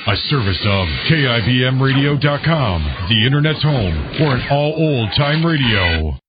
A service of KIBMradio.com, the Internet's home for an all old-time radio.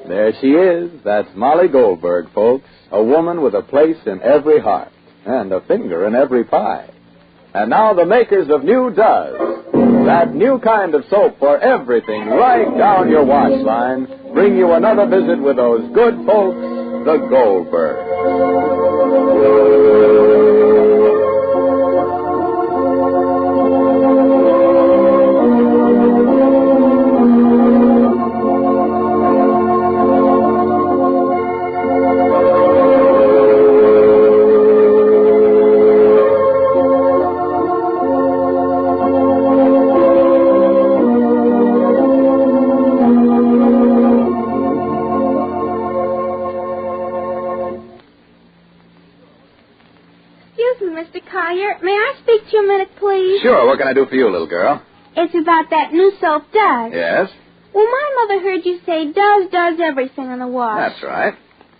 There she is. That's Molly Goldberg, folks. A woman with a place in every heart and a finger in every pie. And now the makers of New Does, that new kind of soap for everything right down your wash line, bring you another visit with those good folks, the Goldbergs. Sure, what can I do for you, little girl? It's about that new soap, Does. Yes? Well, my mother heard you say does everything in the wash. That's right.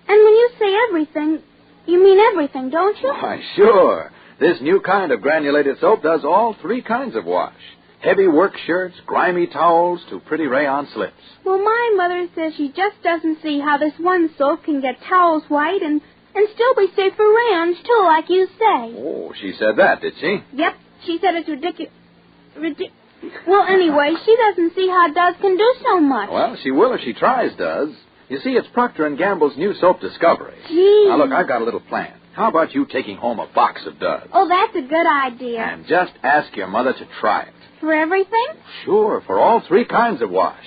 And when you say everything, you mean everything, don't you? Why, sure. This new kind of granulated soap does all three kinds of wash. Heavy work shirts, grimy towels, to pretty rayon slips. Well, my mother says she just doesn't see how this one soap can get towels white and still be safe for rayons, too, like you say. Oh, she said that, did she? Yep. She said it's ridiculous. Well, anyway, she doesn't see how Does can do so much. Well, she will if she tries, Does. You see, it's Procter & Gamble's new soap Discovery. Gee. Now, look, I've got a little plan. How about you taking home a box of Does? Oh, that's a good idea. And just ask your mother to try it. For everything? Sure, for all three kinds of wash.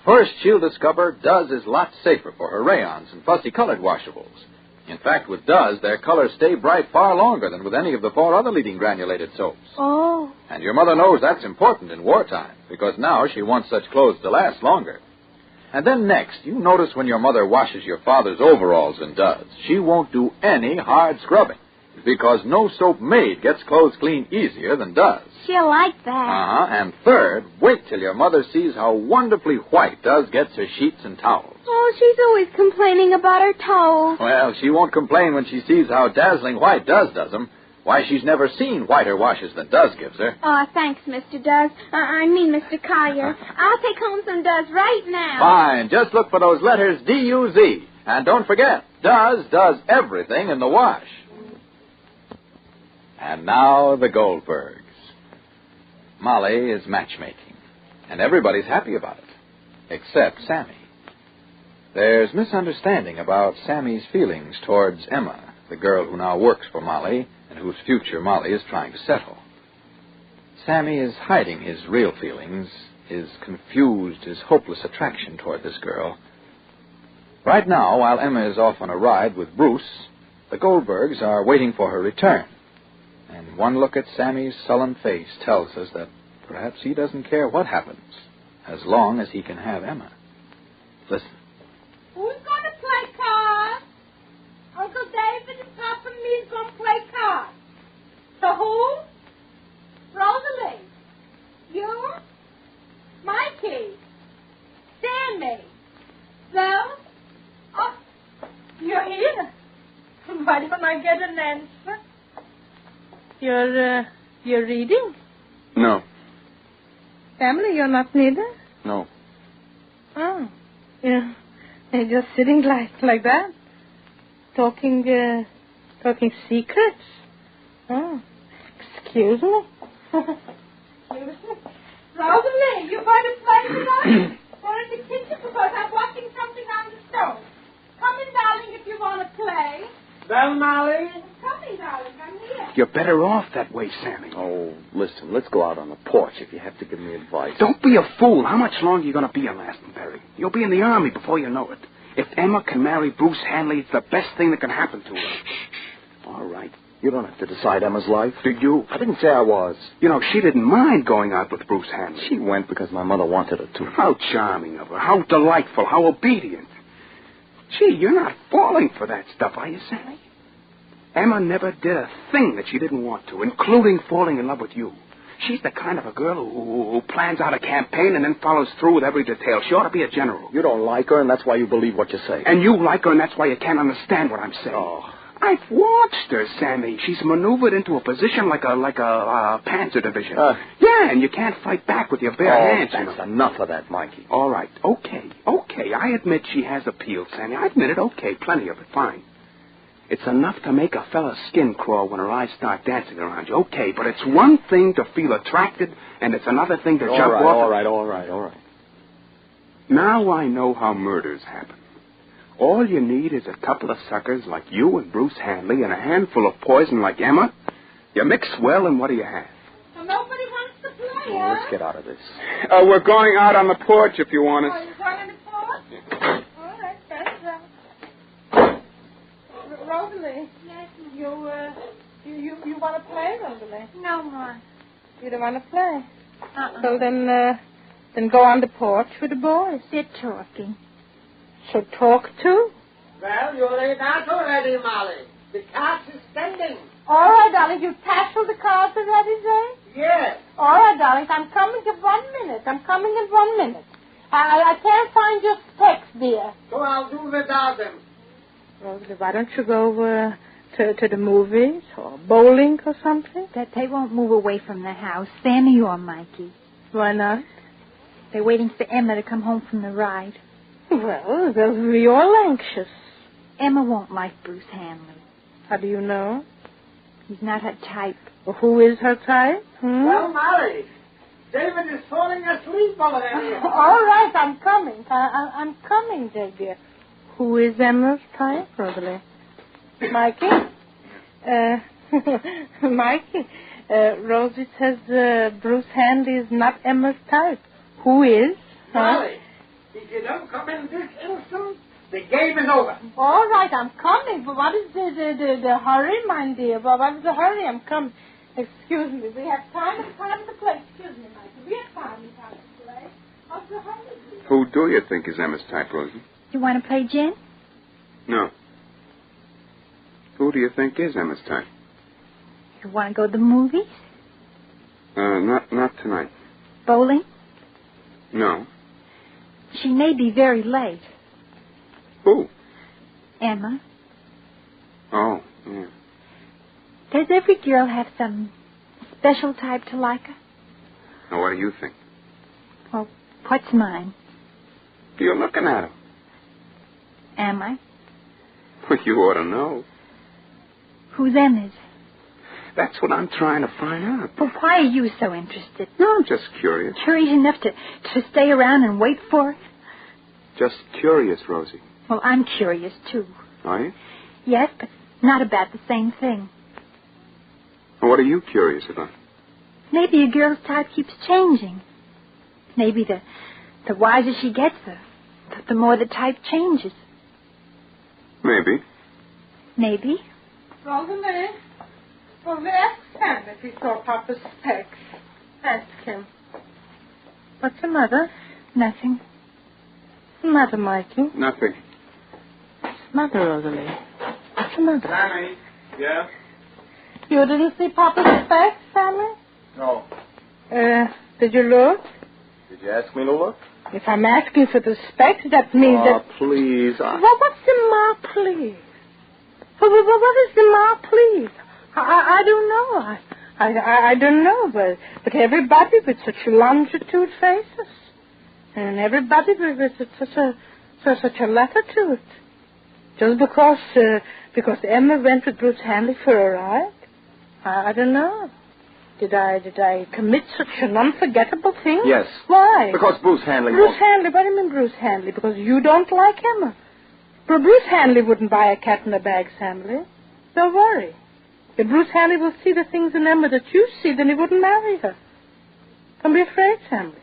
First, she'll discover Does is lots safer for her rayons and fussy-colored washables. In fact, with Does, their colors stay bright far longer than with any of the four other leading granulated soaps. Oh. And your mother knows that's important in wartime, because now she wants such clothes to last longer. And then next, you notice when your mother washes your father's overalls in Does, she won't do any hard scrubbing, because no soap made gets clothes clean easier than Does. She'll like that. And third, wait till your mother sees how wonderfully white Does gets her sheets and towels. Oh, she's always complaining about her towels. Well, she won't complain when she sees how dazzling white Does does them. Why, she's never seen whiter washes than Does gives her. Oh, thanks, Mr. Does. Mr. Collier. I'll take home some Does right now. Fine. Just look for those letters D-U-Z. And don't forget, Does everything in the wash. And now the Goldbergs. Molly is matchmaking, and everybody's happy about it, except Sammy. There's misunderstanding about Sammy's feelings towards Emma, the girl who now works for Molly and whose future Molly is trying to settle. Sammy is hiding his real feelings, his confused, his hopeless attraction toward this girl. Right now, while Emma is off on a ride with Bruce, the Goldbergs are waiting for her return. And one look at Sammy's sullen face tells us that perhaps he doesn't care what happens, as long as he can have Emma. Listen. Who's going to play cards? Uncle David and Papa and me's going to play cards. So who? Rosalie. You? Mikey. Sammy. Well? Oh, you're here. Why don't I get an answer? You're reading? No. Family, you're not neither? No. Oh. Yeah. You're just sitting like that? Talking secrets? Oh. Excuse me? Rosalie, you going to play with us? Or in the kitchen because I'm watching something on the stove. Come in, darling, if you want to play. Well, Molly? Come in, darling, I'm here. You're better off that way, Sammy. Oh, listen, let's go out on the porch if you have to give me advice. Don't be a fool. How much longer are you going to be in Glastonbury? You'll be in the Army before you know it. If Emma can marry Bruce Hanley, it's the best thing that can happen to her. All right. You don't have to decide Emma's life. Did you? I didn't say I was. You know, she didn't mind going out with Bruce Hanley. She went because my mother wanted her to. How charming of her. How delightful. How obedient. Gee, you're not falling for that stuff, are you, Sammy? Emma never did a thing that she didn't want to, including falling in love with you. She's the kind of a girl who plans out a campaign and then follows through with every detail. She ought to be a general. You don't like her, and that's why you believe what you say. And you like her, and that's why you can't understand what I'm saying. Oh. I've watched her, Sammy. She's maneuvered into a position like a panzer division. Yeah, and you can't fight back with your bare hands. That's enough of that, Mikey. All right, okay. I admit she has appeal, Sammy. I admit it. Okay, plenty of it. Fine. It's enough to make a fella's skin crawl when her eyes start dancing around you. Okay, but it's one thing to feel attracted, and it's another thing to jump off. All right. Now I know how murders happen. All you need is a couple of suckers like you and Bruce Hanley and a handful of poison like Emma. You mix well, and what do you have? Well, nobody wants to play, Well, let's get out of this. We're going out on the porch if you want us. Oh, you're going on the porch? All right, that's Rosalie. Yes, You want to play, Rosalie? no more. You don't want to play? So then go on the porch with the boys. They're talking. So talk too. Well, you laid out already, Molly. The cart is standing. All right, darling. You tackled the cards already, Zane? Yes. All right, darling. I'm coming in 1 minute. I can't find your specs, dear. So I'll do without them. Rosalie, why don't you go to the movies or bowling or something? That they won't move away from the house, Sammy or Mikey. Why not? They're waiting for Emma to come home from the ride. Well, they'll be all anxious. Emma won't like Bruce Hanley. How do you know? He's not her type. Well, who is her type? Well, Molly, David is falling asleep over there. All right, I'm coming. I'm coming, dear. Who is Emma's type, Rosalie? Mikey? Mikey, Rosie says Bruce Hanley is not Emma's type. Who is? Molly, if you don't come in this instant, the game is over. All right, I'm coming. But what is the hurry, my dear? But what is the hurry? I'm coming. Excuse me. We have time and to play. Excuse me, Mikey. We have time and to play. What's the hurry? Who do you think is Emma's type, Rosie? You want to play gin? No. Who do you think is Emma's type? You want to go to the movies? Not tonight. Bowling? No. She may be very late. Who? Emma. Oh, yeah. Does every girl have some special type to like her? Now, what do you think? Well, what's mine? You're looking at him. Am I? Well, you ought to know. Who's Emma's? That's what I'm trying to find out. But why are you so interested? No, I'm just curious. Curious enough to stay around and wait for it? Just curious, Rosie. Well, I'm curious, too. Are you? Yes, but not about the same thing. Well, what are you curious about? Maybe a girl's type keeps changing. Maybe the wiser she gets, the more the type changes. Maybe. Maybe. Rosalie. Well, ask Sam if he saw Papa's specs. Ask him. What's the matter? Nothing. What's the matter, Mikey? Nothing. What's the matter, Rosalie? What's the matter? Sammy. Yeah? You didn't see Papa's specs, Sammy? No. Did you look? Did you ask me to look? If I'm asking for the specs, that means that... Please. Well, what's the matter, please? What is the matter, please? I don't know. I don't know, but everybody with such longitude faces. And everybody with such a letter to it. Just because Emma went with Bruce Hanley for a ride? I don't know. Did I commit such an unforgettable thing? Yes. Why? Because Bruce Hanley... Hanley? What do you mean Bruce Hanley? Because you don't like Emma. But Bruce Hanley wouldn't buy a cat in a bag, Sammy. Don't worry. If Bruce Hanley will see the things in Emma that you see, then he wouldn't marry her. Don't be afraid, Sammy.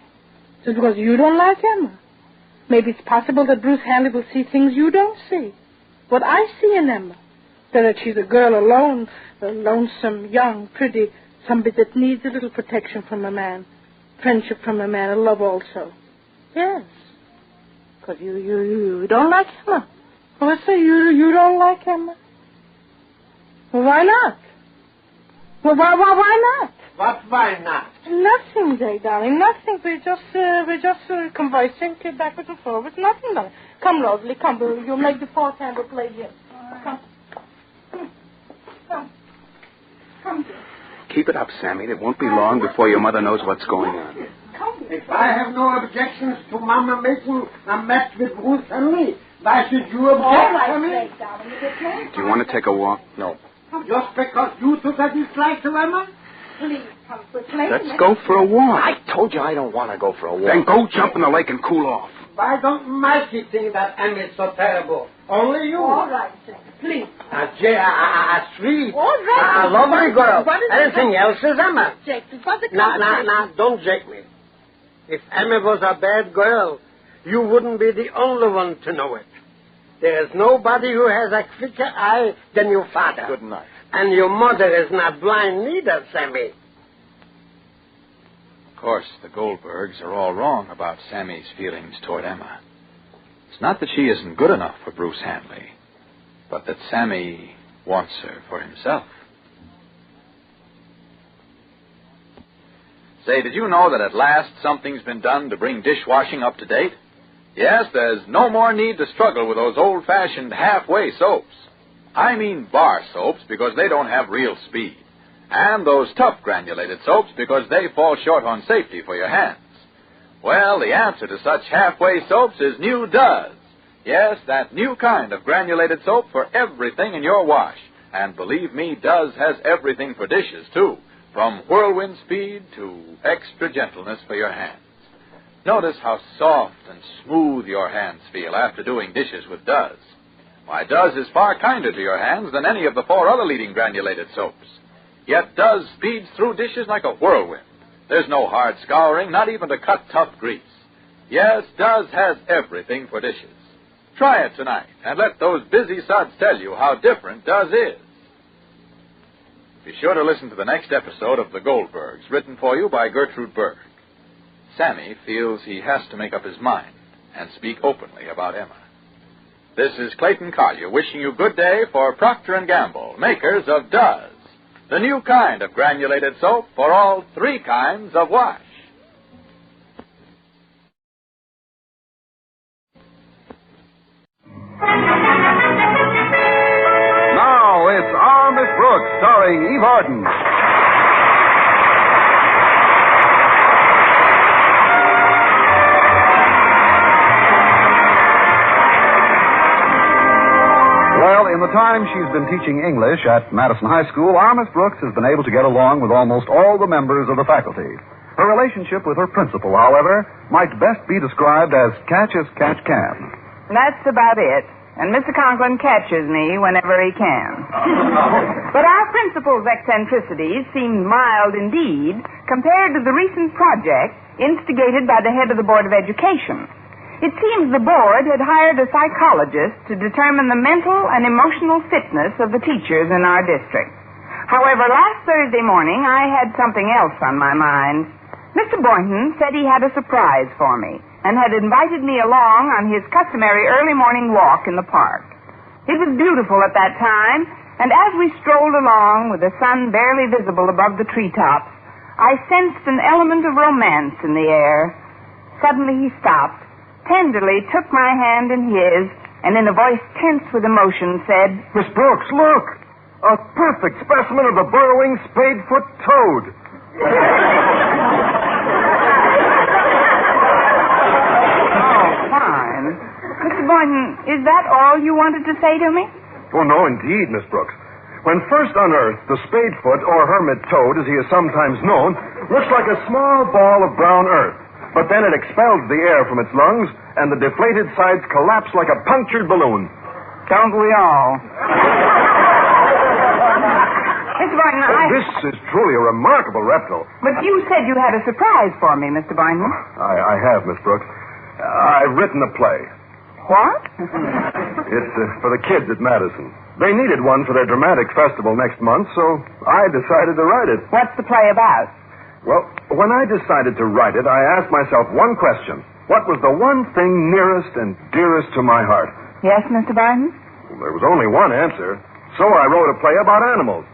Just because you don't like Emma. Maybe it's possible that Bruce Hanley will see things you don't see. What I see in Emma. that she's a girl alone, lonesome, young, pretty, somebody that needs a little protection from a man, friendship from a man, and love also. Yes. Because you don't like Emma. What's that? You don't like Emma? Well, why not? Well, why not? What, why not? Nothing, Jay, darling, nothing. We're just conversing, backwards and forwards, nothing, darling. Come, Rosalie, come. You'll make the fourth hand we'll play here. Come. Come, dear. Keep it up, Sammy. It won't be long before your mother knows what's going on. If I have no objections to Mama making a match with Bruce and me, why should you object? All right, to me? Jay, darling. Do you want to take a walk? No. Just because you took a dislike to Emma? Please, come, we're playing. Let's go for a walk. I told you I don't want to go for a walk. Then go jump in the lake and cool off. Why don't Mikey think that Emma is so terrible? Only you. All right, Jay, please. Jay, sweet. All right. A lovely girl. What is Anything else is Emma. Jake, what's the Now, don't jake me. If Emma was a bad girl, you wouldn't be the only one to know it. There's nobody who has a quicker eye than your father. Good night. And your mother is not blind neither, Sammy. Of course, the Goldbergs are all wrong about Sammy's feelings toward Emma. It's not that she isn't good enough for Bruce Hanley, but that Sammy wants her for himself. Say, did you know that at last something's been done to bring dishwashing up to date? Yes, there's no more need to struggle with those old-fashioned halfway soaps. I mean bar soaps because they don't have real speed. And those tough granulated soaps because they fall short on safety for your hands. Well, the answer to such halfway soaps is new Does. Yes, that new kind of granulated soap for everything in your wash. And believe me, Does has everything for dishes, too. From whirlwind speed to extra gentleness for your hands. Notice how soft and smooth your hands feel after doing dishes with Does. Why, Does is far kinder to your hands than any of the 4 other leading granulated soaps. Yet Does speeds through dishes like a whirlwind. There's no hard scouring, not even to cut tough grease. Yes, Does has everything for dishes. Try it tonight, and let those busy suds tell you how different Does is. Be sure to listen to the next episode of The Goldbergs, written for you by Gertrude Berg. Sammy feels he has to make up his mind and speak openly about Emma. This is Clayton Collier wishing you good day for Procter & Gamble, makers of Does, the new kind of granulated soap for all 3 kinds of wash. Now it's Our Miss Brooks, starring Eve Arden. Well, in the time she's been teaching English at Madison High School, Our Miss Brooks has been able to get along with almost all the members of the faculty. Her relationship with her principal, however, might best be described as catch as catch can. That's about it. And Mr. Conklin catches me whenever he can. But our principal's eccentricities seem mild indeed compared to the recent project instigated by the head of the Board of Education. It seems the board had hired a psychologist to determine the mental and emotional fitness of the teachers in our district. However, last Thursday morning, I had something else on my mind. Mr. Boynton said he had a surprise for me and had invited me along on his customary early morning walk in the park. It was beautiful at that time, and as we strolled along with the sun barely visible above the treetops, I sensed an element of romance in the air. Suddenly he stopped, tenderly took my hand in his, and in a voice tense with emotion said, Miss Brooks, look! A perfect specimen of the burrowing spade-foot toad. Oh, fine. Mr. Boynton, is that all you wanted to say to me? Oh, no, indeed, Miss Brooks. When first unearthed, the spadefoot, or hermit toad, as he is sometimes known, looks like a small ball of brown earth. But then it expels the air from its lungs, and the deflated sides collapse like a punctured balloon. Don't we all? Mr. Boynton, This is truly a remarkable reptile. But you said you had a surprise for me, Mr. Boynton. I have, Miss Brooks. I've written a play. What? It's for the kids at Madison. They needed one for their dramatic festival next month, so I decided to write it. What's the play about? Well, when I decided to write it, I asked myself one question. What was the one thing nearest and dearest to my heart? Yes, Mr. Boynton? Well, there was only one answer. So I wrote a play about animals.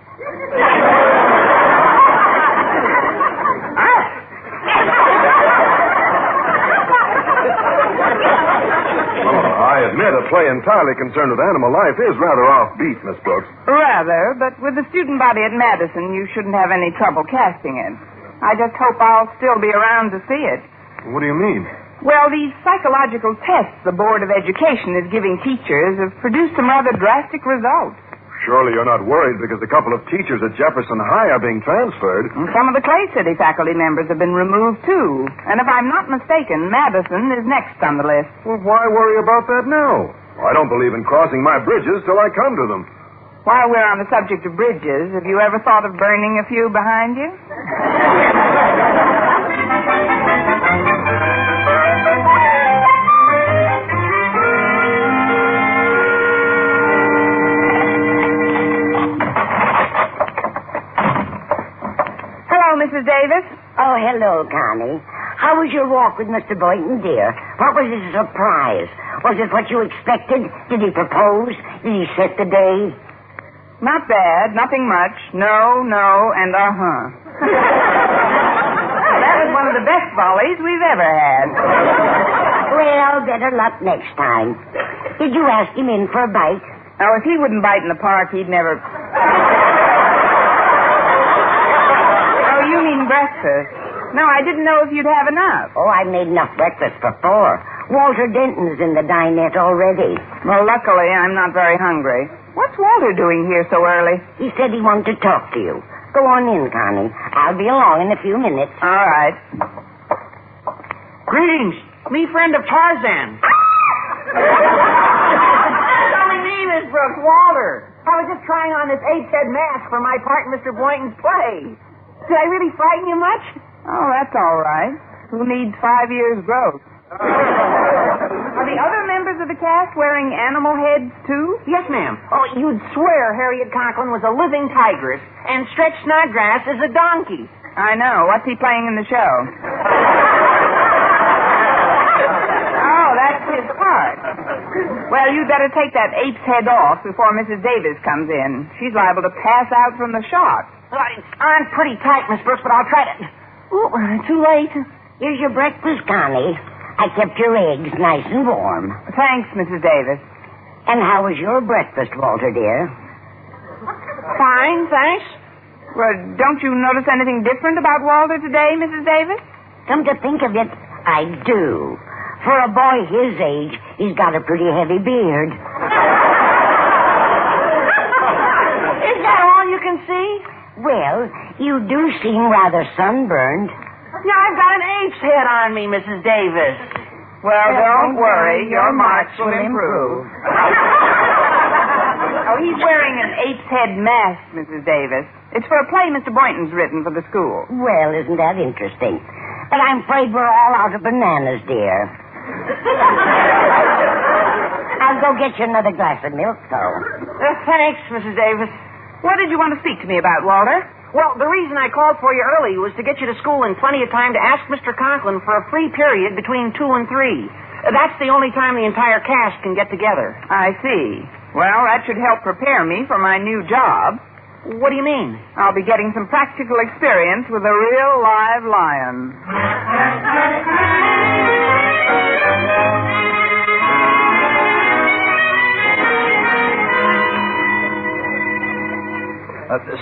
I admit a play entirely concerned with animal life is rather offbeat, Miss Brooks. Rather, but with the student body at Madison, you shouldn't have any trouble casting it. I just hope I'll still be around to see it. What do you mean? Well, these psychological tests the Board of Education is giving teachers have produced some rather drastic results. Surely you're not worried because a couple of teachers at Jefferson High are being transferred. And some of the Clay City faculty members have been removed, too. And if I'm not mistaken, Madison is next on the list. Well, why worry about that now? I don't believe in crossing my bridges till I come to them. While we're on the subject of bridges, have you ever thought of burning a few behind you? Mrs. Davis? Oh, hello, Connie. How was your walk with Mr. Boynton, dear? What was his surprise? Was it what you expected? Did he propose? Did he set the day? Not bad. Nothing much. No, and uh-huh. That was one of the best volleys we've ever had. Well, better luck next time. Did you ask him in for a bite? Oh, if he wouldn't bite in the park, he'd never... You mean breakfast? No, I didn't know if you'd have enough. Oh, I made enough breakfast for 4. Walter Denton's in the dinette already. Well, luckily, I'm not very hungry. What's Walter doing here so early? He said he wanted to talk to you. Go on in, Connie. I'll be along in a few minutes. All right. Greetings. Me friend of Tarzan. That's only me, Miss Brooks. Walter. I was just trying on this 8-head mask for my part in Mr. Boynton's play. Did I really frighten you much? Oh, that's all right. Who needs 5 years' growth? Are the other members of the cast wearing animal heads, too? Yes, ma'am. Oh, you'd swear Harriet Conklin was a living tigress and Stretch Snodgrass is a donkey. I know. What's he playing in the show? Oh, that's his part. Well, you'd better take that ape's head off before Mrs. Davis comes in. She's liable to pass out from the shot. It's on pretty tight, Miss Brooks, but I'll try to... Oh, too late. Here's your breakfast, Connie. I kept your eggs nice and warm. Thanks, Mrs. Davis. And how was your breakfast, Walter, dear? Fine, thanks. Well, don't you notice anything different about Walter today, Mrs. Davis? Come to think of it, I do. For a boy his age, he's got a pretty heavy beard. Is that all you can see? Well, you do seem rather sunburned. Yeah, I've got an ape's head on me, Mrs. Davis. Well, don't worry. Your marks will improve. Oh, he's wearing an ape's head mask, Mrs. Davis. It's for a play Mr. Boynton's written for the school. Well, isn't that interesting? But I'm afraid we're all out of bananas, dear. I'll go get you another glass of milk, though. Thanks, Mrs. Davis. What did you want to speak to me about, Walter? Well, the reason I called for you early was to get you to school in plenty of time to ask Mr. Conklin for a free period between 2 and 3. That's the only time the entire cast can get together. I see. Well, that should help prepare me for my new job. What do you mean? I'll be getting some practical experience with a real live lion.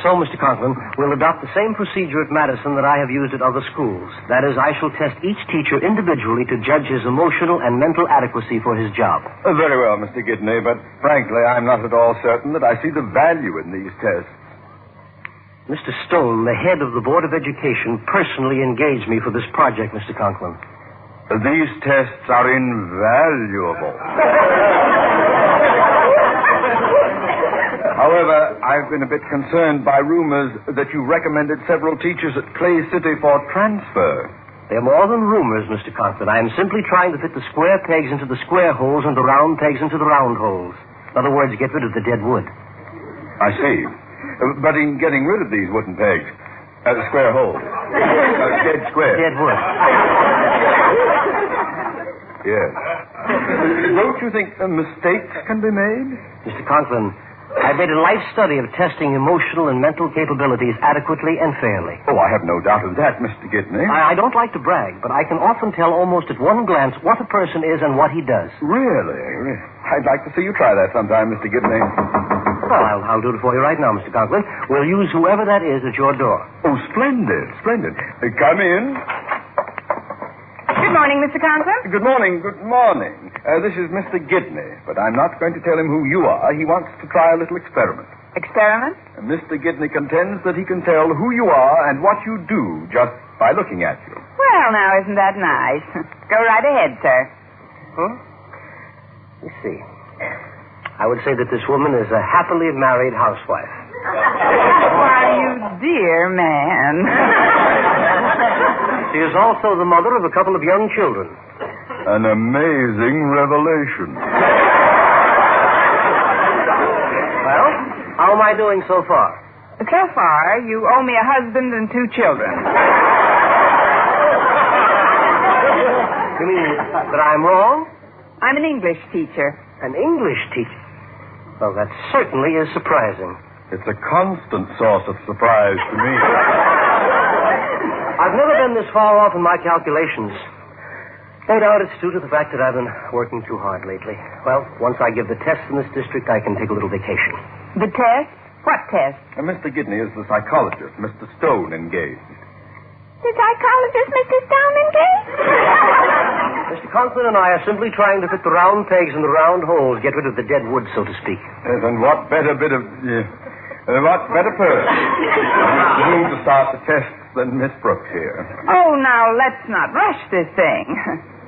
So, Mr. Conklin, we'll adopt the same procedure at Madison that I have used at other schools. That is, I shall test each teacher individually to judge his emotional and mental adequacy for his job. Very well, Mr. Gidney, but frankly, I'm not at all certain that I see the value in these tests. Mr. Stone, the head of the Board of Education, personally engaged me for this project, Mr. Conklin. These tests are invaluable. However, I've been a bit concerned by rumors that you recommended several teachers at Clay City for transfer. They're more than rumors, Mr. Conklin. I am simply trying to fit the square pegs into the square holes and the round pegs into the round holes. In other words, get rid of the dead wood. I see. But in getting rid of these wooden pegs, square holes. Dead square. Dead wood. Yes. Don't you think a mistake can be made? Mr. Conklin, I've made a life study of testing emotional and mental capabilities adequately and fairly. Oh, I have no doubt of that, Mr. Gidney. I don't like to brag, but I can often tell almost at one glance what a person is and what he does. Really? I'd like to see you try that sometime, Mr. Gidney. Well, I'll do it for you right now, Mr. Conklin. We'll use whoever that is at your door. Oh, splendid. Come in. Good morning, Mr. Conklin. Good morning. This is Mr. Gidney, but I'm not going to tell him who you are. He wants to try a little experiment. Experiment? Mr. Gidney contends that he can tell who you are and what you do just by looking at you. Well, now, isn't that nice? Go right ahead, sir. Let's see. I would say that this woman is a happily married housewife. Why, you dear man. She is also the mother of a couple of young children. An amazing revelation. Well, how am I doing so far? So far, you owe me a husband and 2 children. You mean that I'm wrong? I'm an English teacher. An English teacher? Well, that certainly is surprising. It's a constant source of surprise to me. I've never been this far off in my calculations. No doubt it's due to the fact that I've been working too hard lately. Well, once I give the tests in this district, I can take a little vacation. The test? What test? Mr. Gidney is the psychologist, Mr. Stone engaged. The psychologist, Mr. Stone engaged? Mr. Conklin and I are simply trying to fit the round pegs in the round holes, get rid of the dead wood, so to speak. Yes, and what better person to start the tests than Miss Brooks here? Oh, now, let's not rush this thing.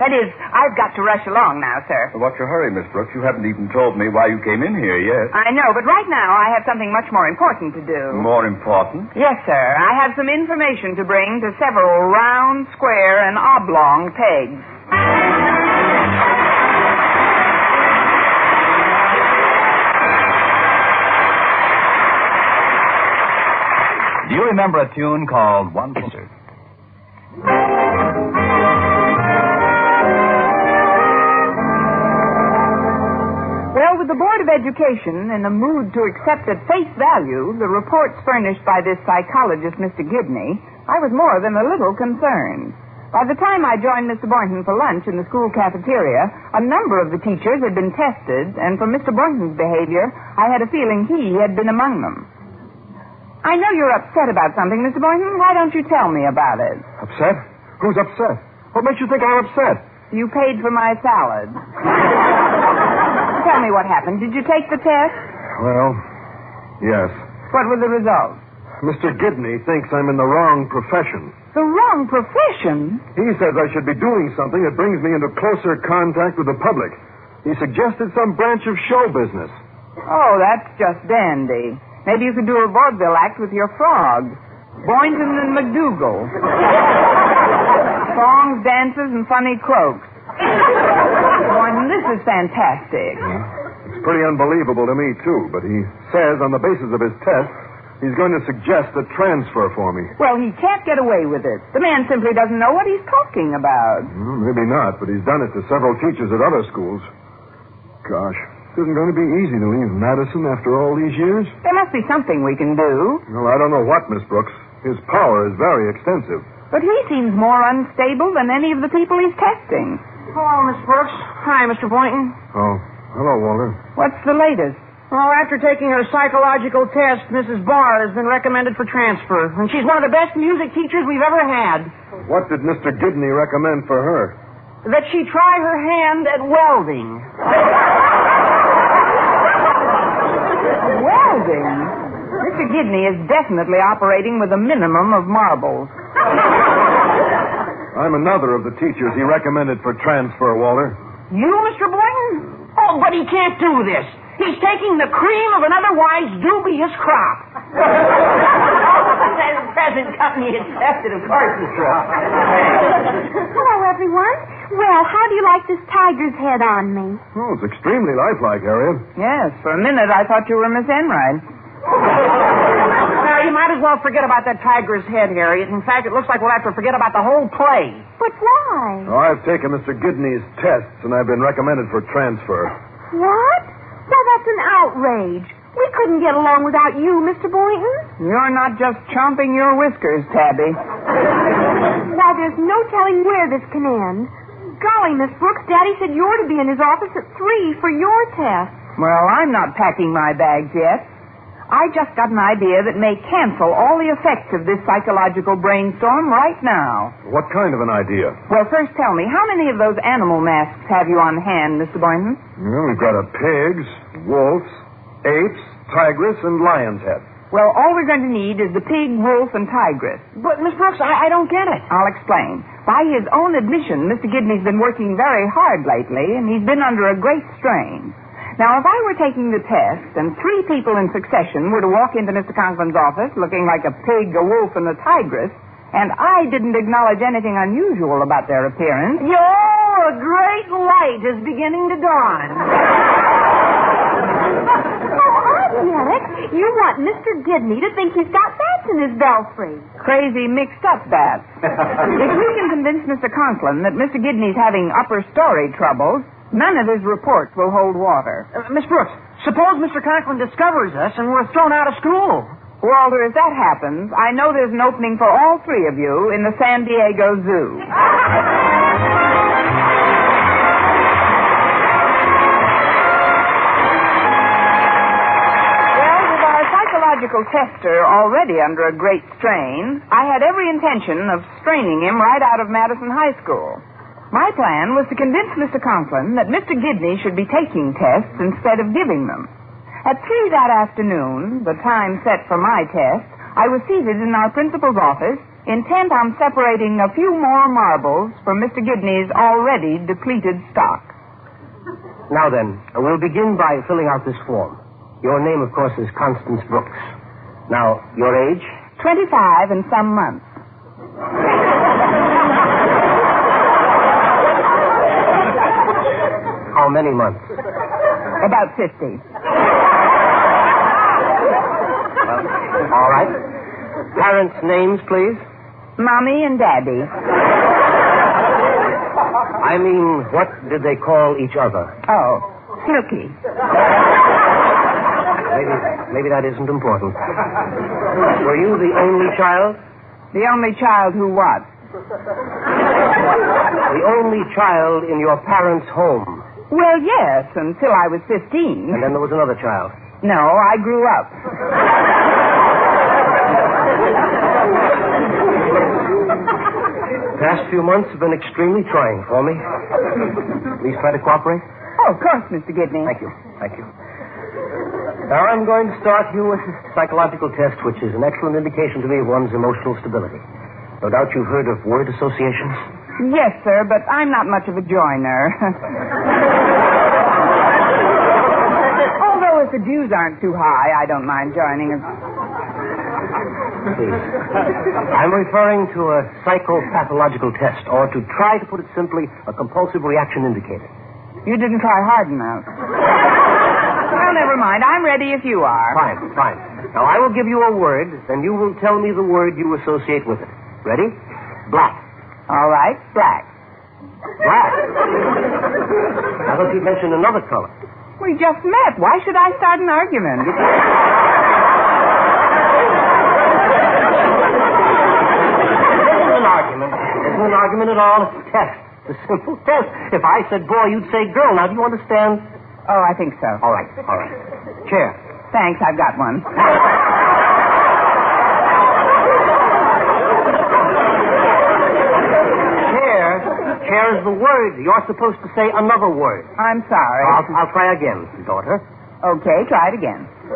That is, I've got to rush along now, sir. What's your hurry, Miss Brooks? You haven't even told me why you came in here yet. I know, but right now I have something much more important to do. More important? Yes, sir. I have some information to bring to several round, square, and oblong pegs. Do you remember a tune called Windfall? Well, with the Board of Education in a mood to accept at face value the reports furnished by this psychologist, Mr. Gidney, I was more than a little concerned. By the time I joined Mr. Boynton for lunch in the school cafeteria, a number of the teachers had been tested, and from Mr. Boynton's behavior, I had a feeling he had been among them. I know you're upset about something, Mr. Boynton. Why don't you tell me about it? Upset? Who's upset? What makes you think I'm upset? You paid for my salad. Tell me what happened. Did you take the test? Well, yes. What were the results? Mr. Gidney thinks I'm in the wrong profession. The wrong profession? He says I should be doing something that brings me into closer contact with the public. He suggested some branch of show business. Oh, that's just dandy. Maybe you could do a vaudeville act with your frog. Boynton and McDougal. Songs, dances, and funny croaks. Boynton, this is fantastic. It's pretty unbelievable to me, too, but he says on the basis of his test, he's going to suggest a transfer for me. Well, he can't get away with it. The man simply doesn't know what he's talking about. Maybe not, but he's done it to several teachers at other schools. Gosh, it isn't going to be easy to leave Madison after all these years. There must be something we can do. Well, I don't know what, Miss Brooks. His power is very extensive. But he seems more unstable than any of the people he's testing. Hello, Miss Brooks. Hi, Mr. Boynton. Oh, hello, Walter. What's the latest? Well, after taking her psychological test, Mrs. Barr has been recommended for transfer, and she's one of the best music teachers we've ever had. What did Mr. Gidney recommend for her? That she try her hand at welding. Welding? Mr. Gidney is definitely operating with a minimum of marbles. I'm another of the teachers he recommended for transfer, Walter. You, Mr. Boynton? Oh, but he can't do this. He's taking the cream of an otherwise dubious crop. That present company accepted, of course, Miss Brooks. Hello, everyone. Well, how do you like this tiger's head on me? Oh, it's extremely lifelike, Harriet. Yes, for a minute I thought you were Miss Enright. Now, you might as well forget about that tiger's head, Harriet. In fact, it looks like we'll have to forget about the whole play. But why? Oh, I've taken Mr. Gidney's tests, and I've been recommended for transfer. What? Why, that's an outrage. We couldn't get along without you, Mr. Boynton. You're not just chomping your whiskers, Tabby. Why, there's no telling where this can end. Golly, Miss Brooks, Daddy said you're to be in his office at 3 for your test. Well, I'm not packing my bags yet. I just got an idea that may cancel all the effects of this psychological brainstorm right now. What kind of an idea? Well, first tell me, how many of those animal masks have you on hand, Mr. Boynton? Well, we've got a pigs, wolves, apes, tigress, and lion's head. Well, all we're going to need is the pig, wolf, and tigress. But, Miss Brooks, I don't get it. I'll explain. By his own admission, Mr. Gidney's been working very hard lately, and he's been under a great strain. Now, if I were taking the test, and 3 people in succession were to walk into Mr. Conklin's office looking like a pig, a wolf, and a tigress, and I didn't acknowledge anything unusual about their appearance... A great light is beginning to dawn. Get it? You want Mr. Gidney to think he's got bats in his belfry. Crazy mixed-up bats. If you can convince Mr. Conklin that Mr. Gidney's having upper story troubles, none of his reports will hold water. Miss Brooks, suppose Mr. Conklin discovers us and we're thrown out of school. Walter, if that happens, I know there's an opening for all 3 of you in the San Diego Zoo. Psychological tester already under a great strain, I had every intention of straining him right out of Madison High School. My plan was to convince Mr. Conklin that Mr. Gidney should be taking tests instead of giving them. At 3 that afternoon, the time set for my test, I was seated in our principal's office, intent on separating a few more marbles from Mr. Gidney's already depleted stock. Now then, we'll begin by filling out this form. Your name, of course, is Constance Brooks. Now, your age? 25 and some months. How many months? About 50. All right. Parents' names, please. Mommy and Daddy. I mean, what did they call each other? Oh, Snooky. Maybe that isn't important. Were you the only child? The only child who what? The only child in your parents' home? Well, yes, until I was 15. And then there was another child? No, I grew up. The past few months have been extremely trying for me. Please try to cooperate. Oh, of course, Mr. Gidney. Thank you. Now I'm going to start you with a psychological test, which is an excellent indication to me of one's emotional stability. No doubt you've heard of word associations? Yes, sir, but I'm not much of a joiner. Although if the dues aren't too high, I don't mind joining. Please. I'm referring to a psychopathological test, or to try to put it simply, a compulsive reaction indicator. You didn't try hard enough. Well, never mind. I'm ready if you are. Fine. Now, I will give you a word, then you will tell me the word you associate with it. Ready? Black. All right, black. Black? I thought you mentioned another color. We just met. Why should I start an argument? This isn't an argument at all. It's a test. It's a simple test. If I said boy, you'd say girl. Now, do you understand? Oh, I think so. All right. Chair. Thanks, I've got one. Chair is the word. You're supposed to say another word. I'm sorry. I'll try again, daughter. Okay, try it again. I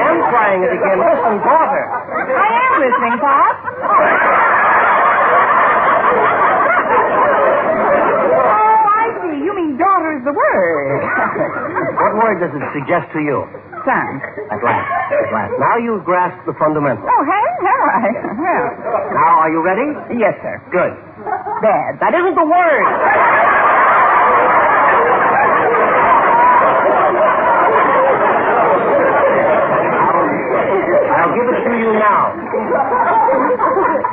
am trying it again. Listen, daughter. I am listening, Pop. Daughter is the word. What word does it suggest to you? Son. At last. Now you've grasped the fundamentals. Oh, have I? Well. Now, are you ready? Yes, sir. Good. Bad. That isn't the word. you now?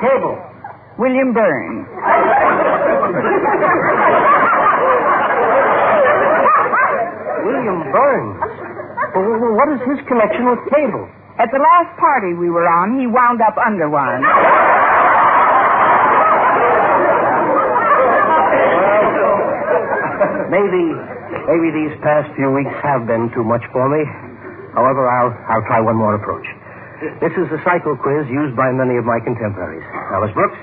Table. William Burns. William Burns? Well, what is his connection with table? At the last party we were on, he wound up under one. Maybe these past few weeks have been too much for me. However, I'll try one more approach. This is the psycho quiz used by many of my contemporaries. Now, Miss Brooks,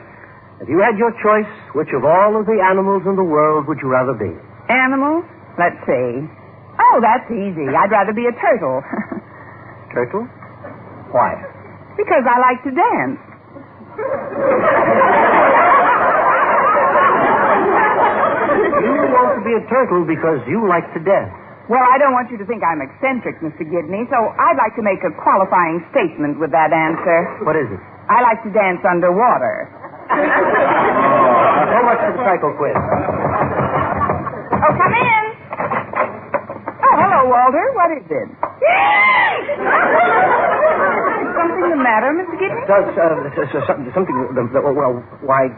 if you had your choice, which of all of the animals in the world would you rather be? Animals? Let's see. Oh, that's easy. I'd rather be a turtle. Turtle? Why? Because I like to dance. You want to be a turtle because you like to dance. Well, I don't want you to think I'm eccentric, Mr. Gibney, so I'd like to make a qualifying statement with that answer. What is it? I like to dance underwater. So much for the psycho quiz. Oh, come in. Oh, hello, Walter. What is it? Is something the matter, Mr. Gibney? Something. Well, why?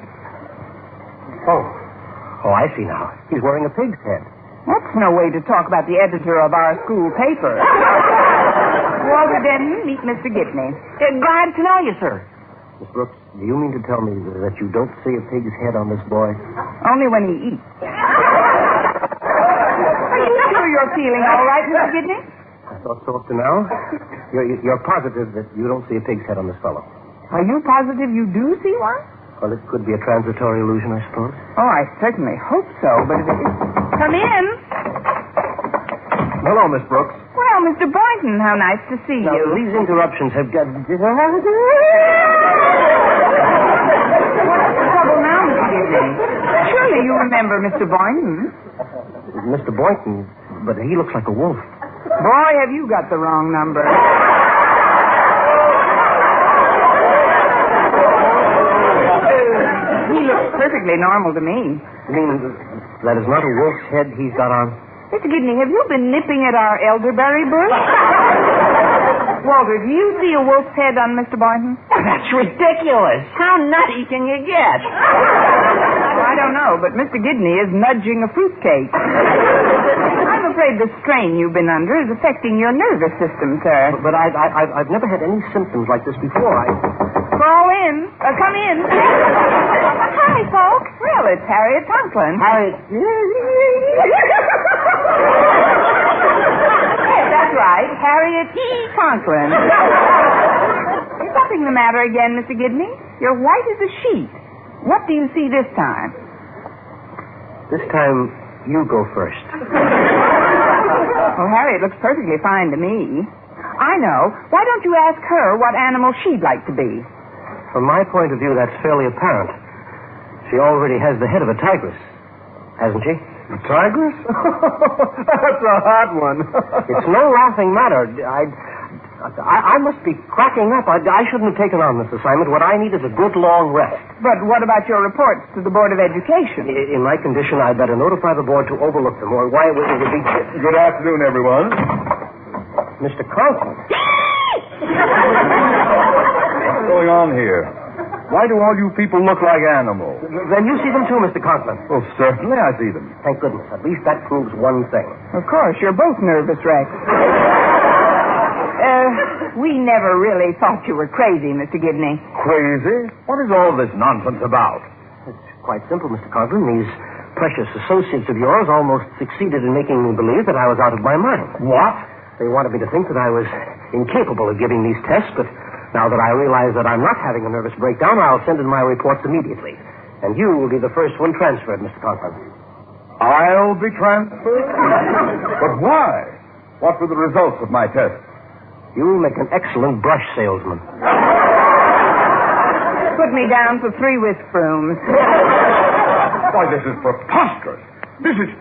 Oh, I see now. He's wearing a pig's head. That's no way to talk about the editor of our school paper. Walter Denton, meet Mr. Gibney. Glad to know you, sir. Miss Brooks, do you mean to tell me that you don't see a pig's head on this boy? Only when he eats. Are you sure you're feeling all right, Mr. Gibney? I thought so up to now. You're positive that you don't see a pig's head on this fellow? Are you positive you do see one? Well, it could be a transitory illusion, I suppose. Oh, I certainly hope so, but if it is... Come in. Hello, Miss Brooks. Well, Mr. Boynton, how nice to see Now, you. these interruptions have got... What's the trouble now, Mr. Gibney? Surely you remember Mr. Boynton. Mr. Boynton, but he looks like a wolf. Boy, have you got the wrong number. He looks perfectly normal to me. You mean that is not a wolf's head he's got on? Mr. Gibney, have you been nipping at our elderberry bush? Walter, do you see a wolf's head on Mr. Boynton? That's ridiculous. How nutty can you get? I don't know, but Mr. Gibney is nudging a fruitcake. I'm afraid the strain you've been under is affecting your nervous system, sir. But I've never had any symptoms like this before. Crawl in. Come in. Hi, folks. Well, it's Harriet Conklin. Harriet. Yes, that's right. Harriet E. Conklin. Is something the matter again, Mr. Gibney? You're white as a sheet. What do you see this time? This time, you go first. Well, Harriet looks perfectly fine to me. I know. Why don't you ask her what animal she'd like to be? From my point of view, that's fairly apparent. She already has the head of a tigress, hasn't she? A tigress? That's a hot one. It's no laughing matter. I must be cracking up. I shouldn't have taken on this assignment. What I need is a good long rest. But what about your reports to the Board of Education? In my condition, I'd better notify the board to overlook them, or why it would be... Good afternoon, everyone. Mr. Conklin. What's going on here? Why do all you people look like animals? Then you see them too, Mr. Conklin. Well, certainly I see them. Thank goodness. At least that proves one thing. Of course, you're both nervous wrecks. We never really thought you were crazy, Mr. Gibney. Crazy? What is all this nonsense about? It's quite simple, Mr. Conklin. These precious associates of yours almost succeeded in making me believe that I was out of my mind. What? They wanted me to think that I was incapable of giving these tests, but now that I realize that I'm not having a nervous breakdown, I'll send in my reports immediately. And you will be the first one transferred, Mr. Conklin. I'll be transferred? But why? What were the results of my test? You'll make an excellent brush salesman. Put me down for 3 whisk brooms. Why, this is preposterous. This is...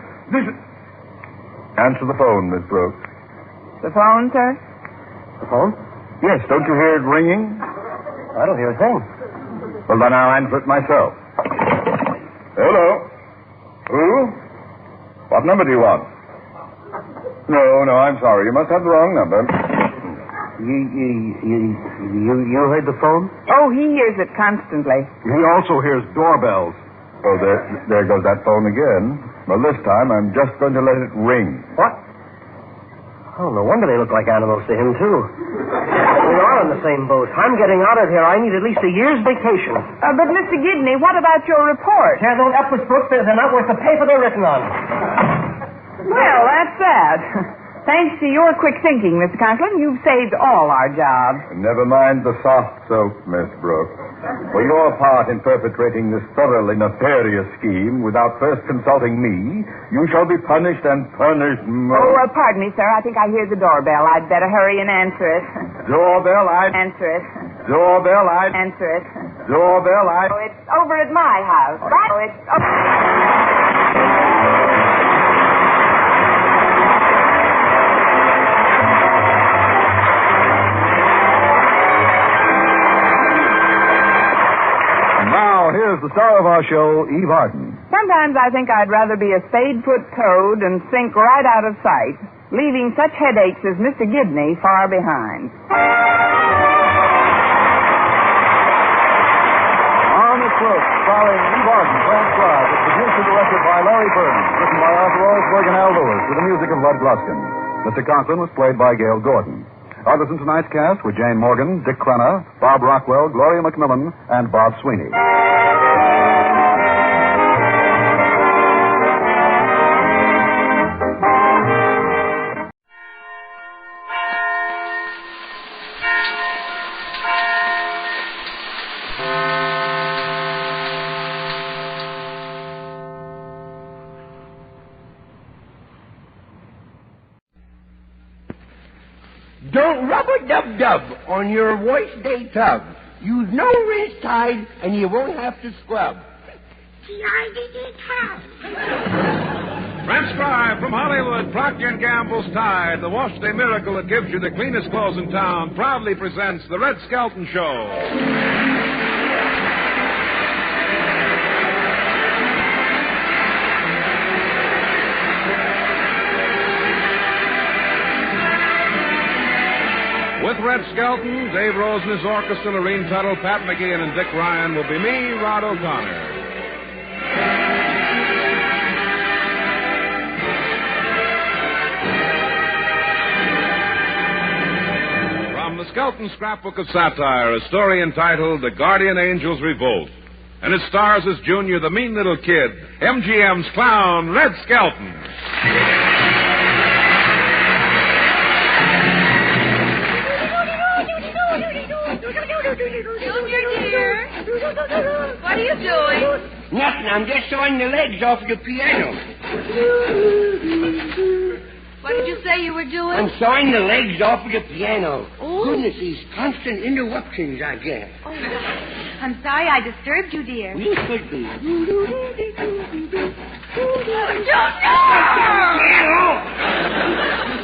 Answer the phone, Miss Brooks. The phone, sir? The phone? Yes, don't you hear it ringing? I don't hear a thing. Well, then I'll answer it myself. Hello? Who? What number do you want? No, I'm sorry. You must have the wrong number. You heard the phone? Oh, he hears it constantly. He also hears doorbells. Oh, there goes that phone again. Well, this time I'm just going to let it ring. What? Oh, no wonder they look like animals to him, too. We are in the same boat. I'm getting out of here. I need at least a year's vacation. But, Mr. Gidney, what about your report? Tear those up with Brooks. They're not worth the paper they're written on. Well, that's sad. Thanks to your quick thinking, Mr. Conklin, you've saved all our jobs. Never mind the soft soap, Miss Brooks. For your part in perpetrating this thoroughly nefarious scheme without first consulting me, you shall be punished and punished most. Oh, pardon me, sir. I think I hear the doorbell. I'd better hurry and answer it. Doorbell, Answer it. Doorbell, Answer it. Doorbell, Oh, it's over at my house. Right? Oh, it's over... Here's the star of our show, Eve Arden. Sometimes I think I'd rather be a spade-foot toad and sink right out of sight, leaving such headaches as Mr. Gidney far behind. On the Cloak, starring Eve Arden, Frank Clark, is produced and directed by Larry Burns, written by Arthur Olsberg and Al Lewis, with the music of Bud Gluskin. Mr. Conklin was played by Gail Gordon. Others in tonight's cast were Jane Morgan, Dick Crenna, Bob Rockwell, Gloria McMillan, and Bob Sweeney. Don't rub-a-dub-dub on your wash day tub. Use no rinse Tide, and you won't have to scrub. Transcribed from Hollywood, Procter & Gamble's Tide, the wash day miracle that gives you the cleanest clothes in town, proudly presents The Red Skelton Show. With Red Skelton, Dave Rose and his orchestra, Lorene Tuttle, Pat McGeehan, and Dick Ryan will be me, Rod O'Connor. From the Skelton Scrapbook of Satire, a story entitled The Guardian Angel's Revolt. And it stars as Junior, the mean little kid, MGM's clown, Red Skelton. What are you doing? Nothing. I'm just sawing the legs off the piano. What did you say you were doing? I'm sawing the legs off the piano. Oh. Goodness, these constant interruptions I get. Oh, I'm sorry I disturbed you, dear. You could be. Junior! You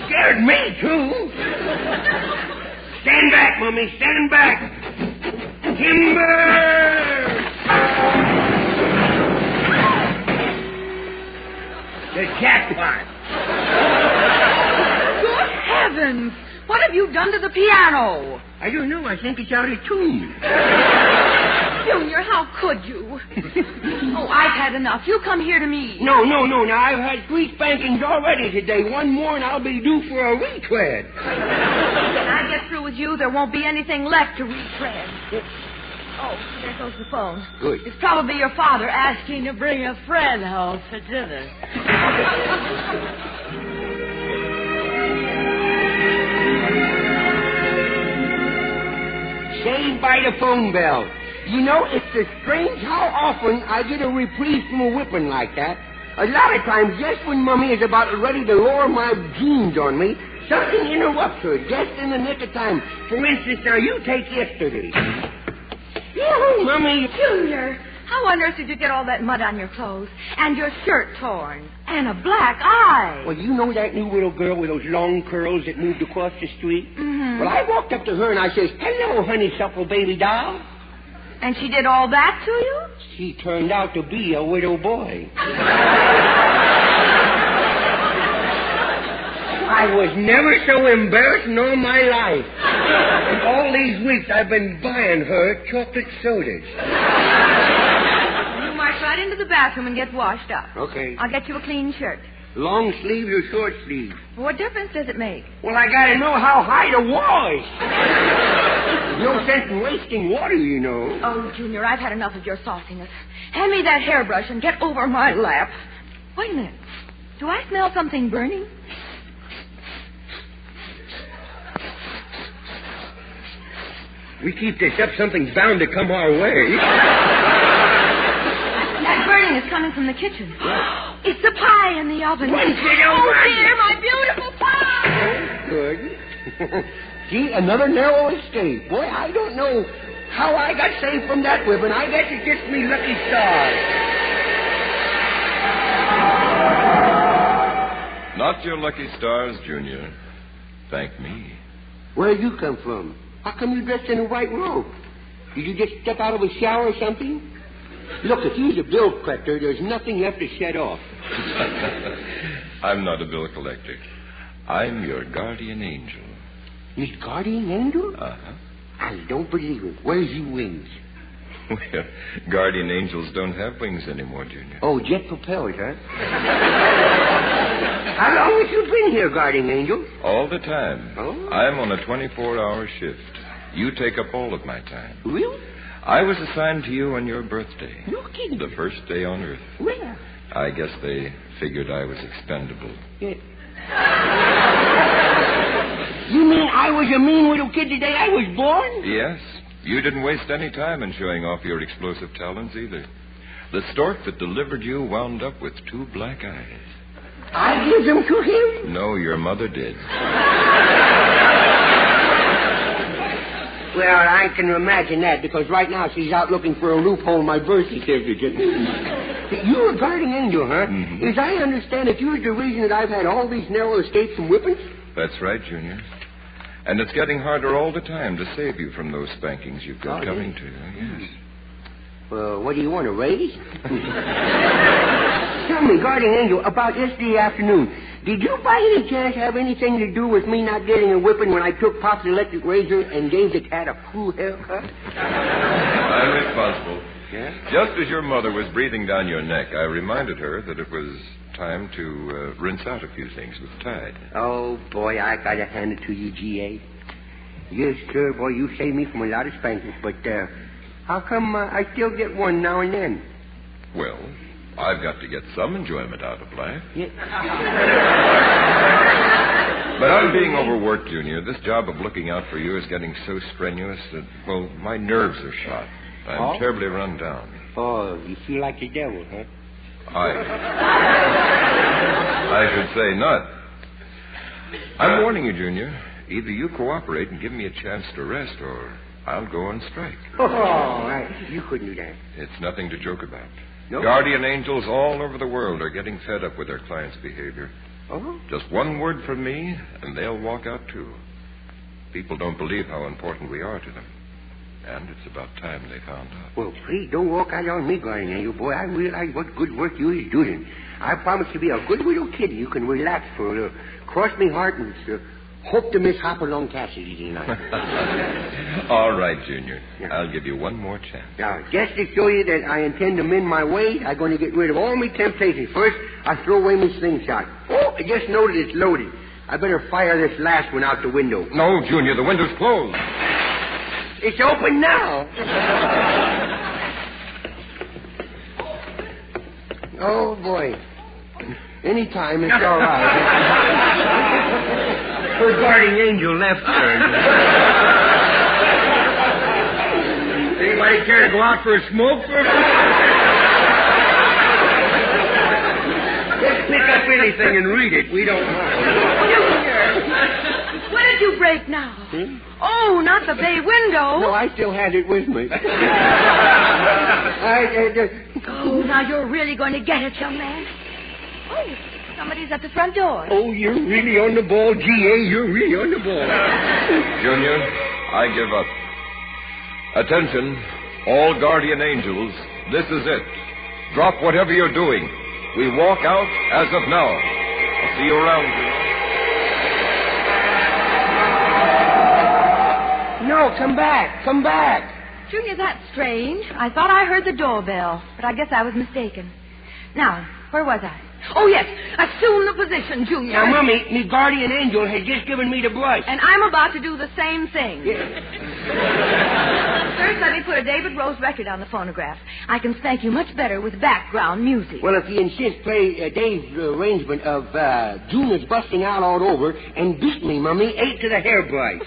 scared me, too. Stand back, Mummy. Stand back. Timber! The jackpot. Good heavens! What have you done to the piano? I don't know. I think it's out of tune. Junior, how could you? Oh, I've had enough. You come here to me. No. Now, I've had 3 spankings already today. One more and I'll be due for a retread. When I get through with you, there won't be anything left to retread. Oh, there goes the phone. Good. It's probably your father asking to bring a friend home for dinner. Saved by the phone bell. You know, it's strange how often I get a reprieve from a whipping like that. A lot of times, just when Mummy is about ready to lower my jeans on me, something interrupts her just in the nick of time. For instance, now you take yesterday. Yoo-hoo, Mummy. Junior, how on earth did you get all that mud on your clothes? And your shirt torn? And a black eye? Well, you know that new little girl with those long curls that moved across the street? Mm-hmm. Well, I walked up to her and I says, "Hello, honeysuckle baby doll." And she did all that to you? She turned out to be a widow boy. I was never so embarrassed in all my life. And all these weeks I've been buying her chocolate sodas. You march right into the bathroom and get washed up. Okay. I'll get you a clean shirt. Long sleeve or short sleeve? What difference does it make? Well, I gotta know how high to wash. No sense in wasting water, you know. Oh, Junior, I've had enough of your sauciness. Hand me that hairbrush and get over my lap. Wait a minute. Do I smell something burning? We keep this up, something's bound to come our way. That burning is coming from the kitchen. It's the pie in the oven. Run, kid, oh, run. dear, my beautiful pie! Good. Gee, another narrow escape. Boy, I don't know how I got saved from that whipping. I guess it's just me lucky stars. Not your lucky stars, Junior. Thank me. Where'd you come from? How come you dressed in a white robe? Did you just step out of a shower or something? Look, if you's a bill collector, there's nothing left to shed off. I'm not a bill collector. I'm your guardian angel. His guardian angel? Uh-huh. I don't believe it. Where's your wings? Well, guardian angels don't have wings anymore, Junior. Oh, jet propellers, huh? How long have you been here, guardian angel? All the time. Oh? I'm on a 24-hour shift. You take up all of my time. Really? I was assigned to you on your birthday. No kidding. The first day on Earth. Where? I guess they figured I was expendable. Yeah. You mean I was a mean little kid the day I was born? Yes. You didn't waste any time in showing off your explosive talents either. The stork that delivered you wound up with 2 black eyes. I gave them to him? No, your mother did. Well, I can imagine that, because right now she's out looking for a loophole in my birth certificate. You're a guardian angel, huh? Mm-hmm. As I understand it, you're the reason that I've had all these narrow escapes from whippings? That's right, Junior. And it's getting harder all the time to save you from those spankings you've got coming to you. Yes. Well, what do you want, a raise? Tell me, guardian angel, about yesterday afternoon. Did you by any chance have anything to do with me not getting a whipping when I took Pop's electric razor and gave the cat a cool haircut? I'm responsible. Yeah? Just as your mother was breathing down your neck, I reminded her that it was time to rinse out a few things with Tide. Oh, boy, I gotta hand it to you, G.A. Yes, sir, boy, you saved me from a lot of spankings, but how come I still get one now and then? Well, I've got to get some enjoyment out of life. Yeah. But I'm being overworked, Junior. This job of looking out for you is getting so strenuous that, well, my nerves are shot. I'm terribly run down. Oh, you feel like the devil, huh? I should say not. I'm warning you, Junior. Either you cooperate and give me a chance to rest, or I'll go on strike. Oh, you couldn't do that. It's nothing to joke about. Nope. Guardian angels all over the world are getting fed up with their clients' behavior. Oh? Just one word from me, and they'll walk out, too. People don't believe how important we are to them. And it's about time they found out. Well, please, don't walk out on me, guardian angel. Boy, I realize what good work you is doing. I promise to be a good little kid. You can relax for a little. Cross me heart and hope to miss Hopalong Cassidy tonight. All right, Junior. Yeah. I'll give you one more chance. Now, just to show you that I intend to mend my ways, I'm going to get rid of all my temptations. First, I throw away my slingshot. Oh, I just noted it's loaded. I better fire this last one out the window. No, Junior, the window's closed. It's open now. Oh, boy. Anytime, it's all right. Her guardian angel left her. Anybody care to go out for a smoke for a minute? Just pick up anything and read it. We don't mind. What did you break now? Oh, not the bay window. No, I still had it with me. Oh, now you're really going to get it, young man. Oh, somebody's at the front door. Oh, you're really on the ball, G.A. You're really on the ball. Junior, I give up. Attention, all guardian angels. This is it. Drop whatever you're doing. We walk out as of now. I'll see you around. No, come back. Come back. Junior, that's strange. I thought I heard the doorbell, but I guess I was mistaken. Now, where was I? Oh, yes. Assume the position, Junior. Now, Mummy, me guardian angel has just given me the brush. And I'm about to do the same thing. First, let me put a David Rose record on the phonograph. I can spank you much better with background music. Well, if you insist, play Dave's arrangement of Junior's busting out all over and beat me, Mummy, 8 to the hairbrush.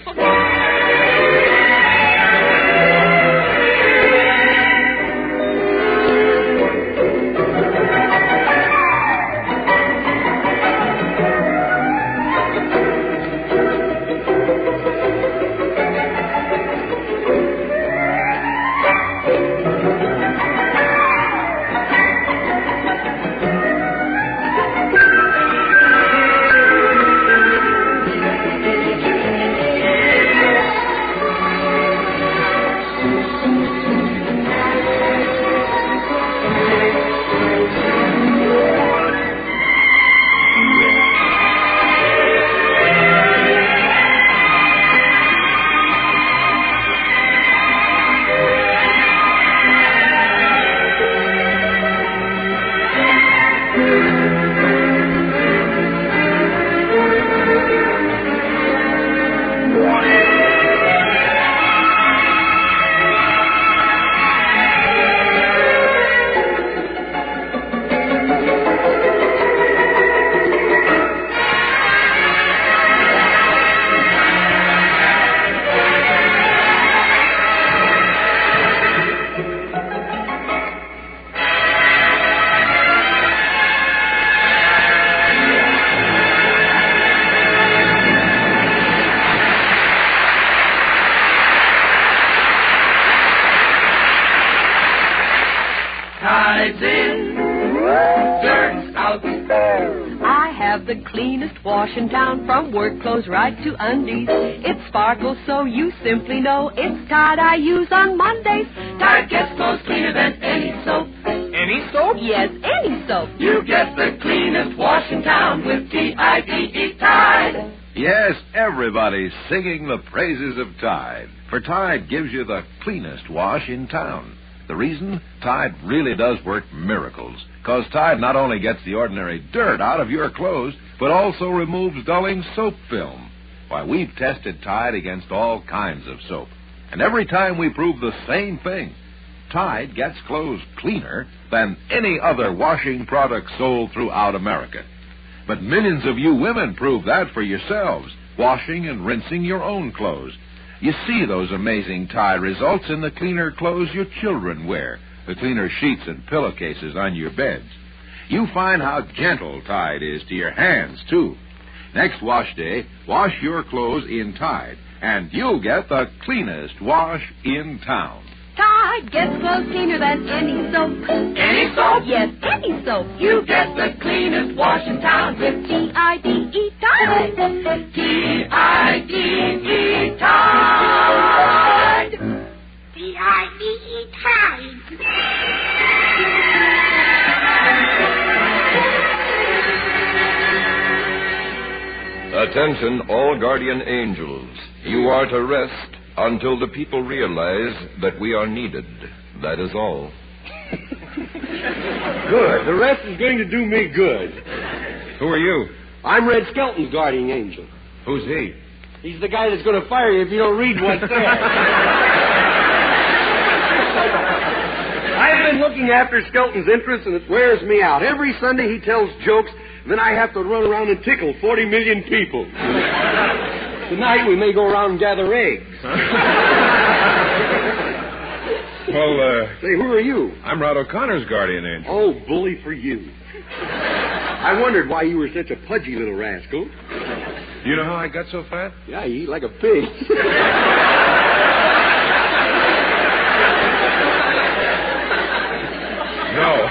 The cleanest wash in town, from work clothes right to undies. It sparkles so you simply know it's Tide I use on Mondays. Tide gets clothes cleaner than any soap. Any soap? Yes, any soap. You get the cleanest wash in town with T-I-D-E, Tide. Yes, everybody's singing the praises of Tide. For Tide gives you the cleanest wash in town. The reason? Tide really does work miracles. Because Tide not only gets the ordinary dirt out of your clothes, but also removes dulling soap film. Why, we've tested Tide against all kinds of soap. And every time we prove the same thing. Tide gets clothes cleaner than any other washing product sold throughout America. But millions of you women prove that for yourselves, washing and rinsing your own clothes. You see those amazing Tide results in the cleaner clothes your children wear, the cleaner sheets and pillowcases on your beds. You find how gentle Tide is to your hands, too. Next wash day, wash your clothes in Tide, and you'll get the cleanest wash in town. Tide gets clothes cleaner than any soap. Any soap? Yes, any soap. You get the cleanest wash in town with T-I-D-E, Tide. T-I-D-E, Tide. T-I-D-E, Tide. Attention, all guardian angels. You are to rest until the people realize that we are needed. That is all. Good. The rest is going to do me good. Who are you? I'm Red Skelton's guardian angel. Who's he? He's the guy that's going to fire you if you don't read what's there. I've been looking after Skelton's interests, and it wears me out. Every Sunday he tells jokes, then I have to run around and tickle 40 million people. Tonight we may go around and gather eggs. Well, Say, who are you? I'm Rod O'Connor's guardian angel. Oh, bully for you. I wondered why you were such a pudgy little rascal. You know how I got so fat? Yeah, you eat like a pig. No.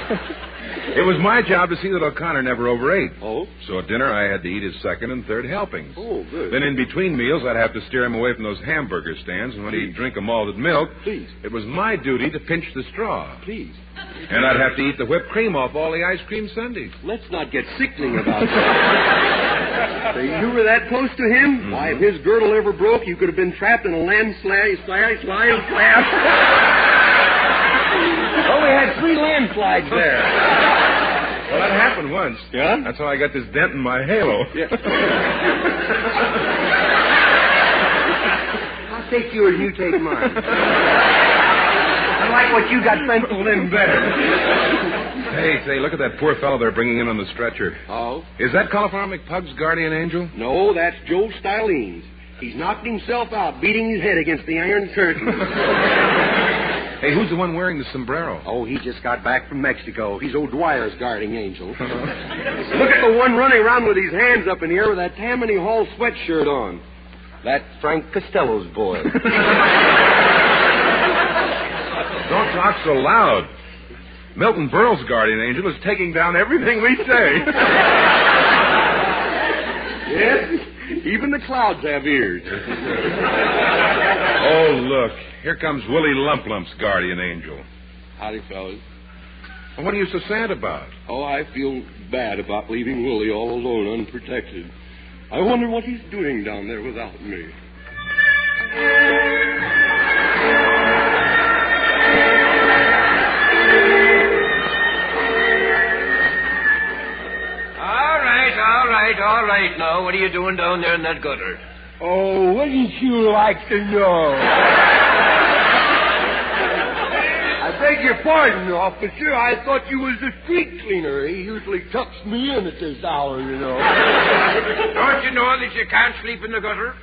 It was my job to see that O'Connor never overate. Oh? So at dinner, I had to eat his second and third helpings. Oh, good. Then in between meals, I'd have to steer him away from those hamburger stands, and when he'd drink a malted milk, Please. It was my duty to pinch the straw. Please. And I'd have to eat the whipped cream off all the ice cream sundaes. Let's not get sickening about that. So you were that close to him? Mm-hmm. Why, if his girdle ever broke, you could have been trapped in a landslide. Only had 3 landslides there. Well, that happened once. Yeah? That's how I got this dent in my halo. Yeah. I'll take yours, you take mine. I like what you got penciled in better. Hey, look at that poor fellow they're bringing in on the stretcher. Oh? Is that Cauliflower McPug's guardian angel? No, that's Joe Stylene's. He's knocked himself out, beating his head against the iron curtain. Hey, who's the one wearing the sombrero? Oh, he just got back from Mexico. He's O'Dwyer's guarding angel. Look at the one running around with his hands up in the air with that Tammany Hall sweatshirt on. That's Frank Costello's boy. Don't talk so loud. Milton Berle's guardian angel is taking down everything we say. Yes, even the clouds have ears. Oh, look. Here comes Willie Lump Lump's guardian angel. Howdy, fellas. Well, what are you so sad about? Oh, I feel bad about leaving Willie all alone, unprotected. I wonder what he's doing down there without me. All right, now. What are you doing down there in that gutter? Oh, wouldn't you like to know? I beg your pardon, officer. I thought you was the street cleaner. He usually tucks me in at this hour, you know. Don't you know that you can't sleep in the gutter?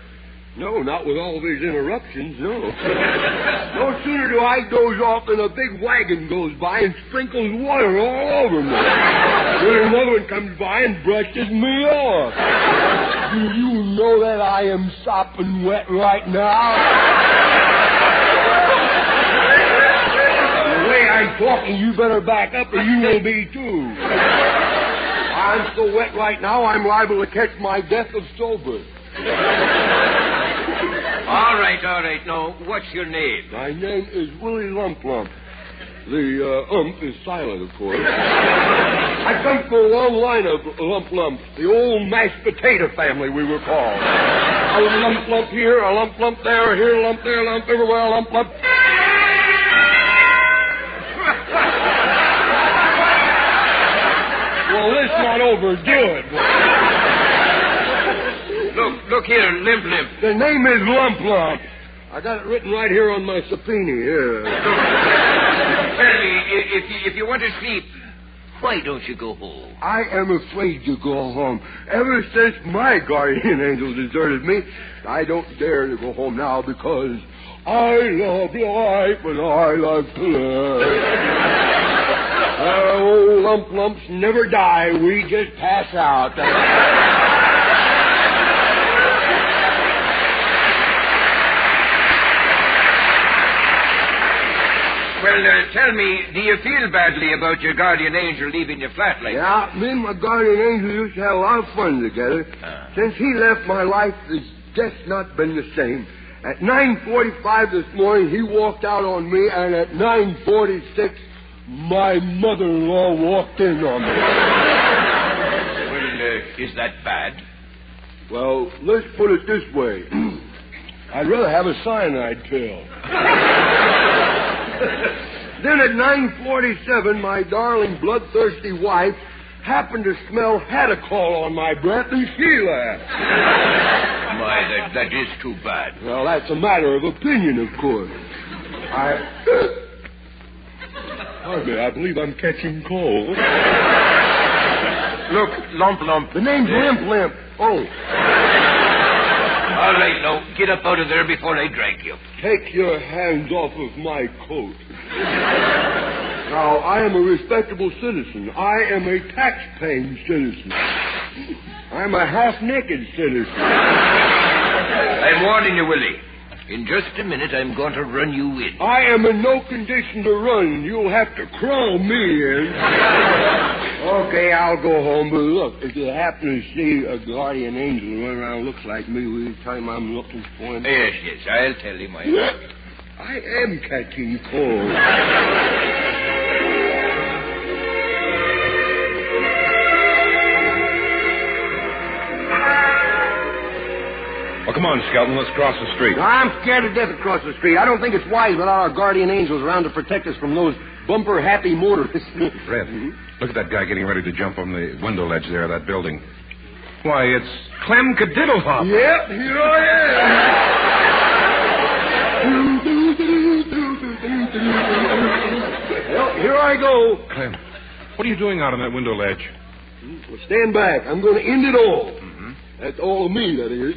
No, not with all these interruptions, no. No sooner do I doze off than a big wagon goes by and sprinkles water all over me. Then another one comes by and brushes me off. Do you know that I am sopping wet right now? The way I'm talking, you better back up or you will be too. I'm so wet right now, I'm liable to catch my death of sober. All right. Now, what's your name? My name is Willie Lump Lump. The is silent, of course. I come from a long line of Lump Lumps. The old mashed potato family, we were called. I was a lump lump here, a lump lump there, here a lump, there a lump, everywhere a lump lump. Well, let's not overdo it. Look here, Limp Limp. The name is Lump Lump. I got it written right here on my subpoena here. Tell me, if you want to sleep, why don't you go home? I am afraid to go home. Ever since my guardian angel deserted me, I don't dare to go home now because I love life and I love to live. Old lump lumps never die. We just pass out. Well, tell me, do you feel badly about your guardian angel leaving your flat like that? Yeah, me and my guardian angel used to have a lot of fun together. Since he left, my life has just not been the same. At 9:45 this morning, he walked out on me, and at 9:46, my mother-in-law walked in on me. Well, is that bad? Well, let's put it this way. I'd rather have a cyanide pill. Then at 9:47, my darling bloodthirsty wife happened to smell Hadacol on my breath, and she laughed. My, that is too bad. Well, that's a matter of opinion, of course. Pardon me, I believe I'm catching cold. Look, Lump Lump. The name's Limp Limp. Oh. All right, now, get up out of there before I drag you. Take your hands off of my coat. Now, I am a respectable citizen. I am a tax-paying citizen. I'm a half-naked citizen. I'm warning you, Willie. In just a minute, I'm going to run you in. I am in no condition to run. You'll have to crawl me in. Okay, I'll go home. But look, if you happen to see a guardian angel running around looks like me, will you tell him I'm looking for him? Yes, I'll tell him. I am catching cold. on, Skelton. Let's cross the street. I'm scared to death across the street. I don't think it's wise without our guardian angels around to protect us from those bumper-happy motorists. Red, look at that guy getting ready to jump on the window ledge there of that building. Why, it's Clem Cadiddlehop. Yep, here I am. Well, here I go. Clem, what are you doing out on that window ledge? Well, stand back. I'm going to end it all. That's all of me, that is.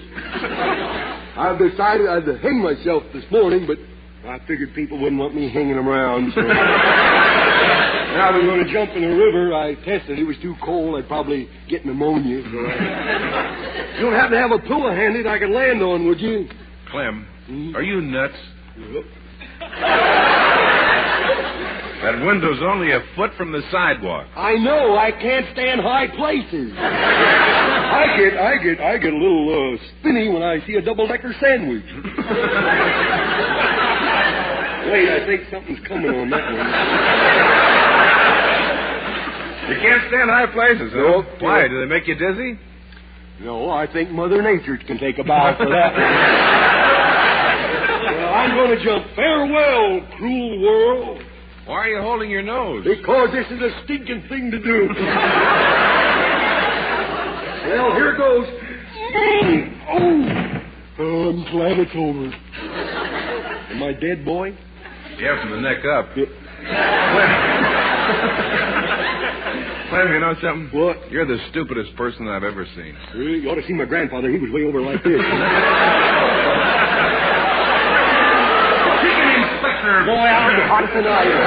I've decided I'd hang myself this morning, but I figured people wouldn't want me hanging around. So. Now I was going to jump in the river. I tested. It was too cold. I'd probably get pneumonia. So you don't happen to have a pillow handy I could land on, would you? Clem, are you nuts? Yep. That window's only a foot from the sidewalk. I know. I can't stand high places. I get a little spinny when I see a double-decker sandwich. Wait, I think something's coming on that one. You can't stand high places, huh? Nope. Why? Do they make you dizzy? No, I think Mother Nature can take a bow for that one. Well, I'm going to jump. Farewell, cruel world. Why are you holding your nose? Because this is a stinking thing to do. Well, here goes. Oh, I'm glad it's over. Am I dead, boy? Yeah, from the neck up. Clem, you know something? What? You're the stupidest person I've ever seen. You ought to see my grandfather. He was way over like this. Inspector. Boy, I'm hot than I am.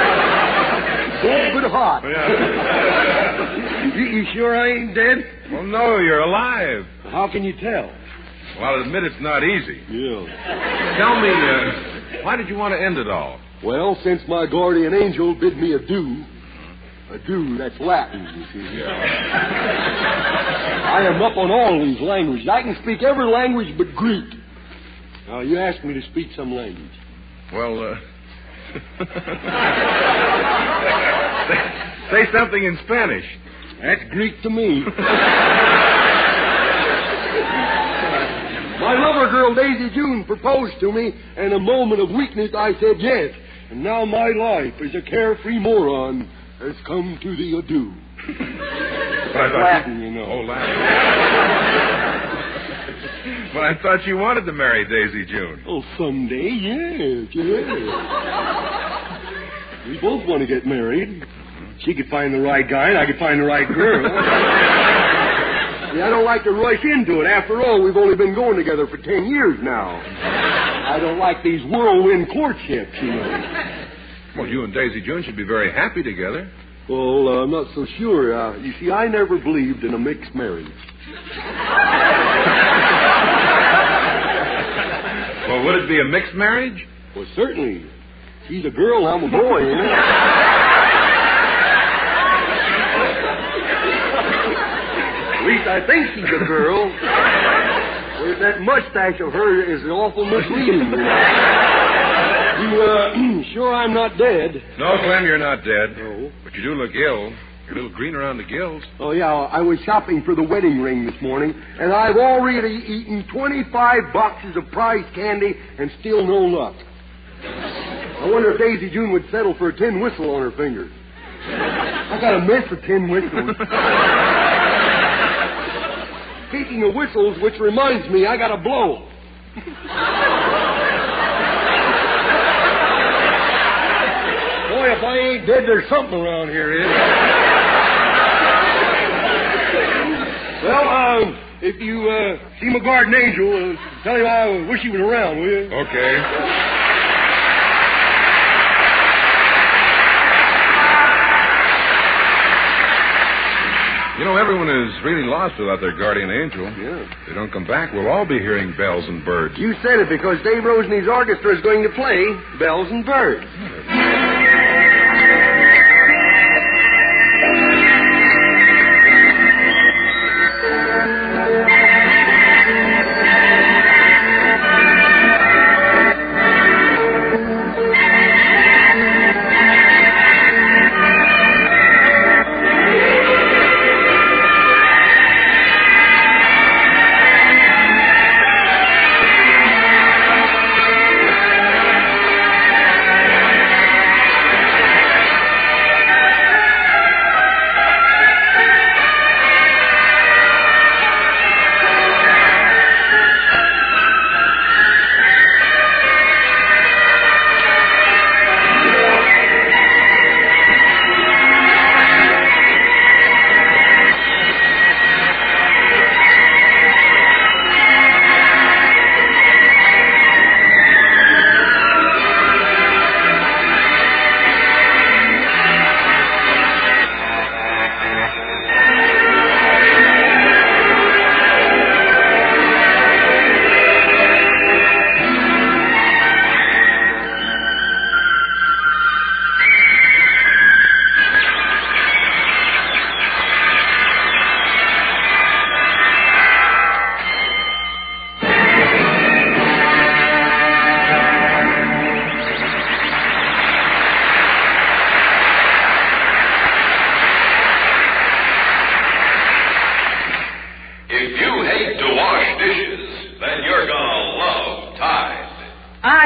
Dead but hot. Yeah. You sure I ain't dead? Well, no, you're alive. How can you tell? Well, I'll admit it's not easy. Yeah. Tell me, why did you want to end it all? Well, since my guardian angel bid me adieu. Adieu, that's Latin, you see. Yeah. I am up on all these languages. I can speak every language but Greek. Now, you asked me to speak some language. Well, say something in Spanish. That's Greek to me. My lover girl, Daisy June, proposed to me. In a moment of weakness, I said yes. And now my life as a carefree moron has come to the adieu. That's Latin, you know. Oh, Latin. But I thought you wanted to marry Daisy June. Oh, someday, yes. We both want to get married. She could find the right guy, and I could find the right girl. See, I don't like to rush into it. After all, we've only been going together for 10 years now. I don't like these whirlwind courtships, you know. Well, you and Daisy June should be very happy together. Well, I'm not so sure. You see, I never believed in a mixed marriage. Well, would it be a mixed marriage? Well, certainly. She's a girl, I'm a boy, you know. At least I think she's a girl. Well, that mustache of hers is awful misleading. You sure I'm not dead? No, Clem, you're not dead. No. But you do look ill. You're a little green around the gills. Oh, yeah, I was shopping for the wedding ring this morning, and I've already eaten 25 boxes of prize candy and still no luck. I wonder if Daisy June would settle for a tin whistle on her finger. I got a mess of tin whistles. Speaking of whistles, which reminds me, I got to blow. Boy, if I ain't dead, there's something around here, is. Well, if you see my guardian angel, tell him I wish he was around, will you? Okay. You know, everyone is really lost without their guardian angel. Yeah. If they don't come back, we'll all be hearing bells and birds. You said it because Dave Roseney's orchestra is going to play Bells and Birds.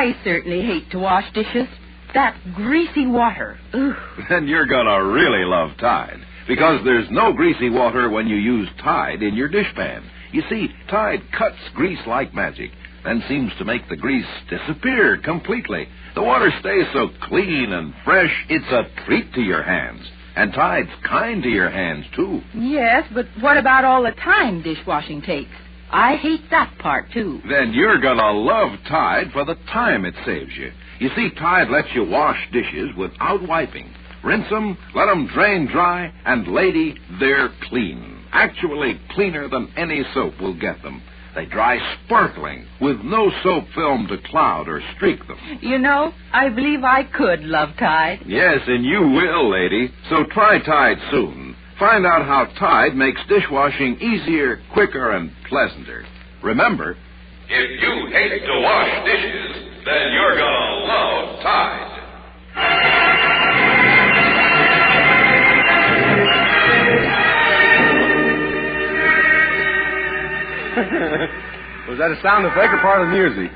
I certainly hate to wash dishes. That greasy water. Ugh. Then you're gonna really love Tide, because there's no greasy water when you use Tide in your dishpan. You see, Tide cuts grease like magic, then seems to make the grease disappear completely. The water stays so clean and fresh, it's a treat to your hands. And Tide's kind to your hands, too. Yes, but what about all the time dishwashing takes? I hate that part, too. Then you're gonna love Tide for the time it saves you. You see, Tide lets you wash dishes without wiping. Rinse them, let them drain dry, and, lady, they're clean. Actually cleaner than any soap will get them. They dry sparkling, with no soap film to cloud or streak them. You know, I believe I could love Tide. Yes, and you will, lady. So try Tide soon. Find out how Tide makes dishwashing easier, quicker, and pleasanter. Remember, if you hate to wash dishes, then you're gonna love Tide. Was that a sound effect or part of the music?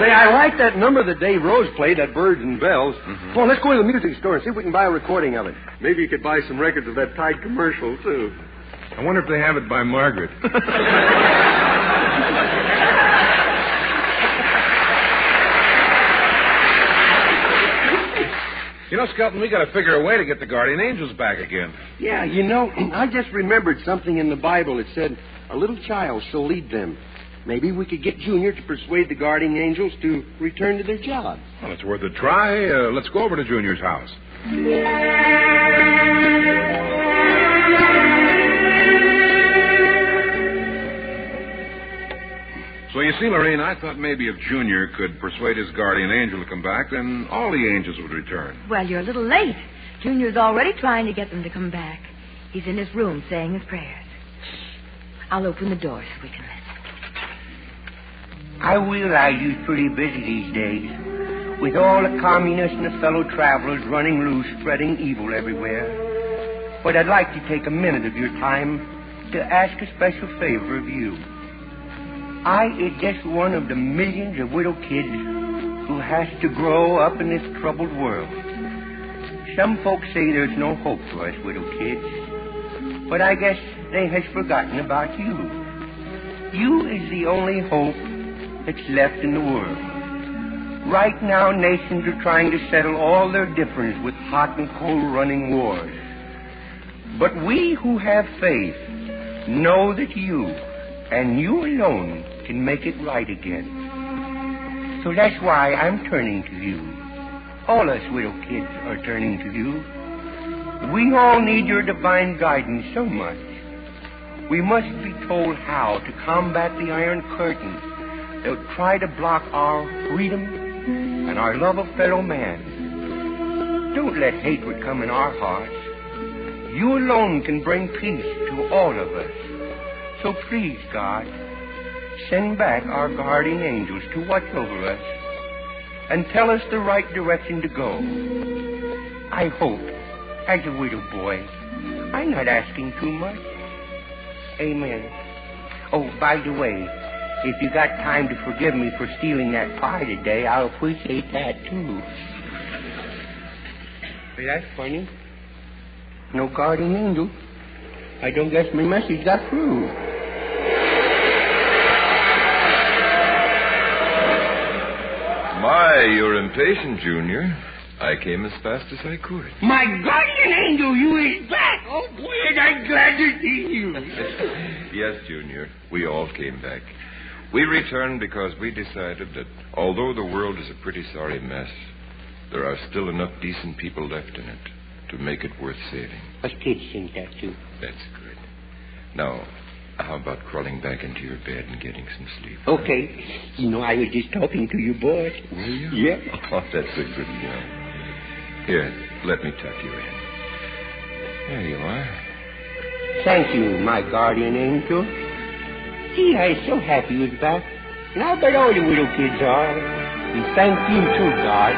Say, I like that number that Dave Rose played, that Birds and Bells. Mm-hmm. Come on, let's go to the music store and see if we can buy a recording of it. Maybe you could buy some records of that Tide commercial, too. I wonder if they have it by Margaret. You know, Skelton, we got to figure a way to get the guardian angels back again. Yeah, you know, I just remembered something in the Bible. It said, a little child shall lead them. Maybe we could get Junior to persuade the guardian angels to return to their job. Well, it's worth a try. Let's go over to Junior's house. So you see, Lorraine, I thought maybe if Junior could persuade his guardian angel to come back, then all the angels would return. Well, you're a little late. Junior's already trying to get them to come back. He's in his room saying his prayers. I'll open the door so we can listen. I realize you're pretty busy these days, with all the communists and the fellow travelers running loose, spreading evil everywhere. But I'd like to take a minute of your time to ask a special favor of you. I is just one of the millions of widow kids who has to grow up in this troubled world. Some folks say there's no hope for us widow kids, but I guess they has forgotten about you. You is the only hope that's left in the world. Right now, nations are trying to settle all their differences with hot and cold running wars. But we who have faith know that you, and you alone, can make it right again. So that's why I'm turning to you. All us widow kids are turning to you. We all need your divine guidance so much. We must be told how to combat the Iron Curtain that would try to block our freedom and our love of fellow man. Don't let hatred come in our hearts. You alone can bring peace to all of us. So please, God, send back our guardian angels to watch over us and tell us the right direction to go. I hope, as a widow boy, I'm not asking too much. Amen. Oh, by the way, if you got time to forgive me for stealing that pie today, I'll appreciate that, too. Hey, that's funny. No guardian angel. I don't guess my message got through. My, you're impatient, Junior. I came as fast as I could. My guardian angel, you is back. Oh, boy, am I glad to see you. Yes, Junior, we all came back. We returned because we decided that although the world is a pretty sorry mess, there are still enough decent people left in it to make it worth saving. Us kids think that, too. That's good. Now, how about crawling back into your bed and getting some sleep? Okay. You know, I was just talking to you, boy. Were you? Yeah. Oh, that's a good girl. Here, let me tuck you in. There you are. Thank you, my guardian angel. See, I'm so happy you was back. And I bet all the widow kids are. And thank you, too, God.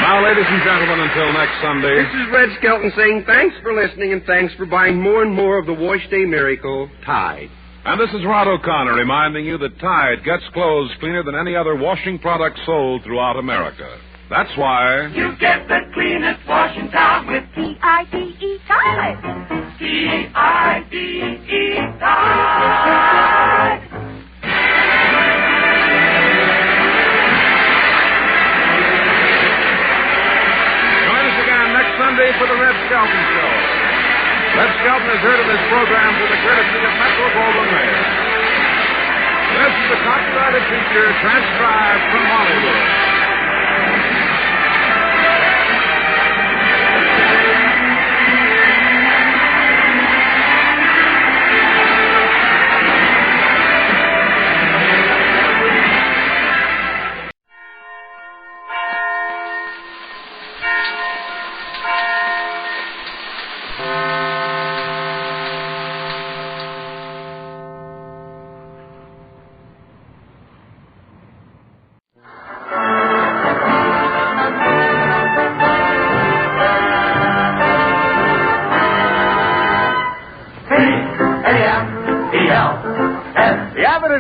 Now, ladies ladies and gentlemen, until next Sunday. This is Red Skelton saying thanks for listening and thanks for buying more and more of the Wash Day Miracle, Tide. And this is Rod O'Connor reminding you that Tide gets clothes cleaner than any other washing product sold throughout America. That's why You get the cleanest wash in town with T-I-D-E, Tide. T-I-D-E, Tide. Join us again next Sunday for the Red Skelton Show. Red Skelton has heard of this program through the courtesy of Metro-Goldwyn-Mayer. This is the copyrighted feature transcribed from Hollywood.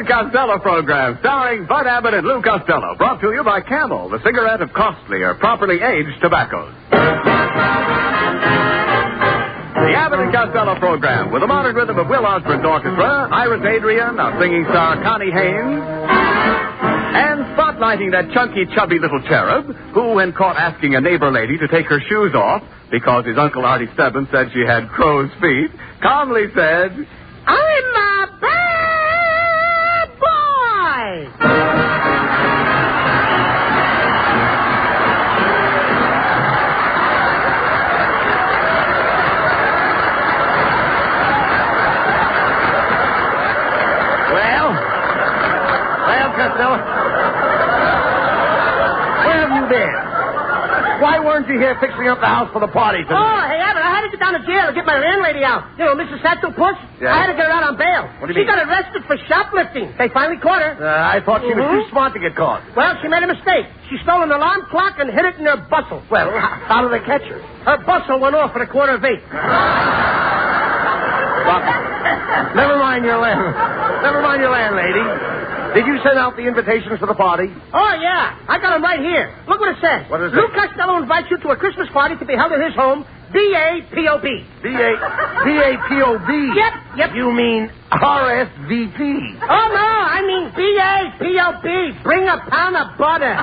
Costello program, starring Bud Abbott and Lou Costello, brought to you by Camel, the cigarette of costly or properly aged tobaccos. The Abbott and Costello program, with the modern rhythm of Will Osborne's orchestra, Iris Adrian, our singing star Connie Haynes, and spotlighting that chunky, chubby little cherub who, when caught asking a neighbor lady to take her shoes off because his Uncle Artie Stebbins said she had crow's feet, calmly said, I'm a bad boy. Well, Costello, where have you been? Why weren't you here fixing up the house for the party tonight? Oh, hey, Abbott, I had to get down to jail to get my landlady out. You know, Mrs. Satchel Puss? Yeah. I had to get her out on bail. What do you mean? She got arrested for shoplifting. They finally caught her. I thought she was too smart to get caught. Well, she made a mistake. She stole an alarm clock and hid it in her bustle. Well, how did they catch her? Her bustle went off at 1/4 of 8. Never mind your landlady. Did you send out the invitations for the party? Oh, yeah. I got them right here. Look what it says. What is it? Lou Costello invites you to a Christmas party to be held in his home, B-A-P-O-B. B-A-P-O-B? Yep. You mean RSVP? Oh, no, I mean B-A-P-O-B. Bring a pound of butter.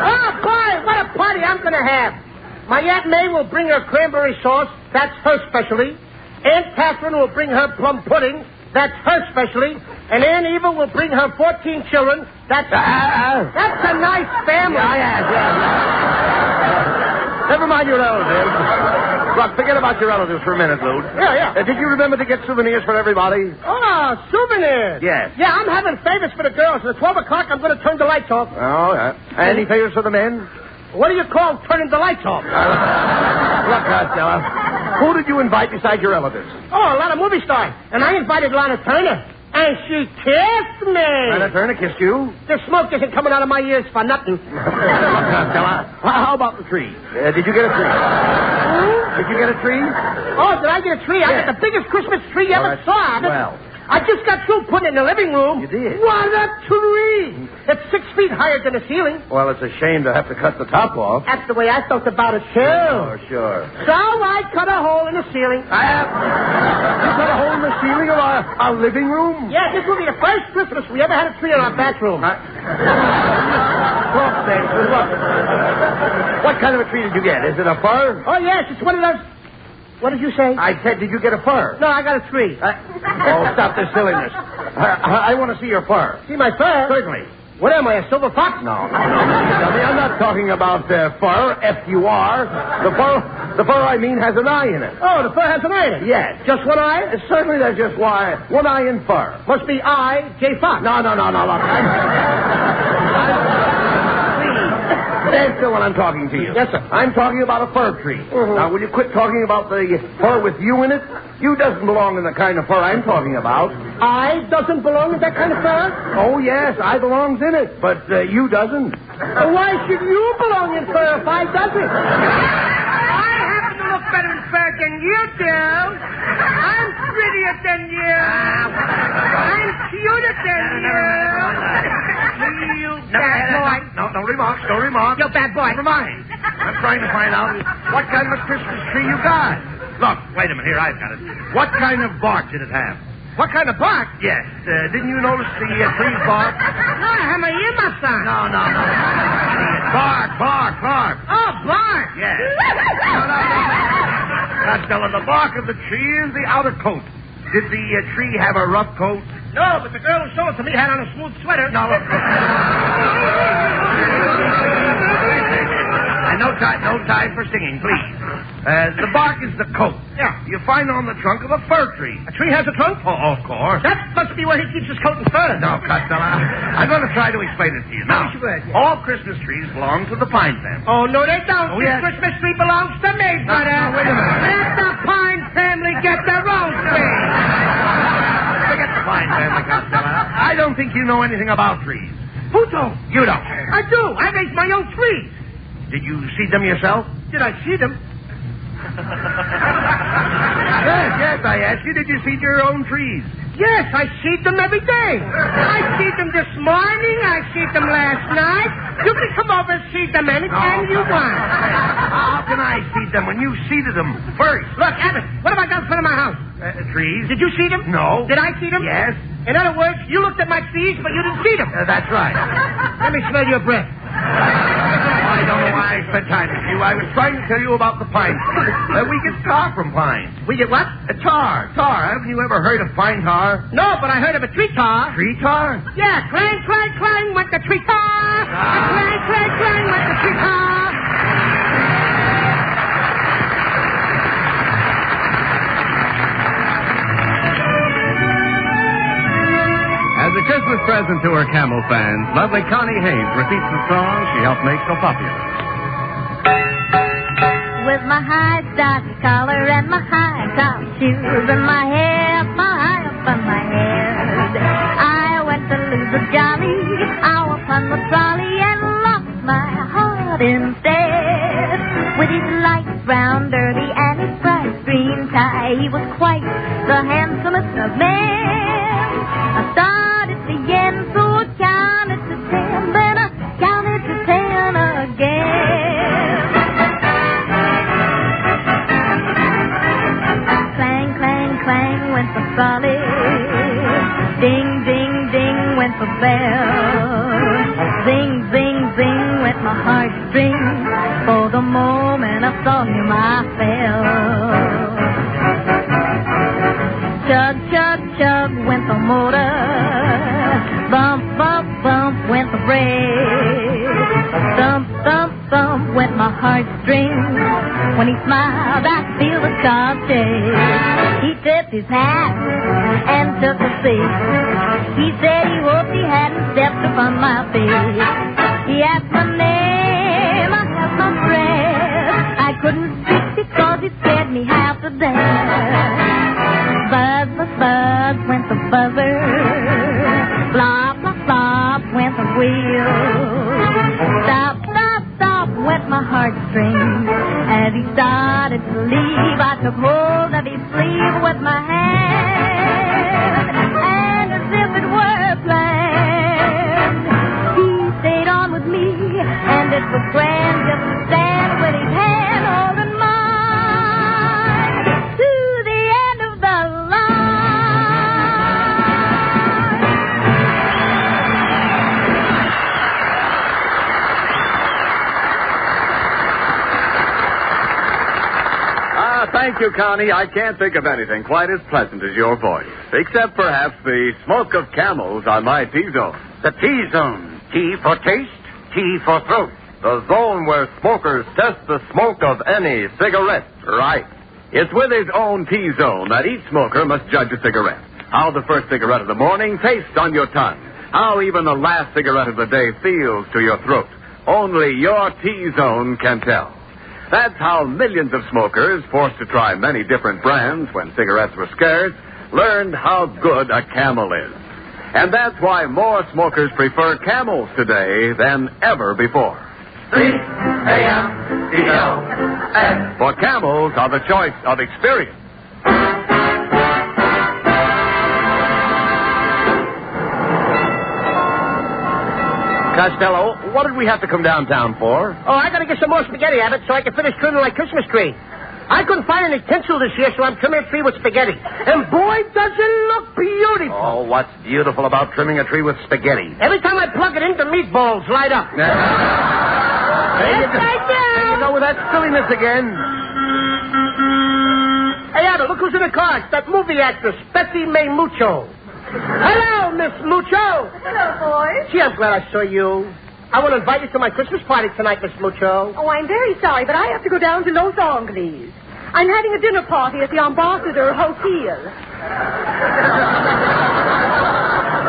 Oh, boy, what a party I'm going to have. My Aunt May will bring her cranberry sauce. That's her specialty. Aunt Catherine will bring her plum pudding. That's her specialty. And Aunt Eva will bring her 14 children. That's a nice family. Yeah. Never mind your relatives. Look, forget about your relatives for a minute, Lou. Yeah. Did you remember to get souvenirs for everybody? Oh, souvenirs. Yes. Yeah, I'm having favors for the girls. At 12 o'clock, I'm going to turn the lights off. Oh, yeah. Any favors for the men? What do you call turning the lights off? Look, Costello, who did you invite besides your relatives? Oh, a lot of movie stars. And I invited Lana Turner. And she kissed me. Lana Turner kissed you? The smoke isn't coming out of my ears for nothing. Look, Costello, how about the tree? Did you get a tree? Did you get a tree? Oh, did I get a tree? Yeah. I got the biggest Christmas tree you ever saw. Well, I just got through putting it in the living room. You did? What a tree! It's 6 feet higher than the ceiling. Well, it's a shame to have to cut the top off. That's the way I felt about it, too. Oh, sure. So I cut a hole in the ceiling. You cut a hole in the ceiling of our living room? Yeah, this will be the first Christmas we ever had a tree in our bathroom. Look, Spencer, look. What kind of a tree did you get? Is it a fir? Oh, yes, it's one of those... What did you say? I said, did you get a fir? No, I got a tree. Stop this silliness. I want to see your fur. See my fur? Certainly. What am I, a silver fox? No. I'm not talking about fur, F-U-R. The fur I mean has an eye in it. Oh, the fur has an eye in it? Yes. Just one eye? Certainly there's just one eye in fur. Must be I, J. Fox. No, look. Stand still when I'm talking to you. Yes, sir. I'm talking about a fir tree. Now, will you quit talking about the fur with you in it? You doesn't belong in the kind of fur I'm talking about. I doesn't belong in that kind of fur? Oh, yes, I belongs in it, but you doesn't. Why should you belong in fur if I doesn't? I happen to look better in fur than you do. I'm prettier than you. I'm cuter than you. You bad boy. No remarks, no remarks. You bad boy. Never mind. I'm trying to find out what kind of a Christmas tree you got. Look, wait a minute. Here, I've got it. What kind of bark did it have? What kind of bark? Yes. Didn't you notice the tree's bark? No, I have my earmuffs on. No. Bark. Oh, bark. Yes. No. Costello, the bark of the tree is the outer coat. Did the tree have a rough coat? No, but the girl who sold it to me had on a smooth sweater. No. No time for singing, please. The bark is the coat. Yeah. You find on the trunk of a fir tree. A tree has a trunk? Oh, of course. That must be where he keeps his coat and fur. No, Costello. I'm going to try to explain it to you. Now, all Christmas trees belong to the pine family. Oh, no, they don't. Oh, This yes. Christmas tree belongs to me, brother. No, wait a minute. Let the Pine family get their own tree. Forget the pine family, Costello. I don't think you know anything about trees. Who don't? You don't. I do. I raise my own trees. Did you seed them yourself? Did I see them? Yes, I asked you, did you seed your own trees? Yes, I seed them every day. I seed them this morning. I seed them last night. You can come over and seed them anytime you want. How can I seed them when you seeded them first? Look, Abbott, what have I got in front of my house? Trees. Did you seed them? No. Did I seed them? Yes. In other words, you looked at my trees, but you didn't seed them. That's right. Let me smell your breath. I don't know why I spent time with you. I was trying to tell you about the pine tree. We get tar from pines. We get what? Tar. Haven't you ever heard of pine tar? No, but I heard of a tree tar. Tree tar? Yeah, clang, clang, clang went the tree tar. Clang, clang, clang went the tree tar. As a Christmas present to her Camel fans, lovely Connie Haynes repeats the song she helped make so popular. With my high starched collar and my high top shoes and my hair high up on my head, I went to lose a jolly hour upon the trolley and lost my heart instead. With his light brown derby and his bright green tie, he was quite the handsomest of men. I started to yen, so I counted to 10, then I counted to 10 again. Clang, clang, clang went the trolley. Ding, ding, ding went the bell. Zing, zing, zing went my heartstrings. For the moment I saw him, I fell. Chug, chug, chug went the motor. Bump, bump, bump went the brake. Thump, thump, thump went my heartstrings. When he smiled, I feel the car shake. He tipped his hat and took a seat. He said he hoped he hadn't stepped upon my feet. He asked my name, I held my breath. I couldn't speak because it scared me half to death. Buzz, buzz, buzz went the buzzer. Flop, flop, flop went the wheel. Stop, stop, stop went my heartstrings. As he started to leave, I took hold of his sleeve with my hand. And as if it were planned, he stayed on with me. And it was grand just to stand with his hand holding mine to the end of the line. Thank you, Connie. I can't think of anything quite as pleasant as your voice. Except perhaps the smoke of camels on my T-zone. The T-zone. T for taste, T for throat. The zone where smokers test the smoke of any cigarette. Right. It's with his own T-zone that each smoker must judge a cigarette. How the first cigarette of the morning tastes on your tongue. How even the last cigarette of the day feels to your throat. Only your T-Zone can tell. That's how millions of smokers, forced to try many different brands when cigarettes were scarce, learned how good a Camel is. And that's why more smokers prefer Camels today than ever before. C-A-M-E-L-S. For Camels are the choice of experience. Costello, what did we have to come downtown for? Oh, I gotta get some more spaghetti, Abbott, so I can finish trimming my Christmas tree. I couldn't find any tinsel this year, so I'm trimming a tree with spaghetti. And boy, does it look beautiful. Oh, what's beautiful about trimming a tree with spaghetti? Every time I plug it in, the meatballs light up. There you go with that silliness again. Hey, Abbott, look who's in the car. It's that movie actress, Betsy May Mucho. Hello, Miss Mucho. Hello, boys. Gee, I'm glad I saw you. I want to invite you to my Christmas party tonight, Miss Mucho. Oh, I'm very sorry, but I have to go down to Los Angeles. I'm having a dinner party at the Ambassador Hotel.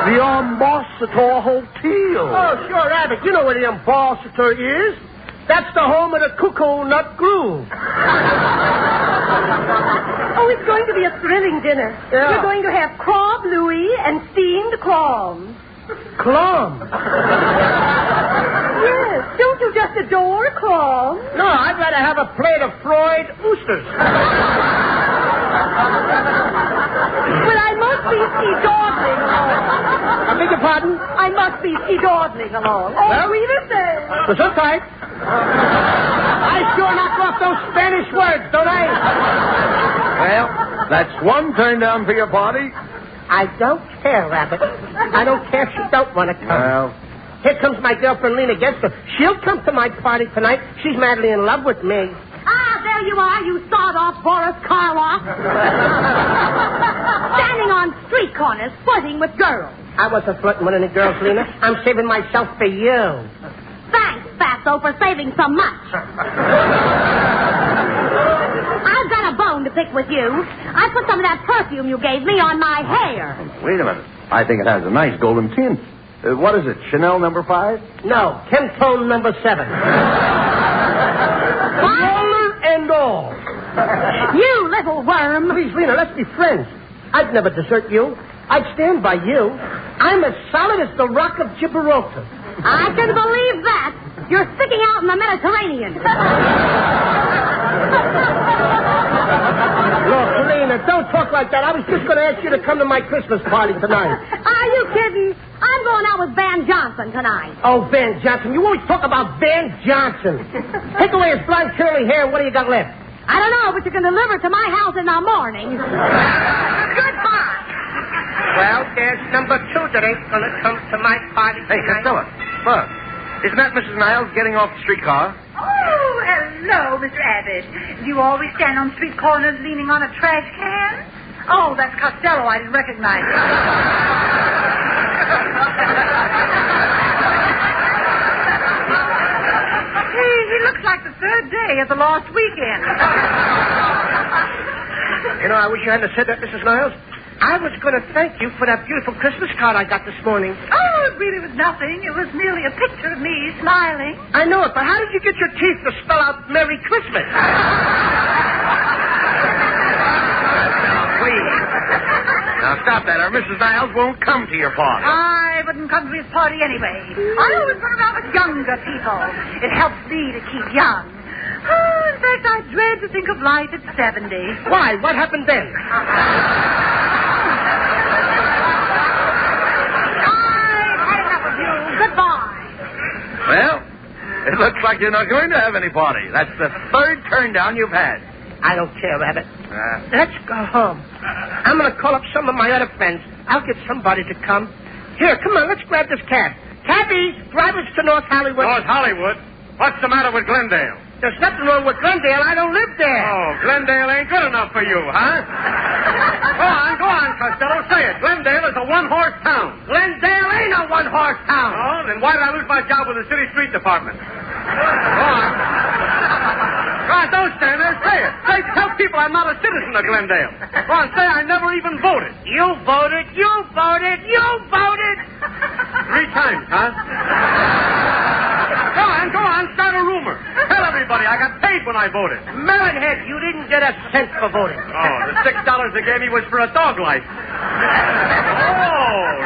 The Ambassador Hotel. Oh, sure, Abbott. You know where the Ambassador is. That's the home of the Cuckoo Nut Groove. Oh, it's going to be a thrilling dinner. Yeah. We're going to have crab louis and steamed clams. Clams? Yes. Don't you just adore clams? No, I'd rather have a plate of fried oysters. Well, I must be ski-dawdling along. I beg your pardon? I must be ski-dawdling along. Oh, Well? we the same. Well, so tight. I sure knock off those Spanish words, don't I? Well, that's one turn down for your party. I don't care, Rabbit. I don't care if you don't want to come. Well, Here comes my girlfriend, Lena Jester. She'll come to my party tonight. She's madly in love with me. Ah, there you are, you sawed-off Boris Karloff. Standing on street corners, flirting with girls. I wasn't flirting with any girls, Lena. I'm saving myself for you. Thanks, Fatso, for saving so much. I've got a bone to pick with you. I put some of that perfume you gave me on my hair. Wait a minute. I think it has a nice golden tint. What is it, Chanel number 5? No, Kentone number 7. Roller and all. You little worm. Please, Lena, let's be friends. I'd never desert you. I'd stand by you. I'm as solid as the rock of Gibraltar. I can believe that. You're sticking out in the Mediterranean. Look, Lena, don't talk like that. I was just going to ask you to come to my Christmas party tonight. Are you kidding? I'm going out with Van Johnson tonight. Oh, Van Johnson. You always talk about Van Johnson. Take away his blonde curly hair, and what do you got left? I don't know, but you can deliver it to my house in the morning. Goodbye. Well, there's number 2 that ain't going to come to my party Hey, tonight. Costello, look. Isn't that Mrs. Niles getting off the streetcar? Oh, hello, Mr. Abbott. Do you always stand on street corners leaning on a trash can? Oh, that's Costello. I didn't recognize him. He looks like the third day of the lost weekend. You know, I wish you hadn't said that, Mrs. Niles. I was going to thank you for that beautiful Christmas card I got this morning. Oh, it really was nothing. It was merely a picture of me smiling. I know it, but how did you get your teeth to spell out Merry Christmas? Please. Now, stop that, or Mrs. Niles won't come to your party. I wouldn't come to his party anyway. I always run around with younger people. It helps me to keep young. Oh, in fact, I dread to think of life at 70. Why? What happened then? Goodbye. Well, it looks like you're not going to have any party. That's the third turn down you've had. I don't care, Rabbit. Let's go home. I'm going to call up some of my other friends. I'll get somebody to come. Here, come on, let's grab this cab. Cabbies, drive us to North Hollywood. North Hollywood? What's the matter with Glendale? There's nothing wrong with Glendale. I don't live there. Oh, Glendale ain't good enough for you, huh? Go on, Costello. Say it. Glendale is a one-horse town. Glendale ain't a one-horse town. Oh, then why did I lose my job with the city street department? Go on. God, don't stand there. Say it. Tell people I'm not a citizen of Glendale. Go on, say I never even voted. You voted. You voted. You voted. 3 times, huh? Go on, I got paid when I voted. Melonhead, you didn't get a cent for voting. Oh, the $6 they gave me was for a dog life. Oh,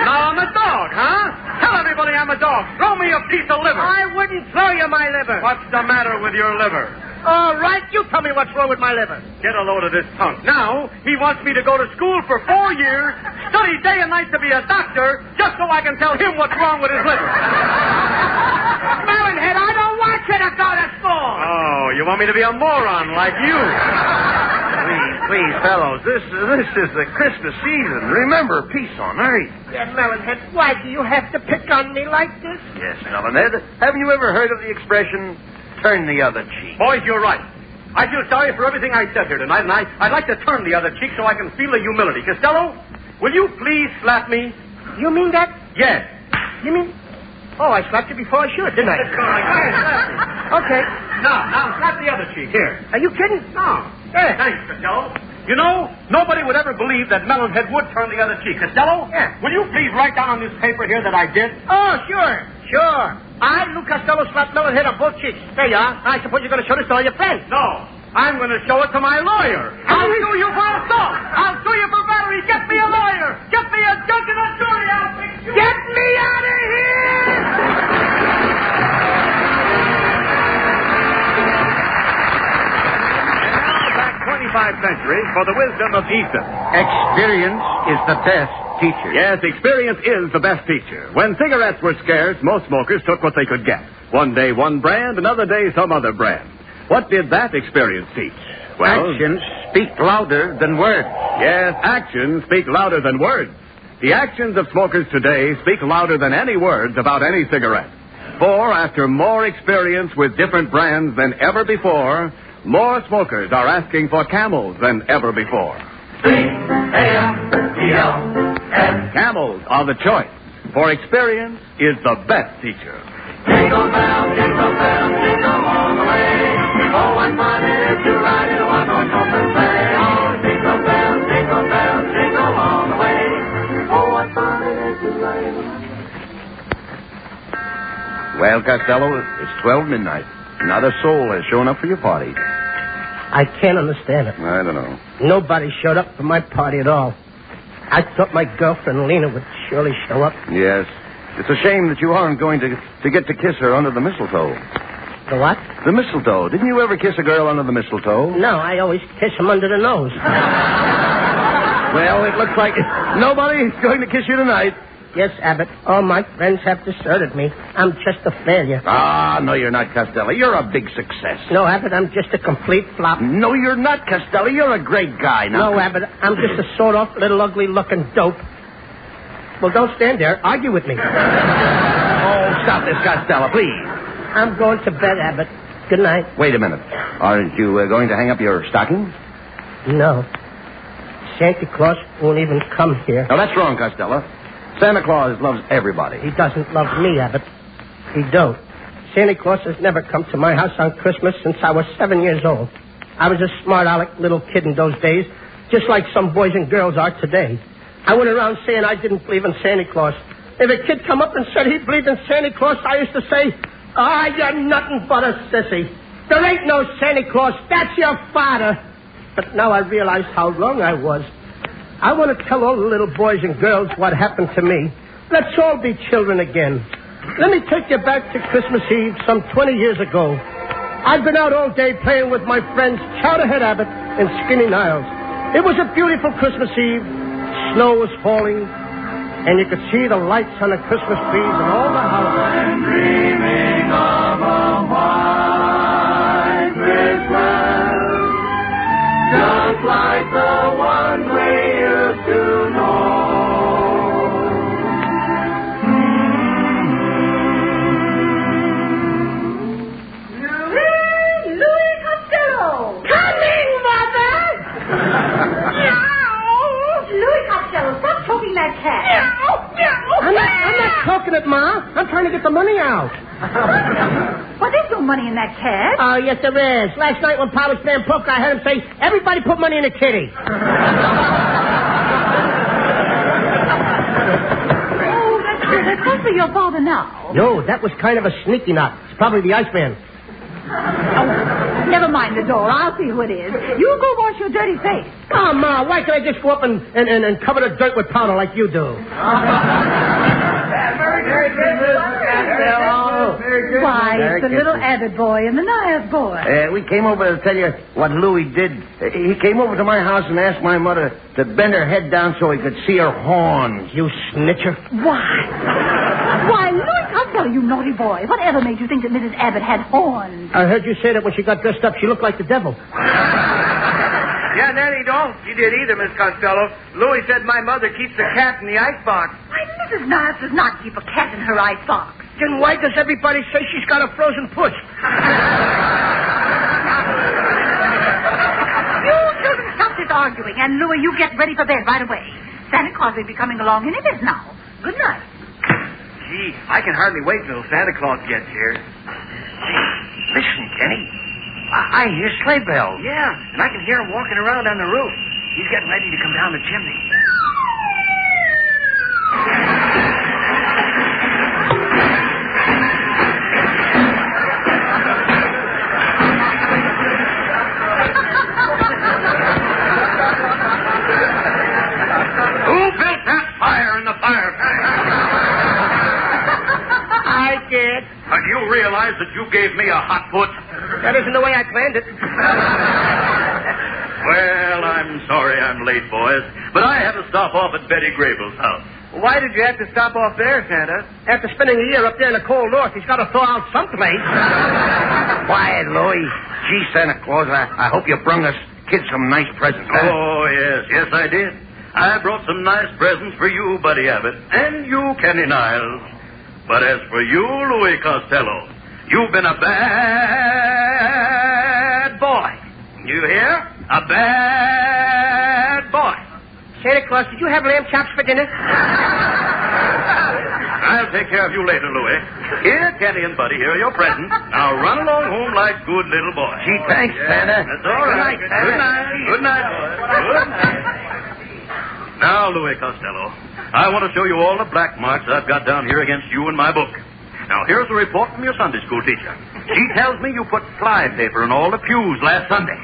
now I'm a dog, huh? Tell everybody I'm a dog. Throw me a piece of liver. I wouldn't throw you my liver. What's the matter with your liver? All right, you tell me what's wrong with my liver. Get a load of this punk. Now, he wants me to go to school for 4 years, study day and night to be a doctor, just so I can tell him what's wrong with his liver. Melonhead, I don't want you to go to school. Oh, you want me to be a moron like you? Please, fellows, this is the Christmas season. Remember, peace on earth. Yeah, Melonhead, why do you have to pick on me like this? Yes, Melonhead. Haven't you ever heard of the expression, turn the other cheek? Boys, you're right. I feel sorry for everything I said here tonight, and I'd like to turn the other cheek so I can feel the humility. Costello, will you please slap me? You mean that? Yes. You mean... Oh, I slapped you before I should, didn't I? Okay. Now, slap the other cheek. Here. Are you kidding? No. Yeah. Thanks, Costello. You know, nobody would ever believe that Melonhead would turn the other cheek. Costello? Yeah. Will you please write down on this paper here that I did? Oh, sure. I, Lou Costello, slapped Melonhead on both cheeks. There you are. I suppose you're going to show this to all your friends. No. I'm going to show it to my lawyer. I'll sue you for assault. I'll sue you for battery. Get me a lawyer. Get me a judge and a jury. I'll fix you. Get me out of here! 25 centuries for the wisdom of Ethan. Experience is the best teacher. Yes, experience is the best teacher. When cigarettes were scarce, most smokers took what they could get. One day one brand, another day some other brand. What did that experience teach? Well, actions speak louder than words. Yes, actions speak louder than words. The actions of smokers today speak louder than any words about any cigarette. For after more experience with different brands than ever before, more smokers are asking for Camels than ever before. C-A-M-E-L-S. Camels are the choice, for experience is the best teacher. Jingle bell, jingle bell, jingle all the way. Oh, what fun it is to ride in a one-horse open sleigh. Oh, jingle bell, jingle all the way. Oh, what fun it is to ride in a... Well, Costello, it's 12 midnight. Not a soul has shown up for your party. I can't understand it. I don't know. Nobody showed up for my party at all. I thought my girlfriend Lena would surely show up. Yes. It's a shame that you aren't going to get to kiss her under the mistletoe. The what? The mistletoe. Didn't you ever kiss a girl under the mistletoe? No, I always kiss him under the nose. Well, it looks like nobody's going to kiss you tonight. Yes, Abbott. All my friends have deserted me. I'm just a failure. Ah, no, you're not, Costello. You're a big success. No, Abbott, I'm just a complete flop. No, you're not, Costello. You're a great guy. Now. No, Abbott, I'm just a sort-off, little, ugly-looking dope. Well, don't stand there. Argue with me. Oh, stop this, Costello, please. I'm going to bed, Abbott. Good night. Wait a minute. Aren't you going to hang up your stocking? No. Santa Claus won't even come here. No, that's wrong, Costello. Santa Claus loves everybody. He doesn't love me, Abbott. He don't. Santa Claus has never come to my house on Christmas since I was 7 years old. I was a smart-aleck little kid in those days, just like some boys and girls are today. I went around saying I didn't believe in Santa Claus. If a kid come up and said he believed in Santa Claus, I used to say, you're nothing but a sissy. There ain't no Santa Claus. That's your father. But now I realize how wrong I was. I want to tell all the little boys and girls what happened to me. Let's all be children again. Let me take you back to Christmas Eve some 20 years ago. I'd been out all day playing with my friends Chowderhead Abbott and Skinny Niles. It was a beautiful Christmas Eve. Snow was falling, and you could see the lights on the Christmas trees and all the houses. I'm dreaming of a white Christmas, just like the one we used to know. Louis Costello! Coming, Mother! Louis Costello, stop choking that cat. I'm not talking it, Ma. I'm trying to get the money out. Well, there's no money in that cat. Oh, yes, there is. Last night when Pa was playing poker, I heard him say, everybody put money in the kitty. Oh, that's for your father now. No, that was kind of a sneaky knot. It's probably the Iceman. Never mind the door. I'll see who it is. You go wash your dirty face. Oh, Ma, why can't I just go up and cover the dirt with powder like you do? Merry Christmas, Costello. Why, it's the little Abbott boy and the Nya's boy. We came over to tell you what Louis did. He came over to my house and asked my mother to bend her head down so he could see her horns. You snitcher. Why, Louis Costello, you naughty boy. Whatever made you think that Mrs. Abbott had horns? I heard you say that when she got dressed up, she looked like the devil. Yeah, Nanny don't. She did either, Miss Costello. Louis said my mother keeps a cat in the icebox. Why, Mrs. Nyas does not keep a cat in her icebox. Then why does everybody say she's got a frozen puss? You children stop this arguing, and Louis, you get ready for bed right away. Santa Claus will be coming along any minute now. Good night. Gee, I can hardly wait till Santa Claus gets here. Listen, Kenny. I hear sleigh bells. Yeah, and I can hear him walking around on the roof. He's getting ready to come down the chimney. Who built that fire in the fireplace? I did. And you realize that you gave me a hot foot? That isn't the way I planned it. Well, I'm sorry I'm late, boys, but I had to stop off at Betty Grable's house. Why did you have to stop off there, Santa? After spending a year up there in the cold north, he's got to thaw out someplace. Quiet, Louis. Gee, Santa Claus, I hope you brung us kids some nice presents, huh? Oh, yes, I did. I brought some nice presents for you, Buddy Abbott, and you, Kenny Niles. But as for you, Louis Costello, you've been a bad boy. You hear? A bad boy. Santa Claus, did you have lamb chops for dinner? I'll take care of you later, Louis. Here, Kenny and Buddy, here are your presents. Now run along home like good little boys. Gee, thanks, Santa. That's all right. Good night. Good night, boys. Good night. Now, Louis Costello, I want to show you all the black marks I've got down here against you in my book. Now, here's a report from your Sunday school teacher. She tells me you put fly paper in all the pews last Sunday,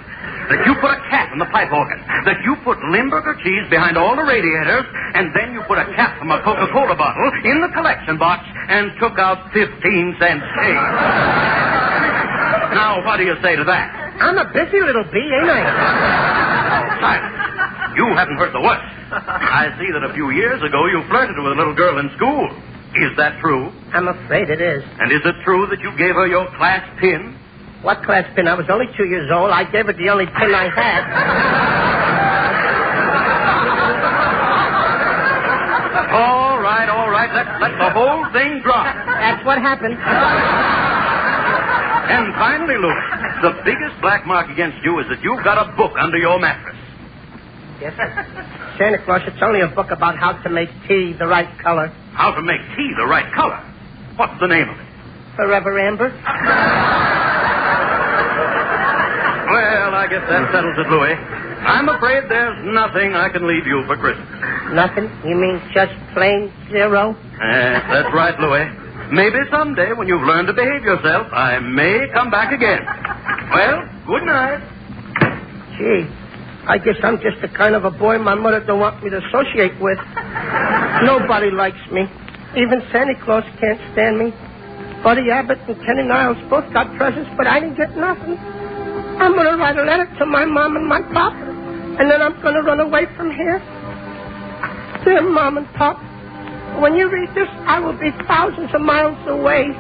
that you put a cat in the pipe organ, that you put Limburger cheese behind all the radiators, and then you put a cap from a Coca-Cola bottle in the collection box and took out 15-cent change. Now, what do you say to that? I'm a busy little bee, ain't I? Silence. You haven't heard the worst. I see that a few years ago you flirted with a little girl in school. Is that true? I'm afraid it is. And is it true that you gave her your class pin? What class pin? I was only 2 years old. I gave her the only pin I had. All right. Let the whole thing drop. That's what happened. And finally, Louis, the biggest black mark against you is that you've got a book under your mattress. Yes, sir. Santa Claus, it's only a book about how to make tea the right color. How to make tea the right color? What's the name of it? Forever Amber. Well, I guess that settles it, Louis. I'm afraid there's nothing I can leave you for Christmas. Nothing? You mean just plain zero? Yes, that's right, Louis. Maybe someday, when you've learned to behave yourself, I may come back again. Well, good night. Gee, I guess I'm just the kind of a boy my mother don't want me to associate with. Nobody likes me. Even Santa Claus can't stand me. Buddy Abbott and Kenny Niles both got presents, but I didn't get nothing. I'm going to write a letter to my mom and my pop, and then I'm going to run away from here. Dear Mom and Pop, when you read this, I will be thousands of miles away.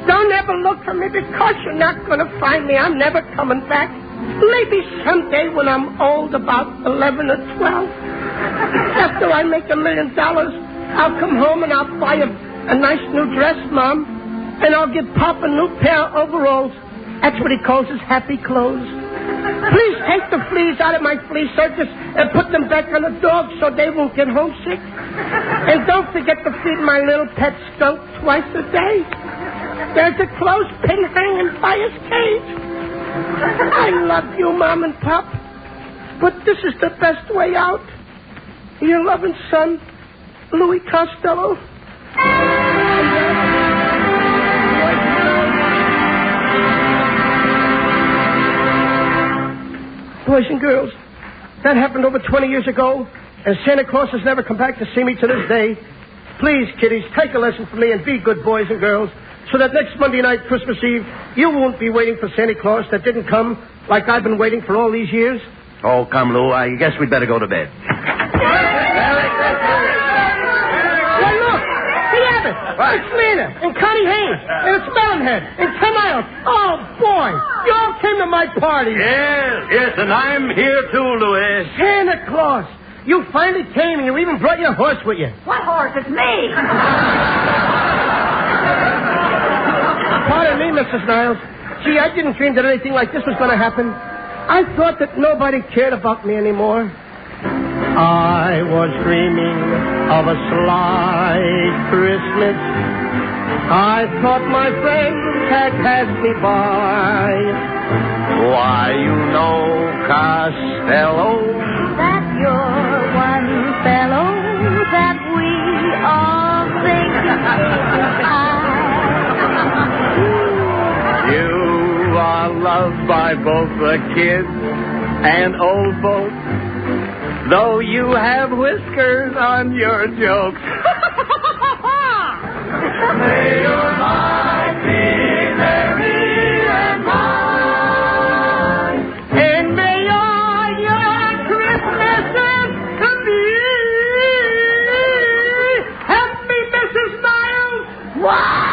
Don't ever look for me because you're not going to find me. I'm never coming back. Maybe someday when I'm old, about 11 or 12. After I make $1 million, I'll come home and I'll buy a nice new dress, Mom. And I'll give Pop a new pair of overalls. That's what he calls his happy clothes. Please take the fleas out of my flea circus and put them back on the dogs so they won't get homesick. And don't forget to feed my little pet skunk twice a day. There's a clothespin hanging by his cage. I love you, Mom and Pop, but this is the best way out. Your loving son, Louis Costello. Boys and girls, that happened over 20 years ago, and Santa Claus has never come back to see me to this day. Please, kiddies, take a lesson from me and be good boys and girls, so that next Monday night, Christmas Eve, you won't be waiting for Santa Claus that didn't come like I've been waiting for all these years. Oh, come, Lou. I guess we'd better go to bed. Well, look! The Abbott! It's Lena and Connie Haynes, and it's Melonhead and Tim Isles. Oh, boy! You all came to my party. Yes, and I'm here too, Louis. Santa Claus! You finally came, and you even brought your horse with you. What horse? It's me. Pardon me, Mrs. Niles. Gee, I didn't dream that anything like this was going to happen. I thought that nobody cared about me anymore. I was dreaming of a sly Christmas. I thought my friends had passed me by. Why, you know, Costello, that you're one fellow that we all think You are loved by both the kids and old folks, though you have whiskers on your jokes. May your life be merry and bright, and may all your Christmases be happy, Mrs. Niles. Wow!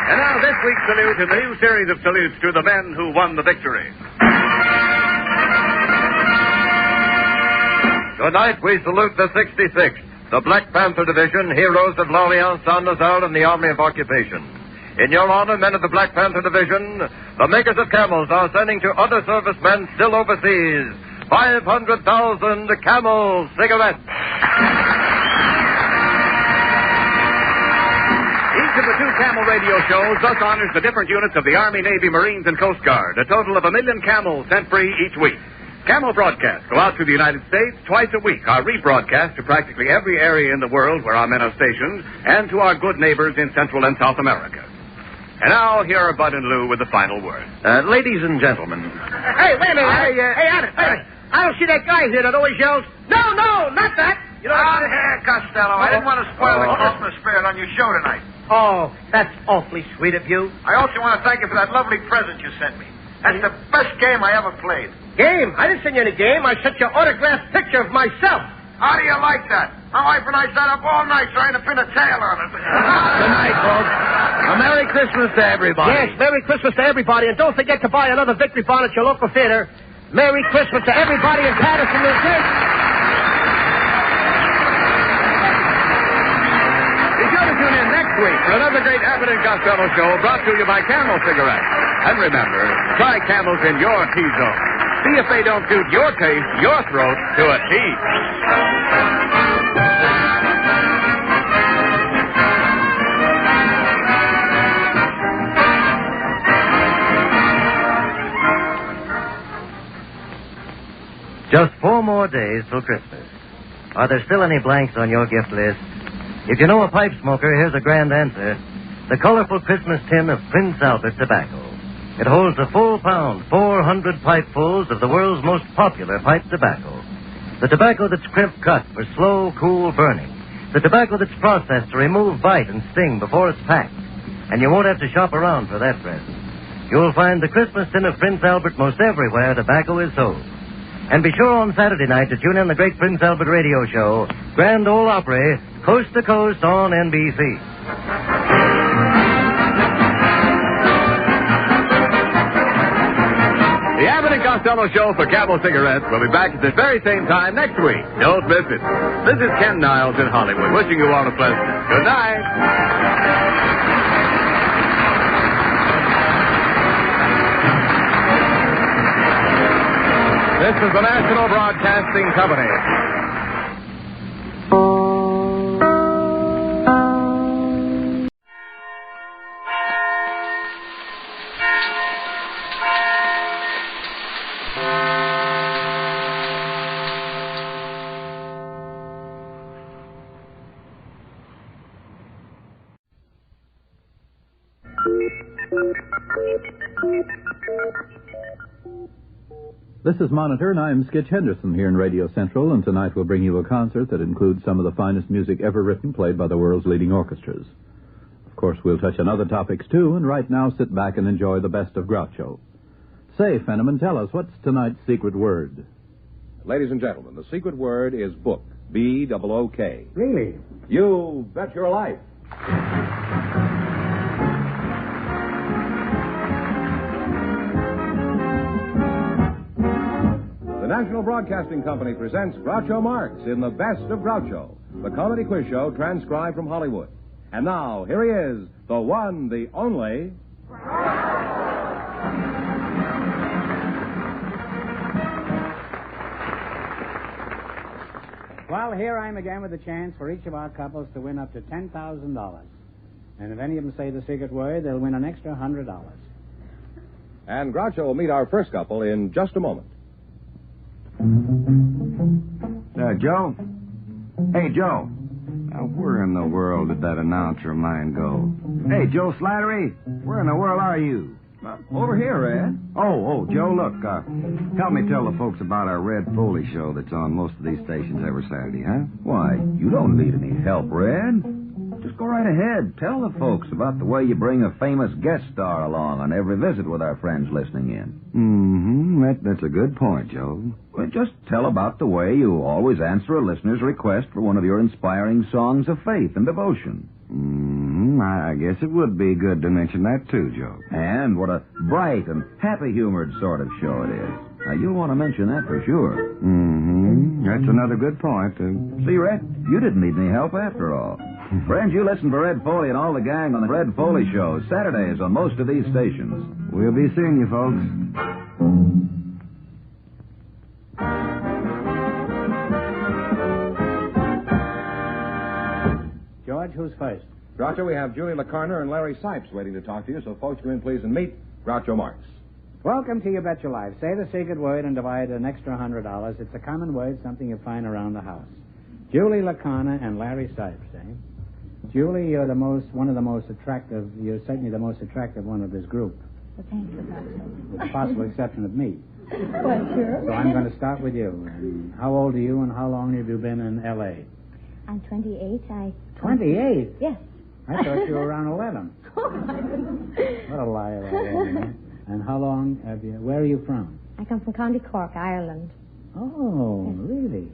And now this week's salute in the new series of salutes to the men who won the victory. Tonight we salute the 66th, the Black Panther Division, heroes of l'Alliance Saint-Nazaire and the Army of Occupation. In your honor, men of the Black Panther Division, the makers of camels are sending to other servicemen still overseas 500,000 Camel cigarettes. Each of the two Camel radio shows thus honors the different units of the Army, Navy, Marines, and Coast Guard, a total of 1 million camels sent free each week. Camel broadcasts go out to the United States twice a week, are rebroadcast to practically every area in the world where our men are stationed, and to our good neighbors in Central and South America. And now, here are Bud and Lou with the final word. Ladies and gentlemen. Hey, wait a minute. Hey, Abbott. I don't see that guy here that always yells, no, not that. You know, out of here, Costello. I didn't want to spoil the Christmas spirit on your show tonight. Oh, that's awfully sweet of you. I also want to thank you for that lovely present you sent me. That's the best game I ever played. Game? I didn't send you any game. I sent you an autographed picture of myself. How do you like that? My wife and I sat up all night trying to pin a tail on it. Good night, folks. A Merry Christmas to everybody. Yes, Merry Christmas to everybody. And don't forget to buy another Victory Bond at your local theater. Merry Christmas to everybody in Patterson, New Jersey. Be sure to tune in next week for another great Abbott and Costello show brought to you by Camel Cigarettes. And remember, try Camels in your T-zone. See if they don't suit your taste, your throat, to a T. Just 4 more days till Christmas. Are there still any blanks on your gift list? If you know a pipe smoker, here's a grand answer. The colorful Christmas tin of Prince Albert tobacco. It holds a full pound, 400 pipefuls of the world's most popular pipe tobacco. The tobacco that's crimp cut for slow, cool burning. The tobacco that's processed to remove bite and sting before it's packed. And you won't have to shop around for that present. You'll find the Christmas tin of Prince Albert most everywhere tobacco is sold. And be sure on Saturday night to tune in the Great Prince Albert radio show, Grand Ole Opry, Coast to Coast on NBC. The Abbott and Costello Show for Camel Cigarettes will be back at the very same time next week. Don't miss it. This is Ken Niles in Hollywood, wishing you all a pleasant good night. This is the National Broadcasting Company. This is Monitor, and I'm Skitch Henderson here in Radio Central, and tonight we'll bring you a concert that includes some of the finest music ever written, played by the world's leading orchestras. Of course, we'll touch on other topics, too, and right now sit back and enjoy the best of Groucho. Say, Fenneman, tell us, what's tonight's secret word? Ladies and gentlemen, the secret word is book. B-O-O-K. Really? You bet your life. The National Broadcasting Company presents Groucho Marx in The Best of Groucho, the comedy quiz show transcribed from Hollywood. And now, here he is, the one, the only... Well, here I am again with a chance for each of our couples to win up to $10,000. And if any of them say the secret word, they'll win an extra $100. And Groucho will meet our first couple in just a moment. Joe? Hey, Joe. Now, where in the world did that announcer of mine go? Hey, Joe Slattery, where in the world are you? Over here, Ed. Oh, Joe, look, help me tell the folks about our Red Foley show that's on most of these stations every Saturday, huh? Why, you don't need any help, Red. Just go right ahead. Tell the folks about the way you bring a famous guest star along on every visit with our friends listening in. That's a good point, Joe. Well, just tell about the way you always answer a listener's request for one of your inspiring songs of faith and devotion. I guess it would be good to mention that, too, Joe. And what a bright and happy-humored sort of show it is. Now, you'll want to mention that for sure. That's another good point. See, Red, you didn't need any help after all. Friends, you listen for Red Foley and all the gang on the Red Foley Show, Saturdays on most of these stations. We'll be seeing you, folks. George, who's first? Groucho, we have Julie LaCarner and Larry Sipes waiting to talk to you, so folks, come in, please, and meet Groucho Marx. Welcome to You Bet Your Life. Say the secret word and divide an extra $100. It's a common word, something you find around the house. Julie LaCarner and Larry Sipes, eh? Julie, you're one of the most attractive, you're certainly the most attractive one of this group. Well, thank you, Groucho. With the possible exception of me. Well, sure. So I'm going to start with you. And how old are you and how long have you been in L.A.? I'm 28. 28? Yes. I thought you were around 11. What a liar that is. And how long have you... Where are you from? I come from County Cork, Ireland. Oh, yes. Really?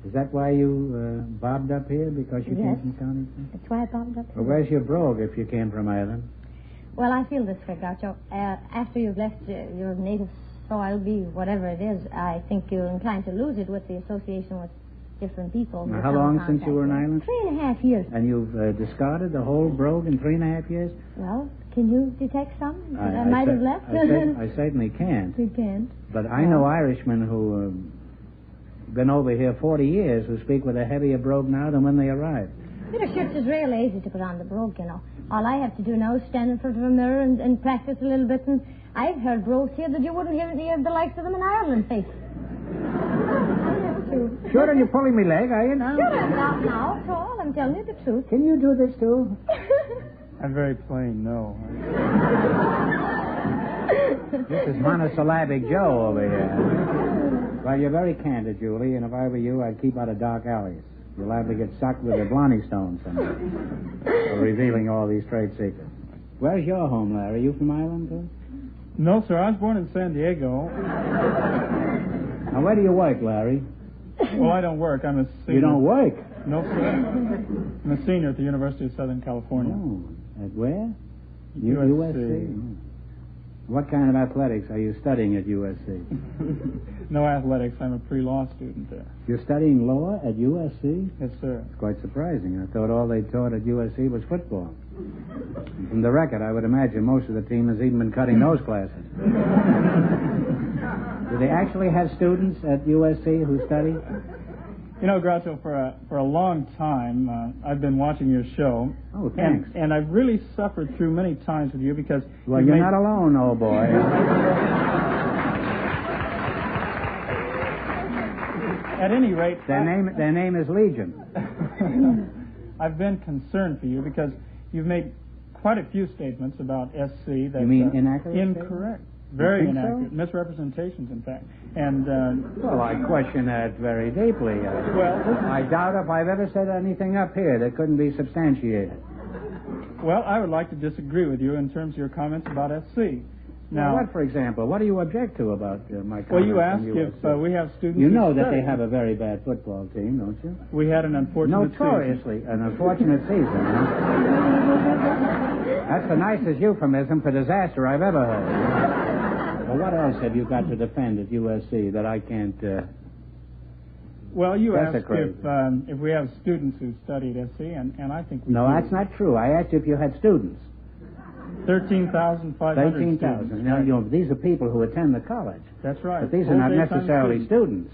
Is that why you bobbed up here? Because you came from County Cork? That's why I bobbed up here. Well, where's your brogue if you came from Ireland? Well, I feel this way, Groucho. After you've left your native soil, be whatever it is, I think you're inclined to lose it with the association with different people. Now, how long since you were in Ireland? 3.5 years. And you've discarded the whole brogue in 3.5 years? Well, can you detect some that I might have left? I certainly can't. You can't. But I know Irishmen who been over here 40 years who speak with a heavier brogue now than when they arrived. Peter Schiff is real easy to put on the brogue, you know. All I have to do now is stand in front of a mirror and practice a little bit, and I've heard brogues here that you wouldn't hear the likes of them in Ireland, face. Sure, and you're pulling me leg, are you now? Sure, I'm not now at all. I'm telling you the truth. Can you do this, too? I'm very plain, no. This is monosyllabic Joe over here. Well, you're very candid, Julie, and if I were you, I'd keep out of dark alleys. You're liable to get sucked with a Blondie stone someday for revealing all these trade secrets. Where's your home, Larry? Are you from Ireland, too? No, sir. I was born in San Diego. Now, where do you work, Larry? Well, I don't work. I'm a senior. You don't work? No, sir. I'm a senior at the University of Southern California. Oh, at where? USC. What kind of athletics are you studying at USC? No athletics. I'm a pre-law student there. You're studying law at USC? Yes, sir. It's quite surprising. I thought all they taught at USC was football. And from the record, I would imagine most of the team has even been cutting those classes. Do they actually have students at USC who study? You know, Groucho, for a long time, I've been watching your show. Oh, thanks. And I've really suffered through many times with you because... Well, you're not alone, old boy. At any rate... Their name is Legion. I've been concerned for you because you've made quite a few statements about SC that... You mean inaccurate? Incorrect. Very inaccurate. So? Misrepresentations, in fact. And, well, I question that very deeply. I doubt if I've ever said anything up here that couldn't be substantiated. Well, I would like to disagree with you in terms of your comments about SC. Now, what, for example? What do you object to about my comments? Well, you asked if we have students. You know that they have a very bad football team, don't you? We had an unfortunate season. An unfortunate season, huh? That's the nicest euphemism for disaster I've ever heard. Well, what else have you got to defend at USC that I can't... Well, you asked if we have students who studied SC, and I think we do. No, that's not true. I asked you if you had students. 13,500 13,000. Now, you know, these are people who attend the college. That's right. But these are not necessarily students.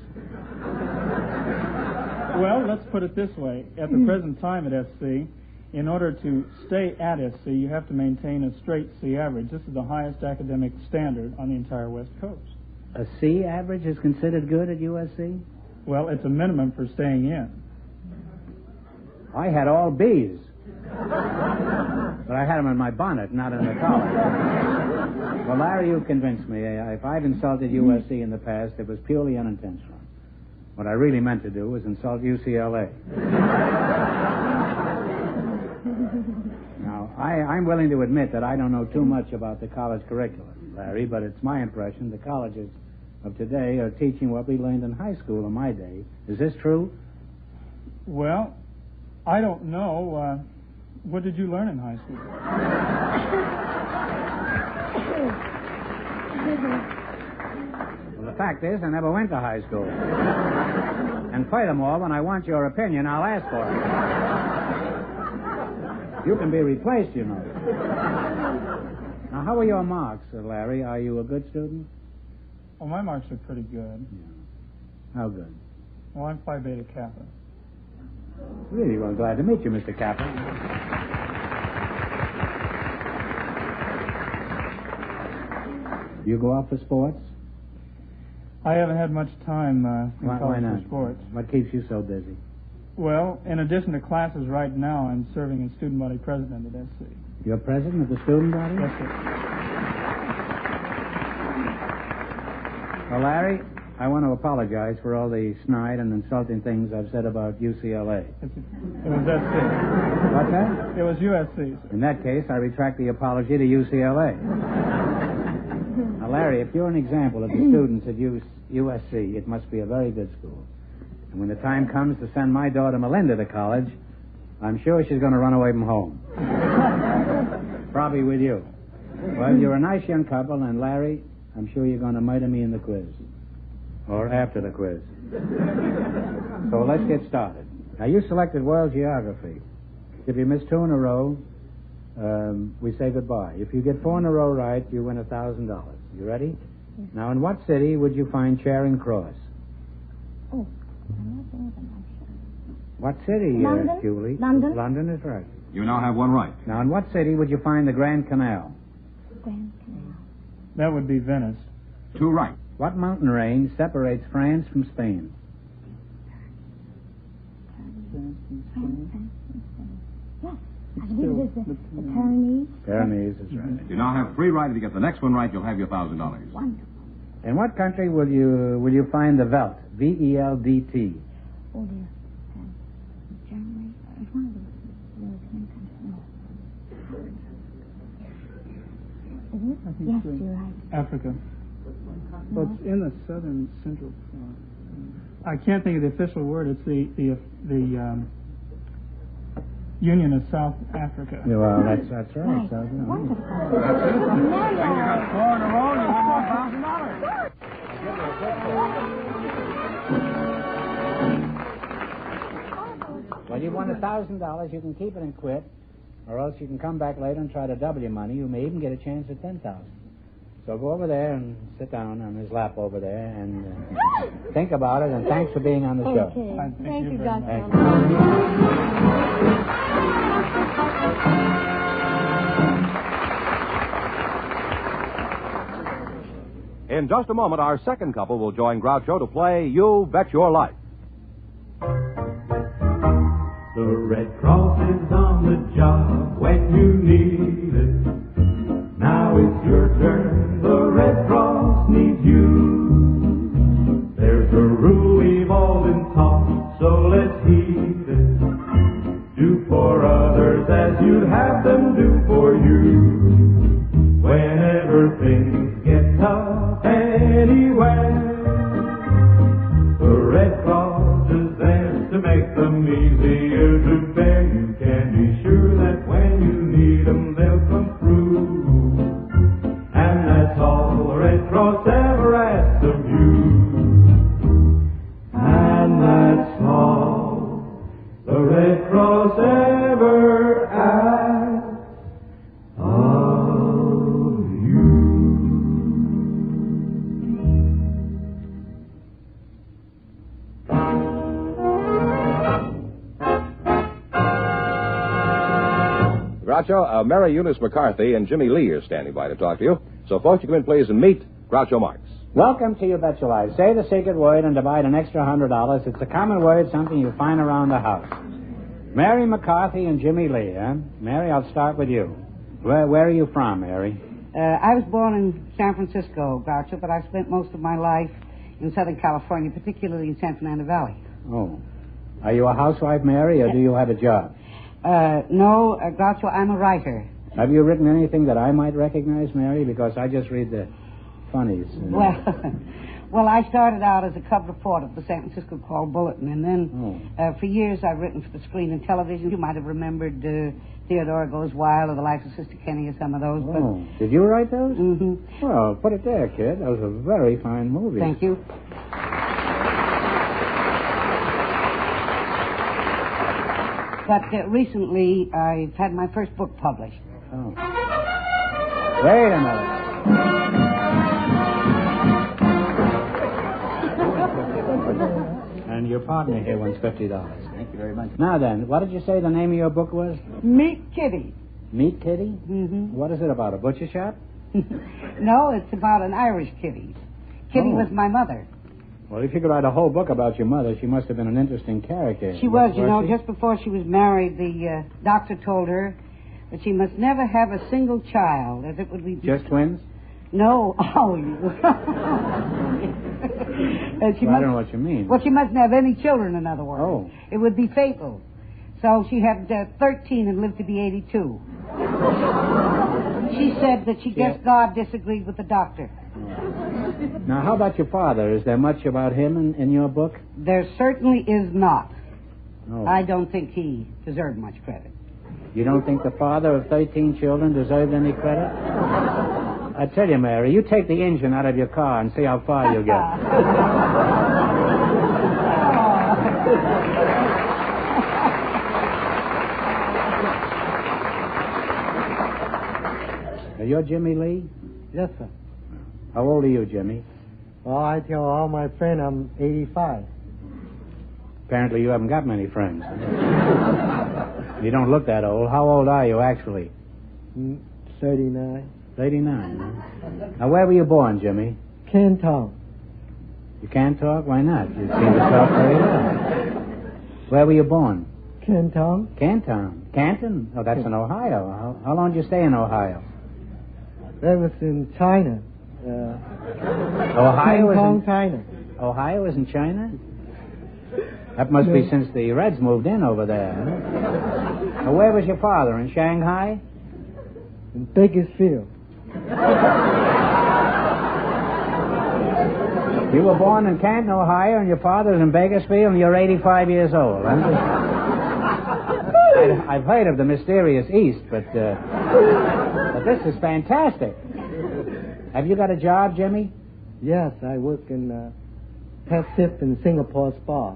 Well, let's put it this way. At the present time at SC, in order to stay at SC, you have to maintain a straight C average. This is the highest academic standard on the entire West Coast. A C average is considered good at USC? Well, it's a minimum for staying in. I had all B's. But I had them in my bonnet, not in the college. Well, Larry, you convinced me. If I've insulted USC in the past, it was purely unintentional. What I really meant to do was insult UCLA. Now, I'm willing to admit that I don't know too much about the college curriculum, Larry, but it's my impression the colleges of today are teaching what we learned in high school in my day. Is this true? Well, I don't know. What did you learn in high school? Well, the fact is, I never went to high school. And furthermore, when I want your opinion, I'll ask for it. You can be replaced, you know. Now, how are your marks, Larry? Are you a good student? Well, my marks are pretty good. Yeah. How good? Well, I'm Phi Beta Kappa. Really, well, glad to meet you, Mr. Kappa. You go out for sports? I haven't had much time in college for sports. What keeps you so busy? Well, in addition to classes right now, I'm serving as student body president at SC. You're president of the student body? Yes, sir. Well, Larry, I want to apologize for all the snide and insulting things I've said about UCLA. It was SC. What's that? It was USC. In that case, I retract the apology to UCLA. Now, Larry, if you're an example of the students at USC, it must be a very good school. And when the time comes to send my daughter Melinda to college, I'm sure she's going to run away from home. Probably with you. Well, you're a nice young couple, and Larry, I'm sure you're going to murder me in the quiz. Or after the quiz. So let's get started. Now, you selected world geography. If you miss 2 in a row, we say goodbye. If you get 4 in a row right, you win $1,000. You ready? Now, in what city would you find Charing Cross? Oh. What city, London? Julie? London. London is right. You now have one right. Now, in what city would you find the Grand Canal? Grand Canal. That would be Venice. 2 right. What mountain range separates France from Spain? Yes, I believe it is the Pyrenees. Pyrenees is right. You now have 3 right. If you get the next one right, you'll have your $1,000. Wonderful. In what country will you find the Veldt? V-E-L-D-T. Oh, dear. Germany. It's one of the European countries. No. Is it? Yes, you're right. Africa. Well, it's in the southern central. I can't think of the official word. It's the Union of South Africa. Yeah, well, that's right. So, And you got 4 in a row, and you won $1,000. Well, you won $1,000. You can keep it and quit, or else you can come back later and try to double your money. You may even get a chance at $10,000. So go over there and sit down on his lap over there and think about it. And thanks for being on the show. Okay. Thank you, Dr. In just a moment, our second couple will join Groucho to play You Bet Your Life. The Red Cross is on the job when you need it. Now it's your turn. The Red Cross needs you. There's a rule we've all been taught, so let's heed it. Do for others as you'd have them do for you. Whenever things get tough anywhere, the Red Cross is there to make them easier to bear. You can be sure that when you need them, they'll come through. And that's all the Red Cross ever asks of you. And that's all the Red Cross ever asks of you. Groucho, Mary Eunice McCarthy and Jimmy Lee are standing by to talk to you. So, folks, you come in, please, and meet Groucho Marx. Welcome to You Bet Your Life. Say the secret word and divide an extra $100. It's a common word, something you find around the house. Mary McCarthy and Jimmy Lee, huh? Mary, I'll start with you. Where are you from, Mary? I was born in San Francisco, Groucho, but I spent most of my life in Southern California, particularly in San Fernando Valley. Oh. Are you a housewife, Mary, or do you have a job? No, Groucho, I'm a writer. Have you written anything that I might recognize, Mary? Because I just read the funnies. Well, I started out as a cub reporter of the San Francisco Call Bulletin, and then for years I've written for the screen and television. You might have remembered Theodore Goes Wild or The Life of Sister Kenny or some of those. Oh, did you write those? Mm-hmm. Well, put it there, kid. That was a very fine movie. Thank you. But recently I've had my first book published. Oh. Wait a minute. And your partner here wants $50. Thank you very much. Now then, what did you say the name of your book was? Meet Kitty. Meet Kitty? Mm-hmm. What is it about, a butcher shop? No, it's about an Irish kitty. Kitty was my mother. Well, if you could write a whole book about your mother, she must have been an interesting character. She was, you know, just before she was married, the doctor told her that she must never have a single child, as it would be... Just twins? No. Oh, I don't know what you mean. Well, she mustn't have any children, in other words. Oh. It would be fatal. So she had 13 and lived to be 82. She said that she guessed God disagreed with the doctor. Now, how about your father? Is there much about him in your book? There certainly is not. Oh. I don't think he deserved much credit. You don't think the father of 13 children deserved any credit? I tell you, Mary, you take the engine out of your car and see how far you get. You're Jimmy Lee? Yes, sir. How old are you, Jimmy? Well, I tell all my friends I'm 85. Apparently you haven't got many friends. You don't look that old. How old are you, actually? 39. 39, huh? Now, where were you born, Jimmy? Can't talk. You can't talk? Why not? You seem to talk very well. Where were you born? Canton. Canton? Canton? Oh, that's in Ohio. How long did you stay in Ohio? That was in China. Ohio is in China. Ohio is in China? That must be since the Reds moved in over there. Huh? Now, where was your father? In Shanghai? In Bakersfield. You were born in Canton, Ohio, and your father's in Bakersfield, and you're 85 years old. I've heard of the mysterious East, but this is fantastic. Have you got a job, Jimmy? Yes, I work in Pet Sip in Singapore Spa.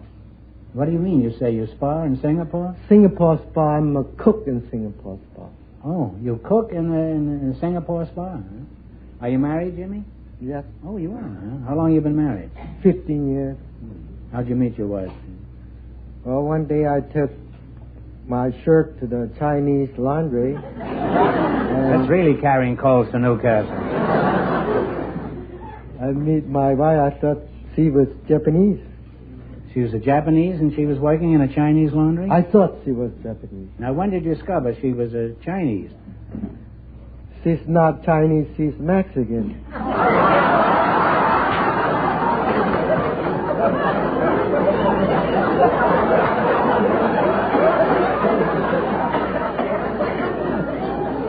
What do you mean? You say you spa in Singapore? Singapore Spa. I'm a cook in Singapore Spa. Oh, you cook in Singapore Spa? Huh? Are you married, Jimmy? Yes. Oh, you are, huh? How long have you been married? 15 years. How'd you meet your wife? Well, one day I took my shirt to the Chinese laundry. That's really carrying coals to Newcastle. I meet my wife. I thought she was Japanese. She was a Japanese and she was working in a Chinese laundry? I thought she was Japanese. Now, when did you discover she was a Chinese? She's not Chinese, she's Mexican.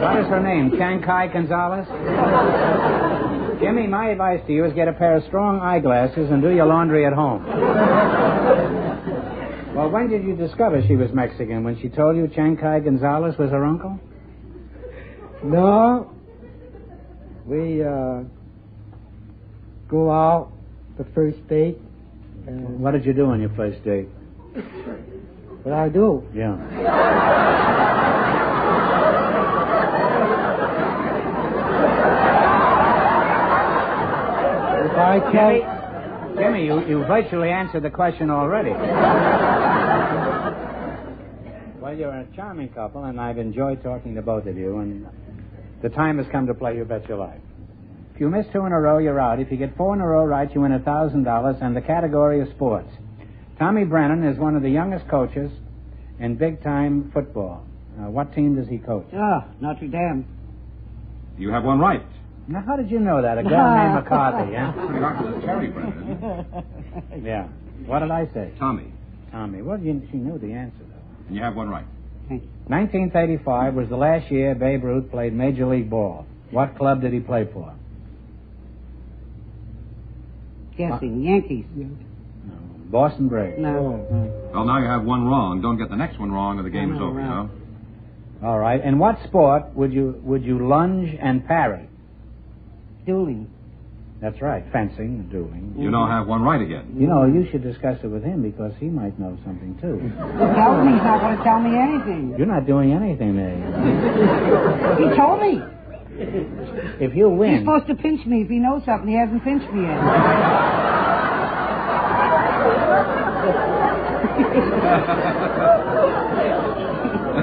What is her name? Chiang-Kai Gonzalez? Jimmy, my advice to you is get a pair of strong eyeglasses and do your laundry at home. Well, when did you discover she was Mexican? When she told you Chiang-Kai Gonzalez was her uncle? No. We go out the first date. And what did you do on your first date? What I do? Yeah. If I can't... Jimmy, you virtually answered the question already. Well, you're a charming couple, and I've enjoyed talking to both of you, and the time has come to play You Bet Your Life. If you miss 2 in a row, you're out. If you get 4 in a row right, you win $1,000, and the category is sports. Tommy Brennan is one of the youngest coaches in big-time football. What team does he coach? Notre Dame. You have one right. Now, how did you know that? A girl named McCarthy, huh? Pretty hard for the Terry Brennan. Yeah. What did I say? Tommy. Well, she knew the answer, though. And you have one right. 1935 was the last year Babe Ruth played Major League Ball. What club did he play for? Guessing. Yankees. No. Boston Braves. No. Well, now you have one wrong. Don't get the next one wrong or the game is over, you know? All right. In what sport would you lunge and parry? Dueling. That's right. Fencing and dueling. You now have one right again. You know, you should discuss it with him because he might know something, too. He told me he's not going to tell me anything. You're not doing anything there. He told me. If you win... He's supposed to pinch me if he knows something. He hasn't pinched me yet.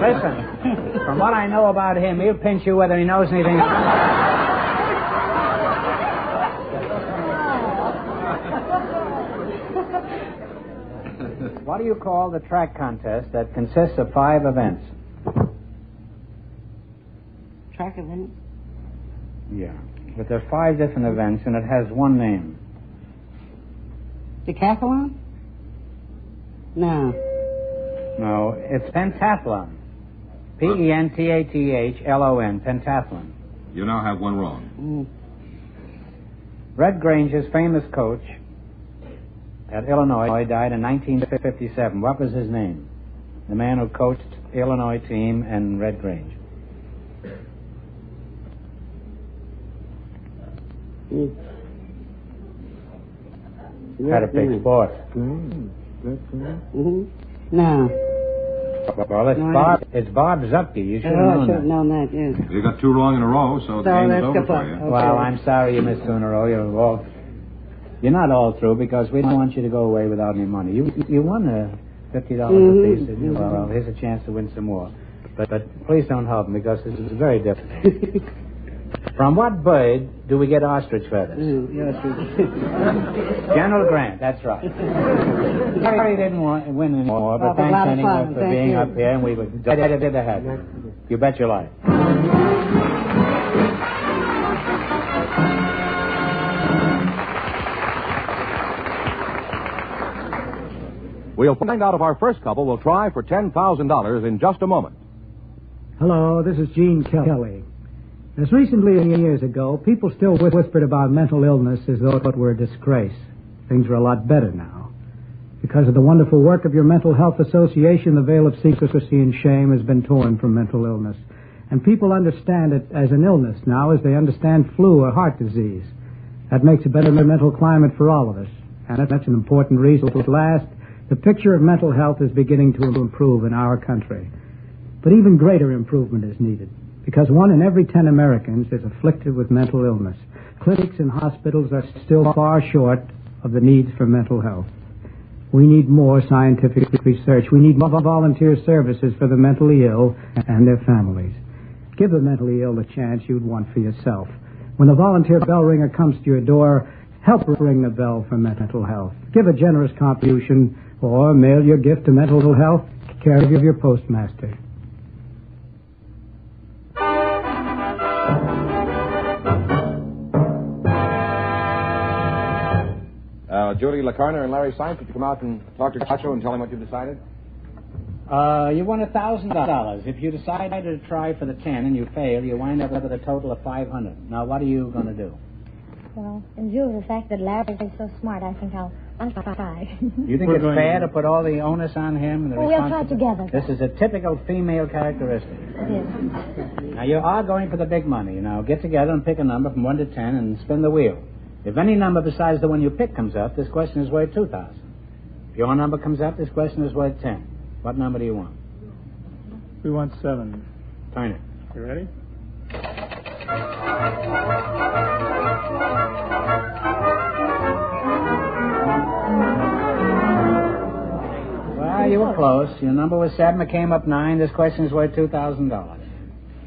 Listen, from what I know about him, he'll pinch you whether he knows anything. What do you call the track contest that consists of 5 events? Track event? Yeah. But there are 5 different events, and it has one name. Decathlon? No. No, it's pentathlon. Pentathlon. Pentathlon. You now have one wrong. Red Grange's famous coach at Illinois died in 1957. What was his name? The man who coached Illinois team and Red Grange. Had to pick sport. No. Well, it's Bob Zupke. You should have known that. known that, yes. You got 2 wrong in a row, so the game is over for you. Okay. Well, I'm sorry you missed 2 in a row. You're not all through because we don't want you to go away without any money. You won $50 apiece, didn't you? Well, here's a chance to win some more. But please don't help me because this is very difficult. From what bird do we get ostrich feathers? General Grant, that's right. Sorry he didn't win anymore, but thanks anyway for being up here, and we were delighted to have you. You bet your life. We'll find out if our first couple will try for $10,000 in just a moment. Hello, this is Gene Kelly. As recently as years ago, people still whispered about mental illness as though it were a disgrace. Things are a lot better now. Because of the wonderful work of your Mental Health Association, the veil of secrecy and shame has been torn from mental illness. And people understand it as an illness now as they understand flu or heart disease. That makes a better mental climate for all of us. And that's an important reason. At last, the picture of mental health is beginning to improve in our country. But even greater improvement is needed, because 1 in every 10 Americans is afflicted with mental illness. Clinics and hospitals are still far short of the needs for mental health. We need more scientific research. We need more volunteer services for the mentally ill and their families. Give the mentally ill the chance you'd want for yourself. When the volunteer bell ringer comes to your door, help ring the bell for mental health. Give a generous contribution or mail your gift to Mental Health, care of your postmaster. Julie LaCarner and Larry Sine, could you come out and talk to Groucho and tell him what you've decided? You won $1,000. If you decide to try for the 10 and you fail, you wind up with a total of $500. Now, what are you going to do? Well, in view of the fact that Larry is so smart, I think I'll try. You think it's fair to put all the onus on him? And the we'll try together. This is a typical female characteristic. Yes. Now, you are going for the big money. Now, get together and pick a number from 1 to 10 and spin the wheel. If any number besides the one you pick comes up, this question is worth $2,000. If your number comes up, this question is worth 10. What number do you want? We want 7. Turn it. You ready? Well, you were close. Your number was 7. It came up 9. This question is worth $2,000.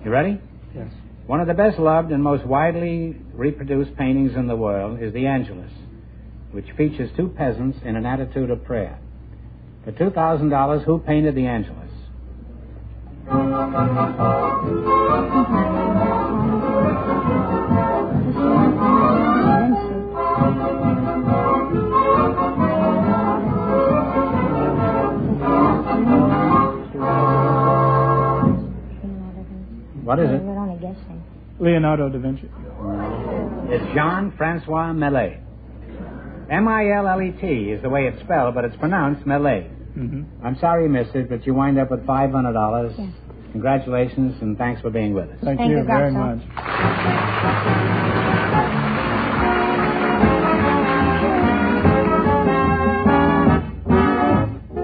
You ready? Yes. One of the best loved and most widely reproduced paintings in the world is the Angelus, which features 2 peasants in an attitude of prayer. For $2,000, who painted the Angelus? What is it? We're only guessing. Leonardo da Vinci. It's Jean-Francois Millet. M-I-L-L-E-T is the way it's spelled, but it's pronounced Millet. Mm-hmm. I'm sorry, mister, but you wind up with $500. Yes. Congratulations, and thanks for being with us. Thank you very much.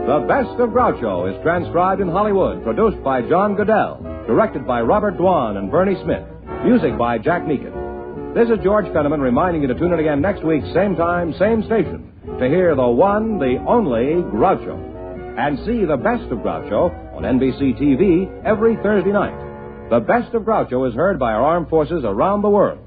The Best of Groucho is transcribed in Hollywood, produced by John Goodell, directed by Robert Dwan and Bernie Smith, music by Jack Meakin. This is George Fenneman reminding you to tune in again next week, same time, same station, to hear the one, the only Groucho. And see The Best of Groucho on NBC TV every Thursday night. The Best of Groucho is heard by our armed forces around the world.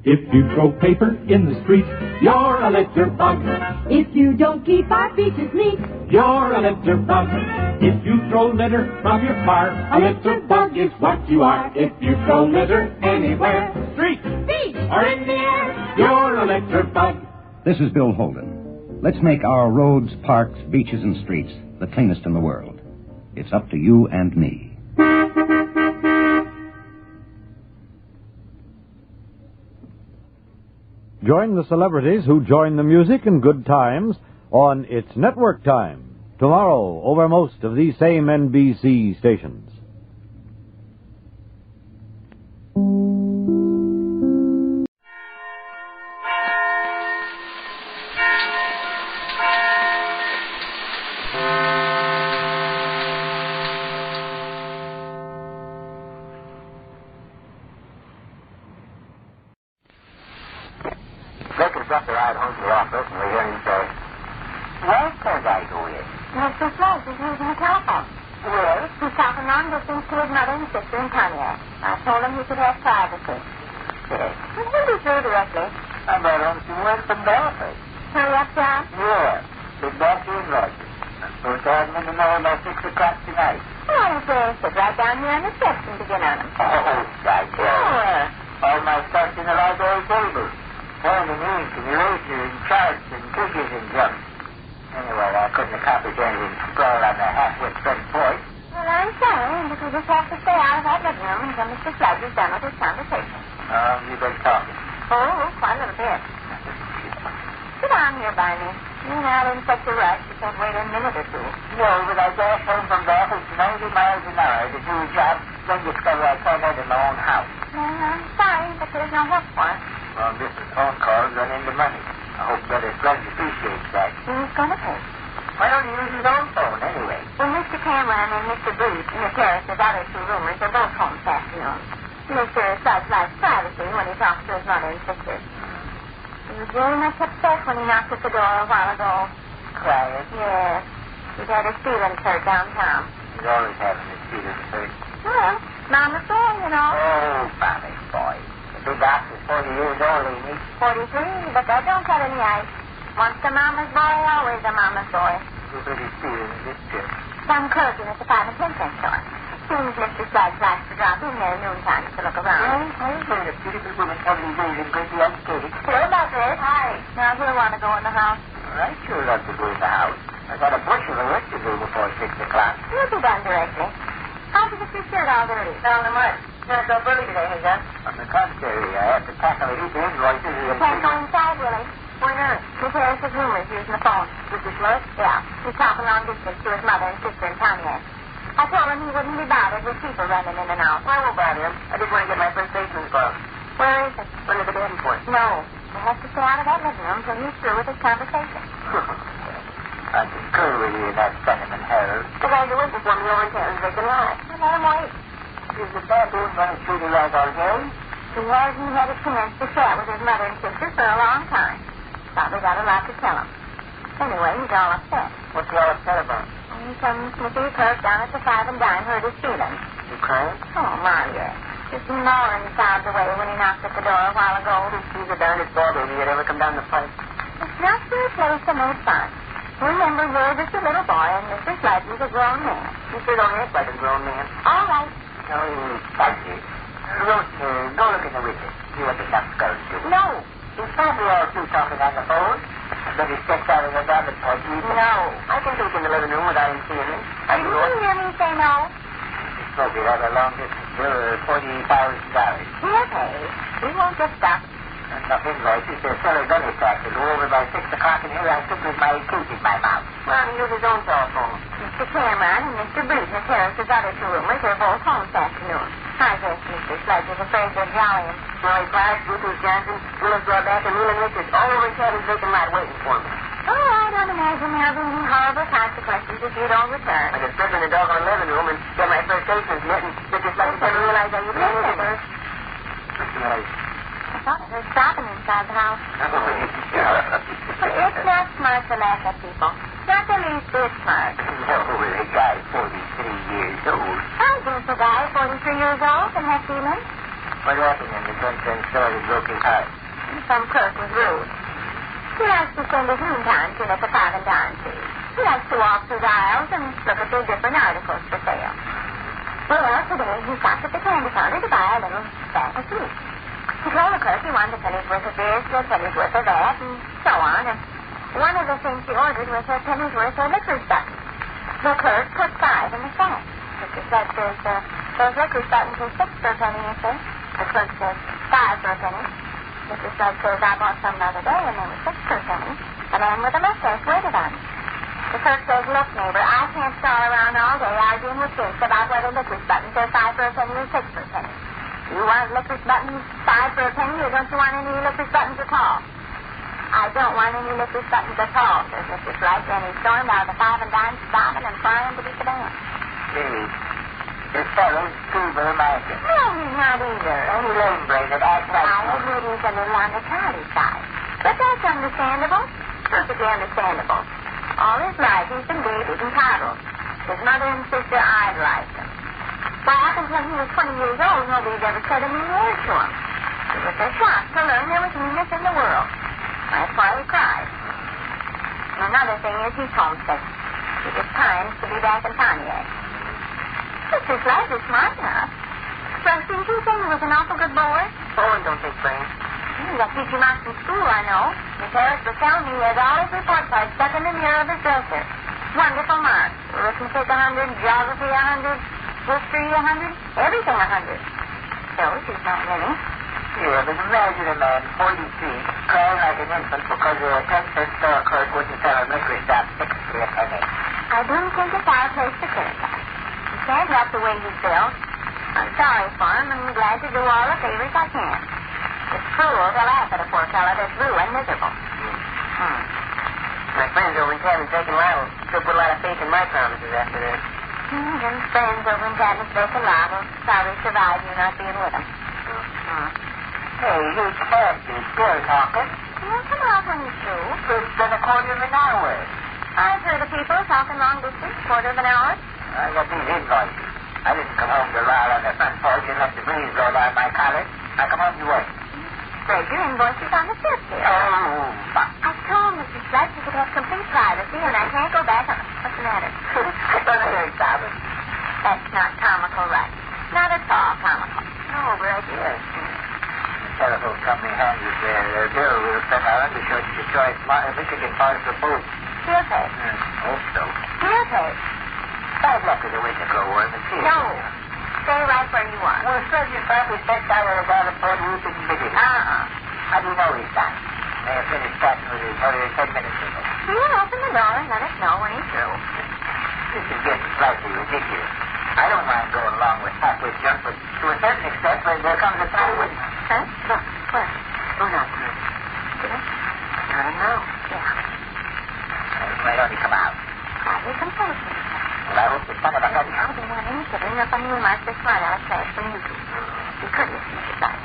If you throw paper in the street, you're a litter bug. If you don't keep our beaches neat, You're a litter bug. If you throw litter from your car, a litter bug is what you are. If you throw litter anywhere, street, beach, or in the air, you're a litter bug. This is Bill Holden. Let's make our roads, parks, beaches, and streets the cleanest in the world. It's up to you and me. Join the celebrities who join the music and good times on It's Network Time, tomorrow over most of these same NBC stations. Vic has got the ride home to the office, and we hear him say, "Where's the guy who is?" Mr. Sludge is using the telephone. Yes? He's talking long distance to his mother and sister in Pontiac. I told him he could have privacy. Yes. He'll be through directly. I better him some work from Duffy. Hurry up, John. Yeah. Big Duffy and Roger. Supposed to have them in the mail by 6 o'clock tonight. Well, I was going to sit right down here on the steps and begin on them. Oh, right. Sure. All my stuff's in the library table. Pen and ink and eraser and charts and figures and junk. Anyway, I couldn't accomplish anything scrawled on the half-wit front porch. Well, I'm sorry, but we just have to stay out of that living room until Mr. Sludge is done with his conversation. You've been talking. Oh, quite a little bit. Sit down here by me. You're not in such a rush. You can't wait a minute or two. No, but I dash home from Bath at 90 miles an hour to do a job, then discover I can't have it in my own house. Well, I'm sorry, but there's no help for it. Long distance phone calls run into money. I hope Brother Sludge appreciates that. Who's going to pay? Why don't he use his own phone anyway? Well, Mr. Cameron and Mr. Booth and the terrace's other two roomers are both home this afternoon. Mr. Sludge likes privacy when he talks to his mother and sister. He was very much upset when he knocked at the door a while ago. Quiet? Yes. He's had his feelings hurt downtown. He's always having his feelings hurt. Well, Mama's boy, you know. Oh, Mama's boy. The big ox is 40 years old, ain't he? 43, but that don't cut any ice. Once a mama's boy, always a mama's boy. Who's his feelings this trip? Some clergyman at the 5 and 10 cent store. Seems Mr. Sludge likes to drop in there noontime to look around. I've heard of beautiful women having days and greatly unscathed. Hello, Doctor. Hi. Now, he'll want to go in the house. Well, I sure love to go in the house. I've got a bushel of work to do before 6 o'clock. He'll be done directly. How'd you get your shirt all dirty? Down the mud. Not so early today, has that? On the contrary, I have to tackle a heap of invoices. You can't go inside, Willie. Why not? Miss Harris's roomers using the phone. Mr. Sludge? Yeah. He's talking long distance to his mother and sister in Pontiac. I told him he wouldn't be bothered with people running in and out. I won't bother him. I just want to get my first baseman's glove. Where is it? Under the Davenport. No. He has to stay out of that living room until he's through with his conversation. I concur with you in that sentiment, Harold. The guys who witnessed one of your tales, they can lie. Well, let him wait. Is the baboon running through the rag all day? He hasn't had a chance to chat with his mother and sister for a long time. Probably got a lot to tell him. Anyway, he's all upset. What's he all upset about? Some snippy clerk down at the 5 and Dime hurt his feelings. You crying? Oh, my, yes. Just gnawing sobs away when he knocked at the door a while ago. He's the darndest ball baby that ever come down the pipe. It's not for a place to make fun. Remember, you're just a little boy, and Mr. Sludge is a grown man. You sure don't act like a grown man. All right. No, you spicy. Go look in the window. See what the numbskulls do. No. He's probably all through talking on the phone. But he steps out of the Abbott Costello. No. I can take in the living room without him seeing me. Did you hear me say no? He's supposed to have a long distance bill of $40,000. He'll pay. He won't get stuck. Enough invoices to sell a gunny tax to go over by 6 o'clock, and here I sit with my tooth in my mouth. Well, he used his own telephone. Mr. Cameron and Mr. Booth and Terrace's other two roomers are both home this afternoon. I guess Mr. Sludge is afraid they're jollying. Joey Clark, Booth Johnson, Willis Drawback, and Neil and Richards all over in Cabby's vacant lot waiting for me. Oh, I don't imagine there'll be any horrible consequences if you don't return. I could slip in the doggone living room and get my first baseman's mitt and just like you never realize I used to be there. What's the matter? I thought I heard stopping inside the house. Well, it's not smart to laugh at people. Not the least bit smart. No, a guy 43 years old. I guess a guy 43 years old can have feelings. What happened in the gun store that broke his heart? Some clerk was rude. He likes to spend his noontime in at the 5 and Dime, too. He likes to walk through the aisles and look at the different articles for sale. Well, today he stopped at the candy counter to buy a little bag of sweets. He told the clerk he wanted a penny's worth of this, a penny's worth of that, and so on. And one of the things he ordered was a penny's worth of licorice buttons. The clerk put 5 in the sack. Mr. Sludge says, those licorice buttons are 6 for a penny, you say? The clerk says, 5 for a penny. Mr. Sludge says, I bought some the other day, and they were 6 per penny. A man with a mustache waited on me. The clerk says, look, neighbor, I can't stall around all day arguing with kids about whether licorice buttons are 5 for a penny or 6 per penny. You want licorice buttons 5 for a penny, or don't you want any licorice buttons at all? I don't want any licorice buttons at all, says Mr. Sludge, and he stormed out of the 5 and Dime, sobbing and crying to beat the band. Really? This fellow's too romantic. No, he's not either. Any lame brain that acts like... I admit he's a little on the childy side. But that's understandable. Perfectly understandable. All his life he's been babied and coddled. His mother and sister idolized him. Why, up until he was 20 years old, nobody's ever said a mean word to him. It was a shock to learn there was meanness in the world. That's why he cried. And another thing is he's homesick. It is time to be back in Pontiac. Mr. Sludge is smart enough. Well, didn't you say he was an awful good boy? Owen don't take brains. That keeps him out from school, I know. Miss Harris was telling me he has all his report cards stuck in the mirror of his dresser. Wonderful marks. Arithmetic 100, geography 100, history 100, everything 100. So, she's not winning. Yeah, but imagine a man, 43, crying like an infant because a 10-cent store clerk wouldn't sell a liquor shop 6 for a penny. I don't think it's our place to criticize. You can't help the way he's built. I'm sorry for him, and I'm glad to do all the favors I can. It's cruel to laugh at a poor fellow that's blue and miserable. My friends over in Tavern taking Lyle still put a lot of faith in my promises after this. Them friends over in Tavern Steak and Lyle will probably survive you not being with them. Hey, you can't be still talking. Well, come out when you're through. It's been a quarter of an hour. I've heard of people talking long distance, quarter of an hour. I got these invoices. I didn't come home to lie on the front porch and let the breeze blow down my collar. I come home to work. Spread your invoices on the fifth here. Oh, fuck. I told Mrs. Sludge you could have complete privacy, and I can't go back on. What's the matter? Don't hear it, Tavern. That's not comical, right? Not at all comical. No, but I did. The telephone company hands us their bill. We'll send our undershirts to Detroit, Michigan, parts for both. He'll pay. Hope so. He'll pay. Bad luck is a way to go, Worm. No. Stay right where you are. Well, Sludge, if I was sent out of the Port Roof and Biggie. How do you know he's done? May have finished chatting with his lawyer 10 minutes ago. He'll open the door and let us know when he's through. This is getting slightly ridiculous. I don't mind going along with halfway junk, but to a certain extent, when there comes a time when... Huh? Look, where? Oh, no. I don't know. Yeah. He might only come out. Probably some punishment. Well, I hope the son of a gun... I'll be one initiative up on you and Master Smart Alex class from YouTube. Be courteous, Mr. Sludge.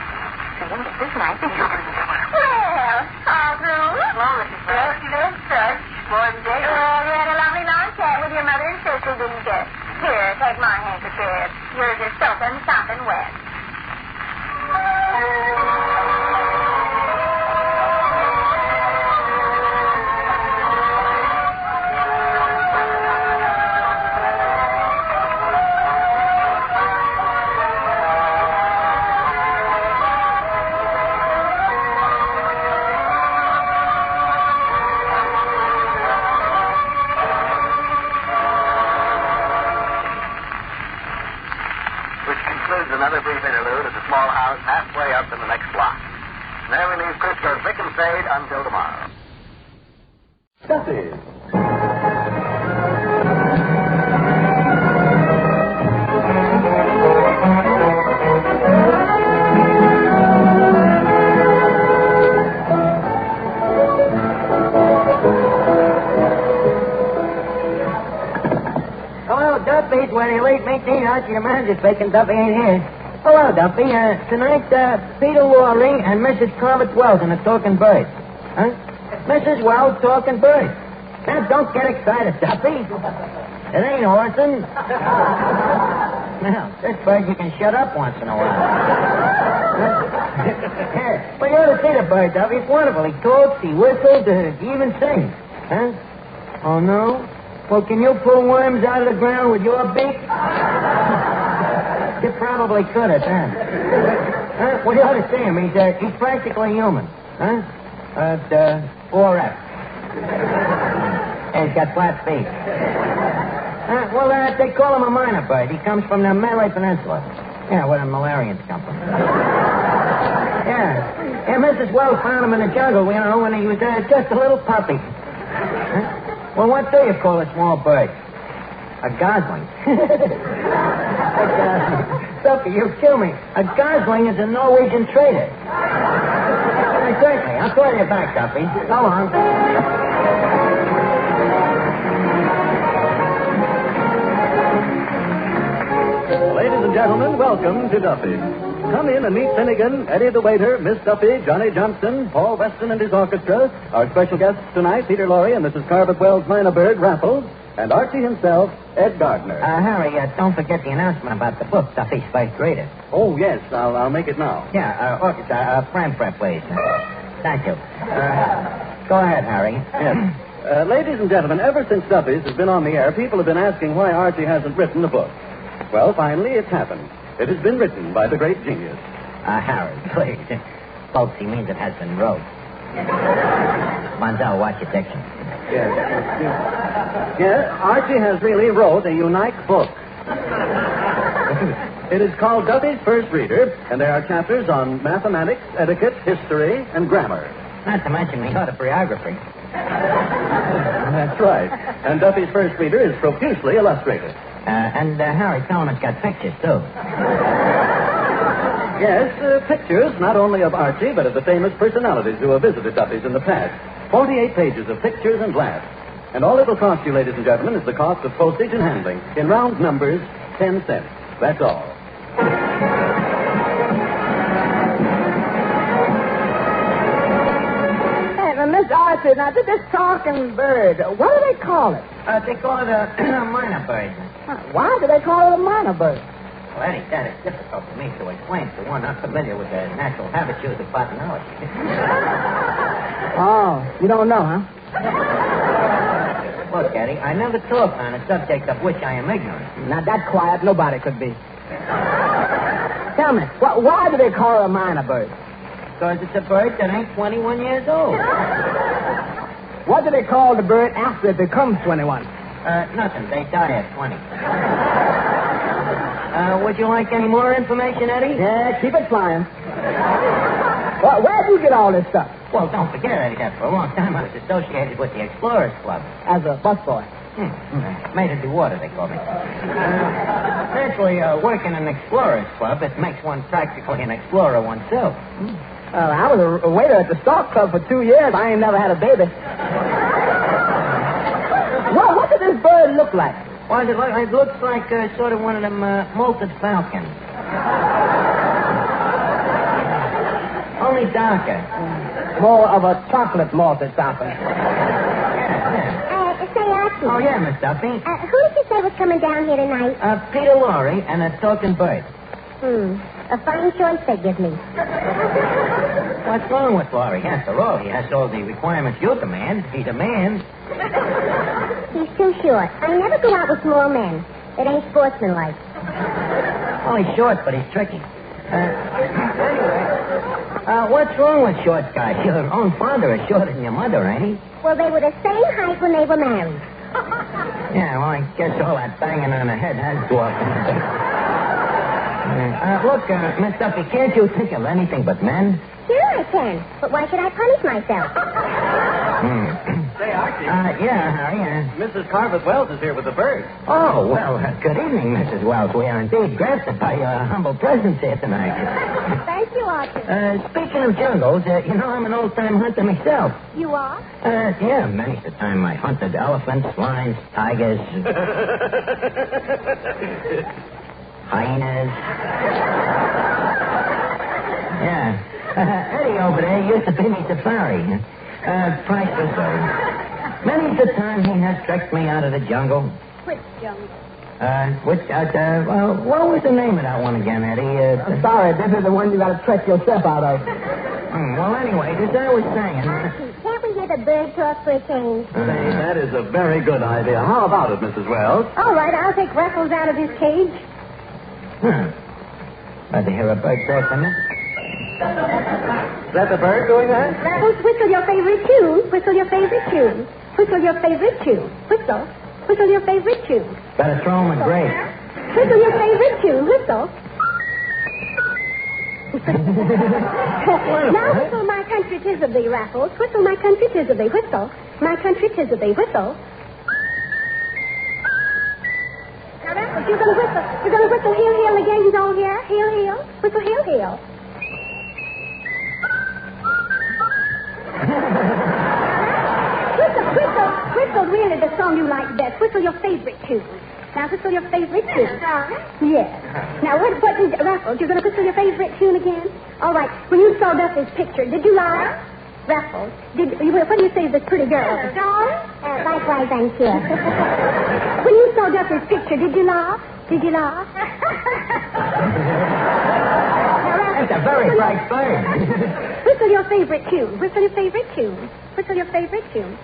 So you get this night, didn't you? Well, all through. Hello, Mrs. Sludge. Yes, Sludge. Morning, Jake. Well, you had a lovely long chat with your mother and sister, didn't you? Here, take my handkerchief. Yours is soaking, sopping wet. Another brief interlude at the small house halfway up in the next block. And there we leave Crisco's Vic Sade until tomorrow. Duffy. Hello, Duffy. 28 maintain out your man just vacant. Duffy ain't here. Hello, Duffy. Tonight, Peter Lorry and Mrs. Corbett Wells and a talking bird. Huh? Mrs. Wells talking bird. Now, don't get excited, Duffy. It ain't Orson. Now, this bird you can shut up once in a while. Here, well, you ought to see the bird, Duffy. It's wonderful. He talks, he whistles, he even sings. Huh? Oh, no? Well, can you pull worms out of the ground with your beak? You probably could have, huh? Well, you ought to see him. He's practically human. Huh? 4F. And he's got flat feet. Well, they call him a minor bird. He comes from the Malay Peninsula. Yeah, where the Malarians come from. Yeah, Mrs. Wells found him in the jungle, you know, when he was just a little puppy. Huh? Well, what do you call a small bird? A gosling. Duffy, you kill me. A gosling is a Norwegian trader. Exactly. I'll call you back, Duffy. So long. Ladies and gentlemen, welcome to Duffy. Come in and meet Finnegan, Eddie the waiter, Miss Duffy, Johnny Johnston, Paul Weston and his orchestra, our special guests tonight, Peter Lorre and Mrs. Corbett Wells Minor Bird Raffles, and Archie himself, Ed Gardner. Harry, don't forget the announcement about the book, Duffy's First Grader. Oh, yes, I'll make it now. Yeah, orchestra, frame, please. Thank you. Go ahead, Harry. Yes. Ladies and gentlemen, ever since Duffy's has been on the air, people have been asking why Archie hasn't written a book. Well, finally, it's happened. It has been written by the great genius. Harry, please. Folks, he means it has been wrote. Manzel, watch your diction. Yes, Archie has really wrote a unique book. It is called Duffy's First Reader, and there are chapters on mathematics, etiquette, history, and grammar. Not to mention the autobiography. That's right. And Duffy's First Reader is profusely illustrated. Harry, tell him it's got pictures, too. Yes, pictures not only of Archie, but of the famous personalities who have visited Duffy's in the past. 48 pages of pictures and laughs. And all it will cost you, ladies and gentlemen, is the cost of postage and handling. In round numbers, 10 cents. That's all. Miss Archie, now, this talking bird, what do they call it? They call it a minor bird. Why do they call it a minor bird? Well, Eddie, that is difficult for me to explain to one not familiar with the natural habitudes of botanology. Oh, you don't know, huh? Look, Eddie, I never talk on a subject of which I am ignorant. Now, that quiet, nobody could be. Tell me, why do they call it a minor bird? Because it's a bird that ain't 21 years old. What do they call the bird after it becomes 21? Nothing. They die at 20. Would you like any more information, Eddie? Yeah, keep it flying. Well, where do you get all this stuff? Well, don't forget, Eddie, that for a long time I was associated with the Explorers Club. As a busboy? Made of the water, they call me. Naturally, working in an Explorers Club, it makes one practically an explorer oneself. Well, I was a waiter at the Stock Club for 2 years. I ain't never had a baby. What does this bird look like? Well, it looks like sort of one of them molted falcons. Only darker. More of a chocolate malted falcon. Say, Archie. Oh, yeah, Miss Duffy. Who did you say was coming down here tonight? Peter Lorre and a talking bird. A fine choice they give me. What's wrong with Lorre? After all, he has all the requirements you demand. He's a man. He's too short. I never go out with small men. It ain't sportsmanlike. Oh, he's short, but he's tricky. Anyway, what's wrong with short guys? Your own father is shorter than your mother, ain't he? Well, they were the same height when they were married. Yeah, well, I guess all that banging on the head has dwarfed him. Look, Miss Duffy, can't you think of anything but men? Sure I can. But why should I punish myself? Say, Archie. Yeah, Harry. Mrs. Carveth Wells is here with the bird. Oh, well, good evening, Mrs. Wells. We are indeed granted by your humble presence here tonight. Thank you, Archie. Speaking of jungles, you know, I'm an old-time hunter myself. You are? Yeah, many's the time I hunted elephants, lions, tigers, hyenas. Yeah. Eddie over there used to pay me safari. Price was many's the time he has trekked me out of the jungle. Which jungle? Well, what was the name of that one again, Eddie? I'm sorry, this is the one you got to trek yourself out of. Well, anyway, as I was saying... Archie, can't we hear the bird talk for a change? Say, that is a very good idea. How about it, Mrs. Wells? All right, I'll take Raffles out of his cage. Glad to hear a bird say something. Is that the bird doing that? Raffles, whistle your favorite tune. Whistle your favorite tune. Whistle your favorite tune. Whistle. Whistle your favorite tune. Better throw him a grape. Whistle your favorite tune. Whistle. Now whistle my country tis of thee, Raffles. Whistle my country tis of thee. Whistle. My country tis of thee. Whistle. Now, Raffles, you're going to whistle. You're going to whistle heel, heel again. You don't hear? Heel, heel. Whistle heel, heel. Whistle really the song you like best. Whistle your favorite tune. Now whistle your favorite tune. Yes. Now what is Raffles? You're going to whistle your favorite tune again? All right. When you saw Duffy's picture, did you laugh? Raffles, what do you say to this pretty girl? Likewise, I'm sure. When you saw Duffy's picture, did you laugh? Did you laugh? That's a very bright bird. Whistle your favorite tune. Whistle your favorite tune. Whistle your favorite tune.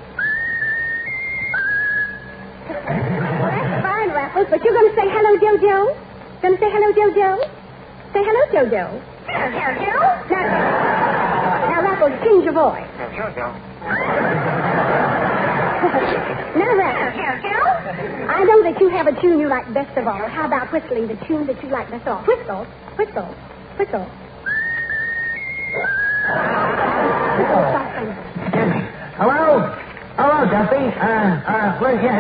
That's fine, Raffles, but you're going to say hello, Jojo? Going to say hello, Jojo? Say hello, Jojo. Hello, Jojo. Now, Raffles, change your voice. Jojo. Now, Raffles. Jojo. I know that you have a tune you like best of all. How about whistling the tune that you like best of all? Whistle, whistle, whistle. Hello? Hello, Duffy.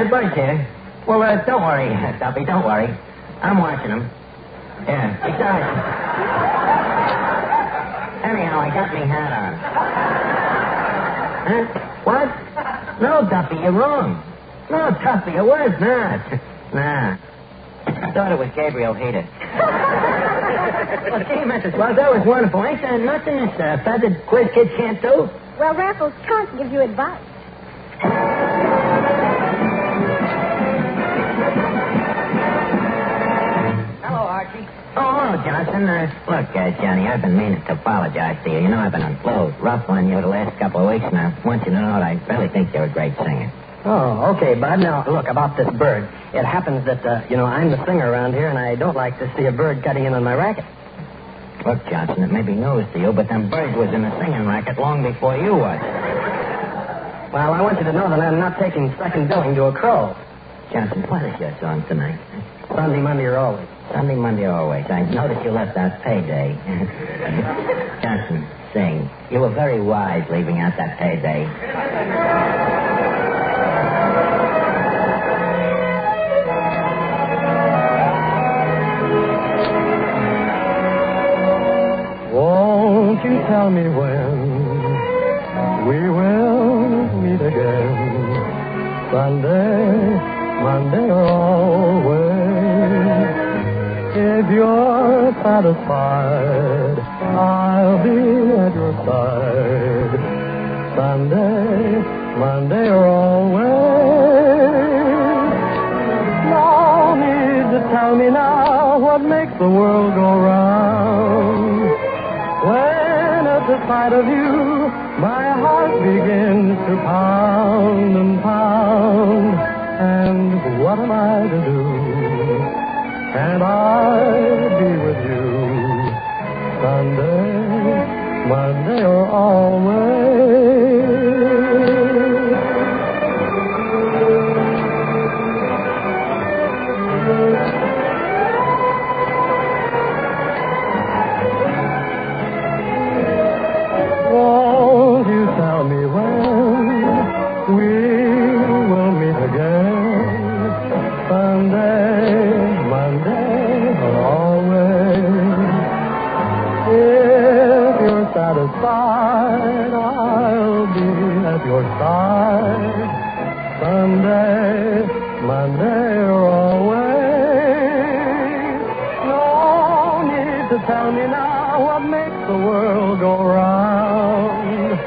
Bird's here. Well, don't worry, Duffy, don't worry. I'm watching him. Yeah, besides. Anyhow, I got me hat on. Huh? What? No, Duffy, you're wrong. No, Duffy, it was not. Nah. I thought it was Gabriel Hayter. Well, gee, Mrs. Wells, that was wonderful. Ain't there nothing this feathered quiz kid can't do? Well, Raffles can't give you advice. Hello, Archie. Oh, hello, Johnson. Look, Johnny, I've been meaning to apologize to you. You know, I've been a little rough on you the last couple of weeks, and I want you to know that I really think you're a great singer. Oh, okay, Bud. Now, look, about this bird. It happens that, I'm the singer around here, and I don't like to see a bird cutting in on my racket. Look, Johnson, it may be news to you, but them birds was in the singing racket long before you was. Well, I want you to know that I'm not taking second billing to a crow. Johnson, what is your song tonight? Sunday, Monday, or always. Sunday, Monday, always. I noticed you left out payday. Johnson, sing. You were very wise leaving out that payday. Won't you tell me when we will meet again? Sunday, Monday, or always. If you're satisfied, I'll be at your side. Sunday, Monday, or always. No need to tell me now what makes the world go round. When at the sight of you, my heart begins to pound and pound. And what am I to do? Can I be with you Sunday, Monday, or always? Won't you tell me when we will meet again? Sunday, Monday, or always. If you're satisfied, I'll be at your side. Sunday, Monday, or always. No need to tell me now what makes the world go round.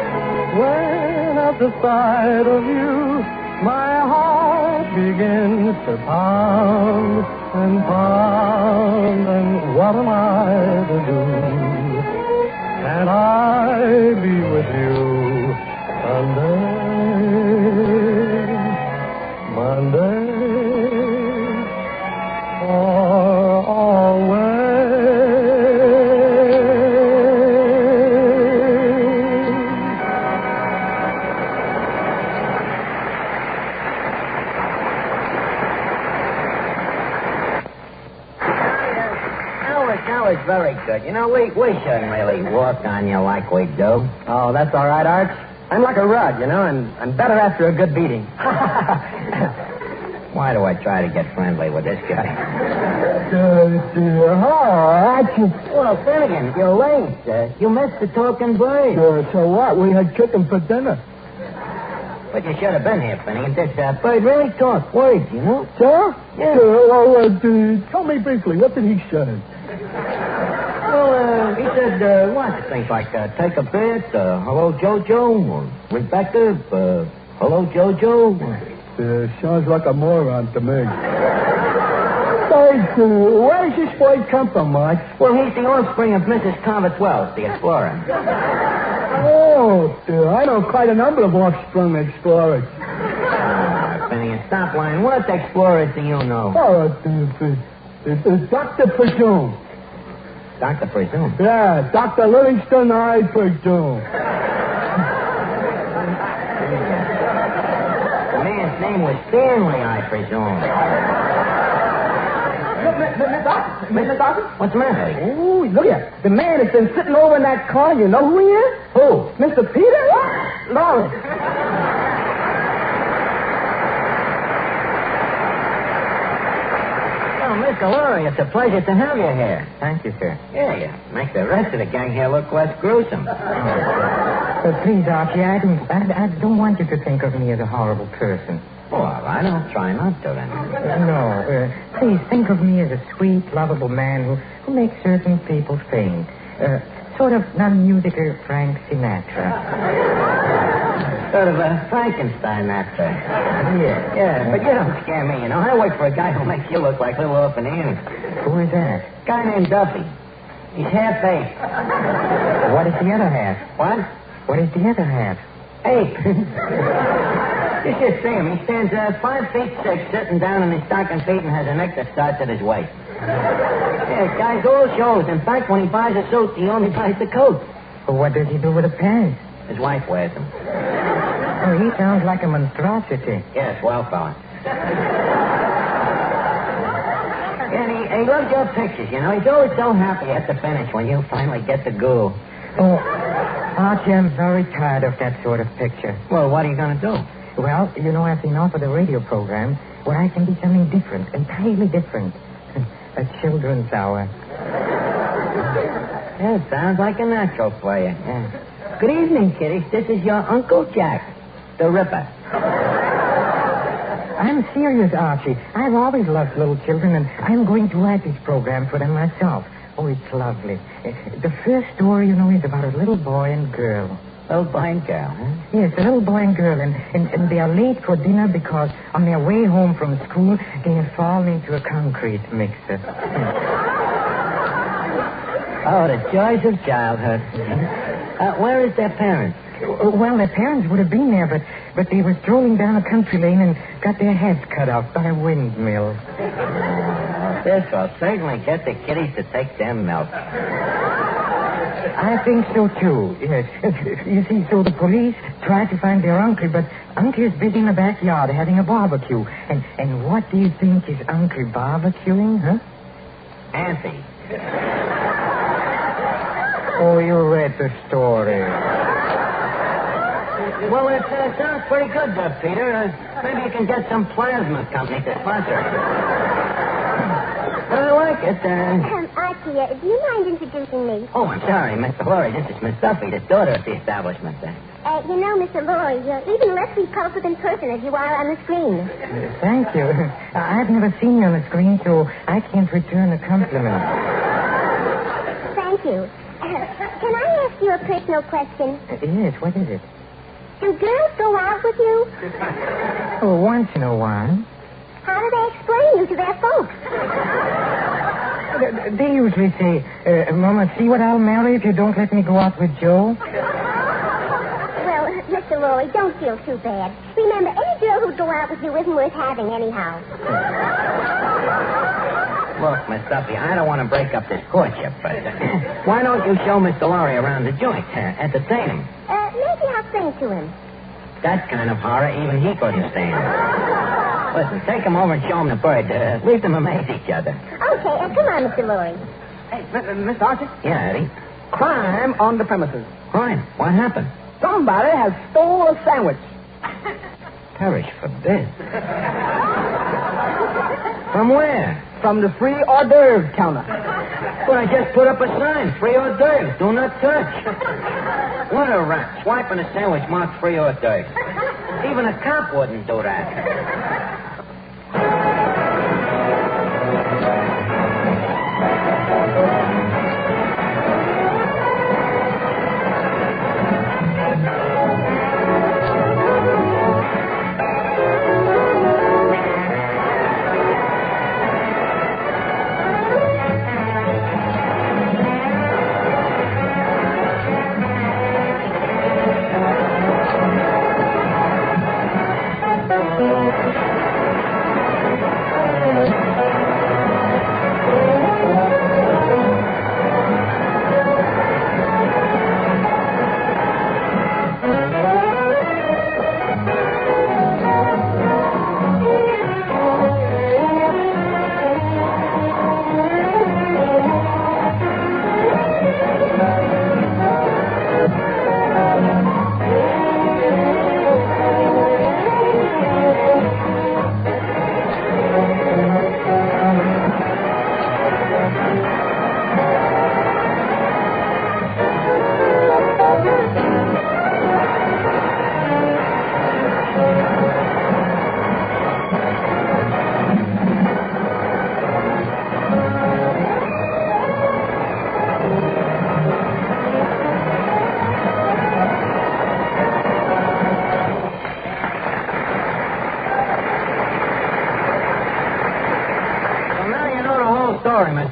When at the sight of you, my heart begins to pound and pound. And what am I to do? Can I be with you Sunday, Monday, or always? That was very good. You know, we shouldn't really walk on you like we do. Oh, that's all right, Arch. I'm like a rug, and I'm better after a good beating. Why do I try to get friendly with this guy? Well, Finnegan, you're late. You missed the talking bird. So what? We had chicken for dinner. But you should have been here, Finnegan. This bird really talks words, you know? Sir? Yeah. Tell me briefly, what did he say? Well, he said, things like, take a bit, hello, Jojo, or Rebecca, hello, Jojo. Sounds like a moron to me. Where does this boy come from, Mike? Well, he's the offspring of Mrs. Convert Wells, the explorer. Oh, I know quite a number of offspring explorers. Finnegan, man, stop lying. What explorers do you know? Oh, it's Dr. Presume. Dr. Presume? Yeah, Dr. Livingston, I presume. The man's name was Stanley, I presume. Mr. Doctor? What's the matter? Oh, look here. The man has been sitting over in that car. You know who he is? Who? Mr. Peter Lawrence. Oh, Mr. Lorry, it's a pleasure to have you here. Thank you, sir. Yeah, you make the rest of the gang here look less gruesome. Please, Archie, I don't want you to think of me as a horrible person. Oh, all right, I'll try not to then. No, please think of me as a sweet, lovable man who makes certain people faint. Sort of non-musical Frank Sinatra. Sort of a Frankenstein actor. Yeah, but you don't scare me, you know. I work for a guy who makes you look like little orphan Annie. Who is that? A guy named Duffy. He's half-baked. What is the other half? What? What is the other half? Ape. You should see him. He stands 5'6", sitting down on his stocking feet and has a neck that starts at his waist. Yeah, guy's all shows. In fact, when he buys a suit, he only buys the coat. Well, what does he do with the pants? His wife wears them. Oh, he sounds like a monstrosity. Yes, well, fella. And he loves your pictures, you know. He's always so happy at the finish when you finally get the goo. Oh, Archie, I'm very tired of that sort of picture. Well, what are you going to do? Well, you know, I've been offered a radio program where I can be something different, entirely different. A children's hour. Yeah, it sounds like a natural for you. Yeah. Good evening, kiddies. This is your Uncle Jack, the Ripper. I'm serious, Archie. I've always loved little children, and I'm going to write this program for them myself. Oh, it's lovely. The first story, you know, is about a little boy and girl. Little boy and girl, huh? Yes, a little boy and girl, and they are late for dinner because on their way home from school, they have fallen into a concrete mixer. Oh, the joys of childhood. Where is their parents? Well, their parents would have been there, but they were strolling down a country lane and got their heads cut off by a windmill. This will certainly get the kiddies to take their milk. I think so, too. Yes. You see, so the police tried to find their uncle, but Uncle is busy in the backyard having a barbecue. And what do you think is Uncle barbecuing, huh? Auntie. Oh, you read the story. Well, it sounds pretty good, Peter. Maybe you can get some plasma company to sponsor it. I like it. Archie, do you mind introducing me? Oh, I'm sorry, Mr. Laurie. This is Miss Duffy, the daughter of the establishment. You know, Mr. Laurie, you're even less repulsive in person as you are on the screen. Thank you. I've never seen you on the screen, so I can't return the compliment. Thank you. Can I ask you a personal question? Yes, what is it? Do girls go out with you? Oh, once in a while. How do they explain you to their folks? They usually say, Mama, see what I'll marry if you don't let me go out with Joe? Well, Mr. Laurie, don't feel too bad. Remember, any girl who'd go out with you isn't worth having anyhow. Look, Miss Duffy, I don't want to break up this courtship, but why don't you show Mr. Laurie around the joint? Entertain him. Maybe I'll sing to him. That kind of horror even he couldn't stand. Listen, take him over and show him the bird. Leave them amaze each other. Okay, come on, Mr. Laurie. Hey, Mr. Archie? Yeah, Eddie? Crime on the premises. Crime? What happened? Somebody has stole a sandwich. Perish forbid. From where? From the free hors d'oeuvre counter. Well, I just put up a sign, free hors d'oeuvres, do not touch. What a rat, swiping a sandwich marked free hors d'oeuvres. Even a cop wouldn't do that.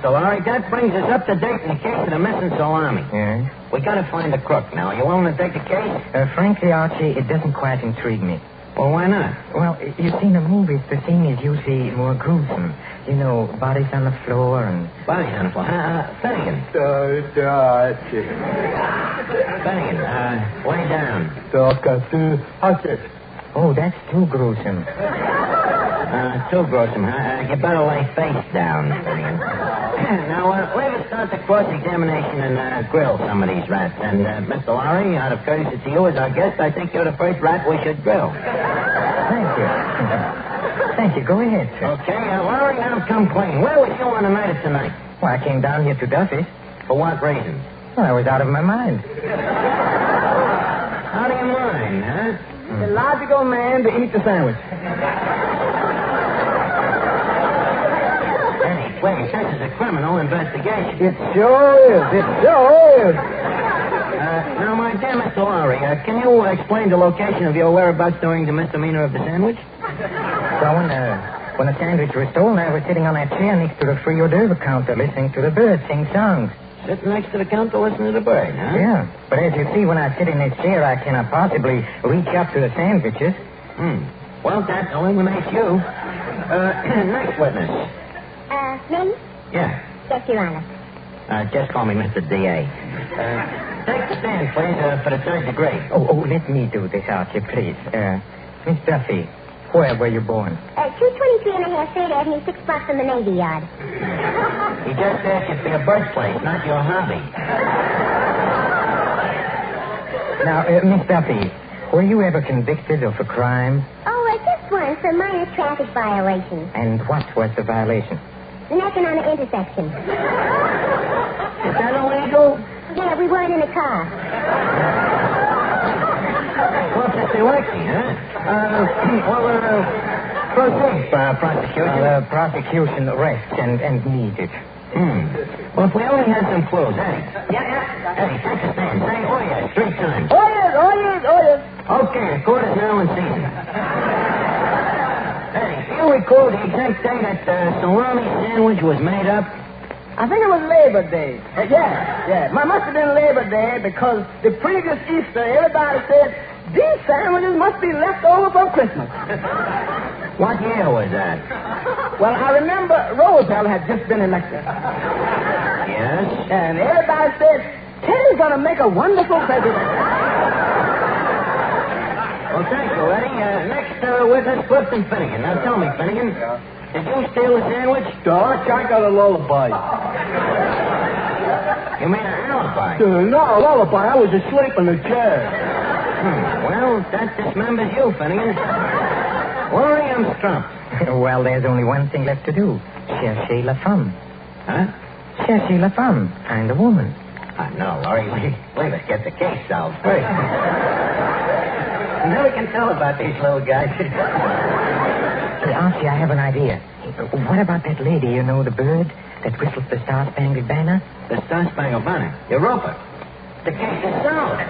Mr. Lorry, that brings us up to date in the case of the missing salami. Yeah? We got to find the crook now. Are you willing to take the case? Frankly, Archie, it doesn't quite intrigue me. Well, why not? Well, you see, in the movies, the scene is usually more gruesome. You know, bodies on the floor and... Bodies on the floor? Finnegan. Finnegan, lay down. Oh, that's too gruesome. Too gruesome, huh? You better lay face down, Finnegan. Now, leave us start the cross-examination and grill some of these rats. And, Mr. Lorry, out of courtesy to you as our guest, I think you're the first rat we should grill. Thank you. Thank you. Go ahead, sir. Okay, Lorry, now come clean. Where was you on the night of tonight? Well, I came down here to Duffy's. For what reason? Well, I was out of my mind. Out of your mind, huh? The logical man to eat the sandwich. Wait, this is a criminal investigation. It sure is. It sure is. Now, my dear Mr. Lorry, can you explain the location of your whereabouts during the misdemeanor of the sandwich? So when the sandwich was stolen, I was sitting on that chair next to the free hors d'oeuvre counter listening to the birds sing songs. Sitting next to the counter listening to the bird, huh? Yeah. But as you see, when I sit in this chair, I cannot possibly reach up to the sandwiches. Well, that eliminates you. Next witness. Me? Yeah. Yes, Your Honor. Just call me Mr. D.A. Take the stand, please, for the third degree. Oh, let me do this, Archie, please. Miss Duffy, where were you born? 223.5 3rd Avenue, 6 blocks from the Navy Yard. He just asked you for your birthplace, not your hobby. Now, Miss Duffy, were you ever convicted of a crime? Oh, just once, a minor traffic violation. And what was the violation? Necking on the intersection. Is that illegal? Yeah, we weren't in a car. Well, it's the election, huh? Proceed, prosecution. Prosecution rests and needed. Well, if we only had some clues, Eddie. Yeah. Eddie, take a stand. Say, oh, yes, 3 times. Oh, yes. Okay, the court is now in session. Eddie, do you recall the exact day that salami sandwich was made up? I think it was Labor Day. Yeah. Must have been Labor Day because the previous Easter, everybody said, these sandwiches must be left over from Christmas. What year was that? Well, I remember Roosevelt had just been elected. Yes? And everybody said, Teddy's going to make a wonderful president. Well, thank you, Eddie. Next witness, Clifton Finnegan. Now, tell me, Finnegan, did you steal the sandwich? Doc, I got a lullaby. You mean an alibi? No, a lullaby. I was asleep in the chair. Well, that dismembers you, Finnegan. Lorry, I'm stumped. Well, there's only one thing left to do. Cherchez la femme. Huh? Cherchez la femme. Find a woman. No, Lorry, we must get the case solved first. You never can tell about these little guys. Hey, Archie, I have an idea. What about that lady, you know, the bird that whistles the Star-Spangled Banner? The Star-Spangled Banner? Europa. The case is solved.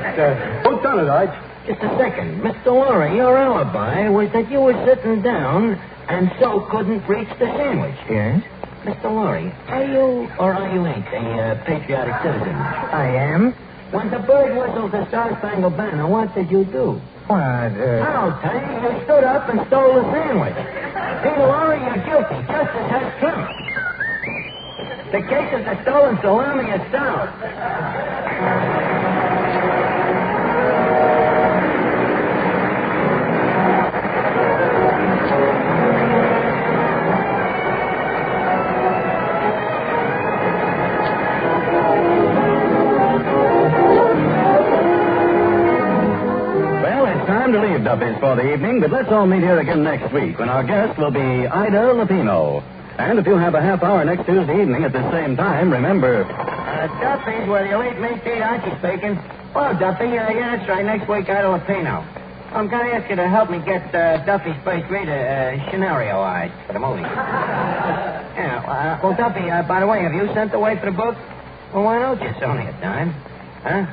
Who done it, Ike? Just a second. Mr. Lorry, your alibi was that you were sitting down and so couldn't reach the sandwich. Yes? Mr. Lorry, are you or are you ain't a patriotic citizen? I am. When the bird whistled the Star-Spangled Banner, what did you do? What? I'll tell you. You stood up and stole the sandwich. Peter Lorry, you're guilty. Justice has trumped. The case of the stolen salami is solved. Time to leave Duffy's for the evening, but let's all meet here again next week when our guest will be Ida Lupino. And if you have a half hour next Tuesday evening at the same time, remember... Duffy's where the elite meat Pete Archie speaking. Well, Duffy, yeah, that's right. Next week, Ida Lupino. I'm going to ask you to help me get Duffy's first reader scenario-ized for the movie. Yeah, well, Duffy, by the way, have you sent away for the book? Well, why don't you? It's only a dime. Huh?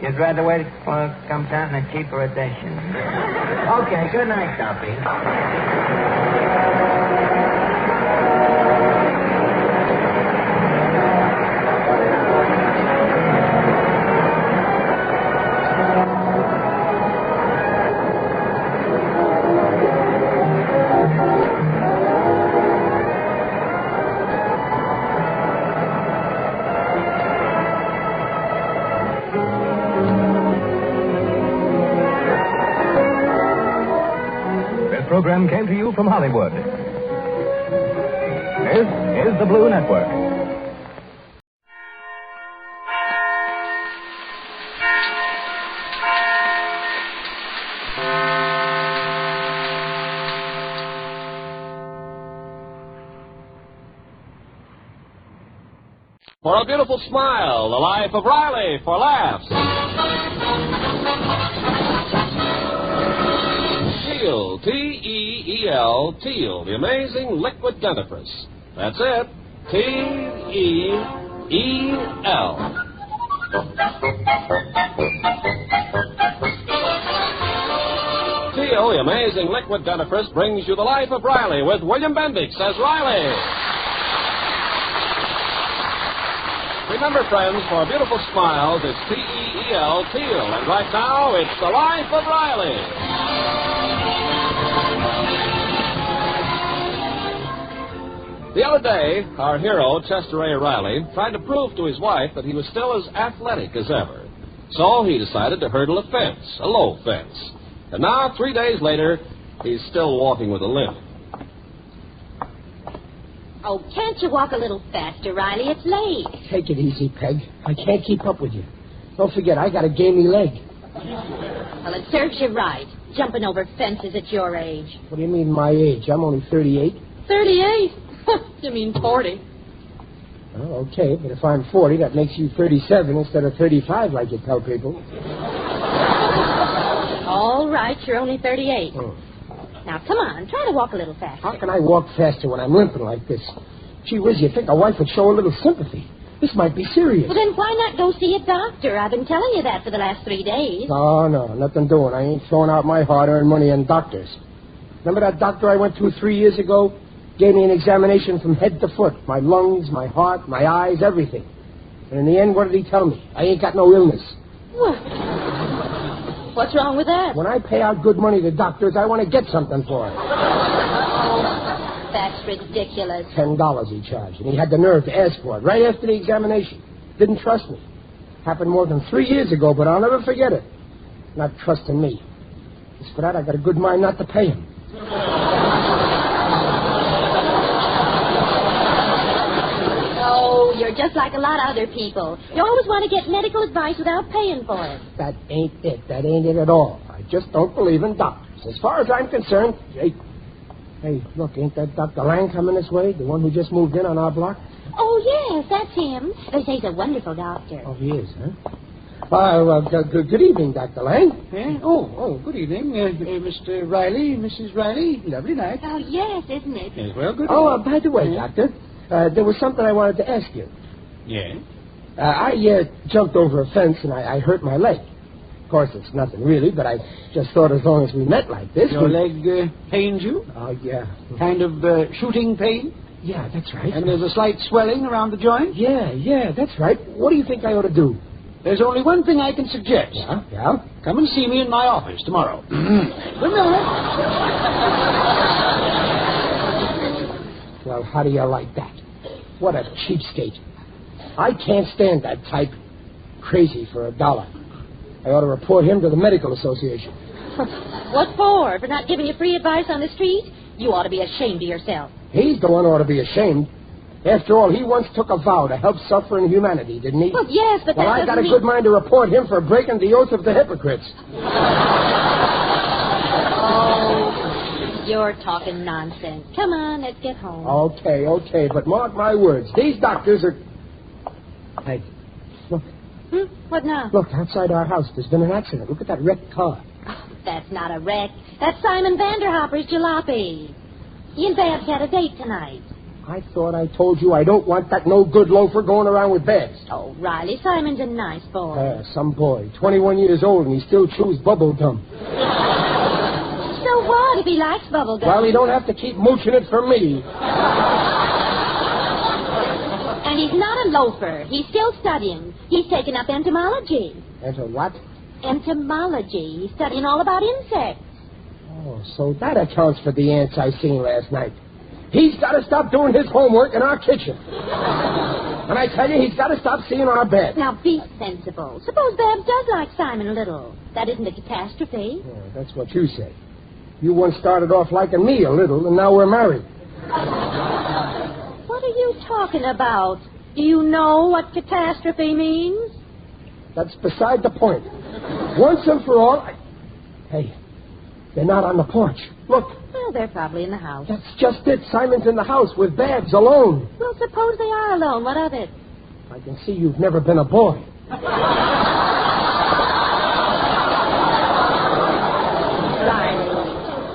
You'd rather wait till it comes out in a cheaper edition. Okay, good night, Duffy. program came to you from Hollywood. This is the Blue Network. For a beautiful smile, the life of Riley for laughs. Teal, T-E-E-L, Teal, the amazing liquid dentifrice. That's it, T-E-E-L. Teal, the amazing liquid dentifrice, brings you the life of Riley with William Bendix as Riley. Remember, friends, for beautiful smiles, it's T-E-E-L, Teal. And right now, it's the life of Riley. The other day, our hero, Chester A. Riley, tried to prove to his wife that he was still as athletic as ever. So he decided to hurdle a fence, a low fence. And now, 3 days later, he's still walking with a limp. Oh, can't you walk a little faster, Riley? It's late. Take it easy, Peg. I can't keep up with you. Don't forget, I got a gamey leg. Well, it serves you right, jumping over fences at your age. What do you mean, my age? I'm only 38. 38? You mean 40. Oh, okay, but if I'm 40, that makes you 37 instead of 35, like you tell people. All right, you're only 38. Oh. Now, come on, try to walk a little faster. How can I walk faster when I'm limping like this? Gee whiz, you'd think a wife would show a little sympathy. This might be serious. Well, then why not go see a doctor? I've been telling you that for the last 3 days. Oh, no, nothing doing. I ain't throwing out my hard-earned money on doctors. Remember that doctor I went to 3 years ago? Gave me an examination from head to foot. My lungs, my heart, my eyes, everything. And in the end, what did he tell me? I ain't got no illness. What? What's wrong with that? When I pay out good money to doctors, I want to get something for it. Oh, that's ridiculous. $10 he charged, and he had the nerve to ask for it right after the examination. Didn't trust me. Happened more than 3 years ago, but I'll never forget it. Not trusting me. As for that, I got a good mind not to pay him. Oh, you're just like a lot of other people. You always want to get medical advice without paying for it. That ain't it. That ain't it at all. I just don't believe in doctors. As far as I'm concerned, hey, look, ain't that Dr. Lang coming this way? The one who just moved in on our block? Oh, yes, that's him. They say he's a wonderful doctor. Oh, he is, huh? Good evening, Dr. Lang. Oh, good evening, Mr. Riley, Mrs. Riley. Lovely night. Oh, yes, isn't it? Yes, well, good Oh, by the way, Doctor, there was something I wanted to ask you. Yes? I jumped over a fence and I hurt my leg. Of course, it's nothing really, but I just thought as long as we met like this... Your leg pains you? Oh, yeah. Kind of shooting pain? Yeah, that's right. And there's a slight swelling around the joint? Yeah, that's right. What do you think I ought to do? There's only one thing I can suggest. Yeah? Come and see me in my office tomorrow. Good night. Well, how do you like that? What a cheapskate. I can't stand that type. Crazy for $1. I ought to report him to the Medical Association. What for? For not giving you free advice on the street? You ought to be ashamed of yourself. He's the one who ought to be ashamed. After all, he once took a vow to help suffering humanity, didn't he? Well, yes, but I got a good mind to report him for breaking the oath of the hypocrites. Oh, you're talking nonsense. Come on, let's get home. Okay, but mark my words. These doctors are... Hey, look. What now? Look, outside our house, there's been an accident. Look at that wrecked car. Oh, that's not a wreck. That's Simon Vanderhopper's jalopy. He and Babs had a date tonight. I thought I told you I don't want that no-good loafer going around with Babs. Oh, Riley, Simon's a nice boy. Some boy. 21 years old, and he still chews bubble gum. So what if he likes bubble gum? Well, he don't have to keep mooching it from me. And he's not a loafer. He's still studying. He's taken up entomology. Enter what? Entomology. He's studying all about insects. Oh, so that accounts for the ants I seen last night. He's got to stop doing his homework in our kitchen. And I tell you, he's got to stop seeing our bed. Now, be sensible. Suppose Babs does like Simon a little. That isn't a catastrophe. Yeah, that's what you say. You once started off liking me a little, and now we're married. What are you talking about? Do you know what catastrophe means? That's beside the point. Once and for all, Hey, they're not on the porch. Look. Well, they're probably in the house. That's just it. Simon's in the house with Babs alone. Well, suppose they are alone. What of it? I can see you've never been a boy.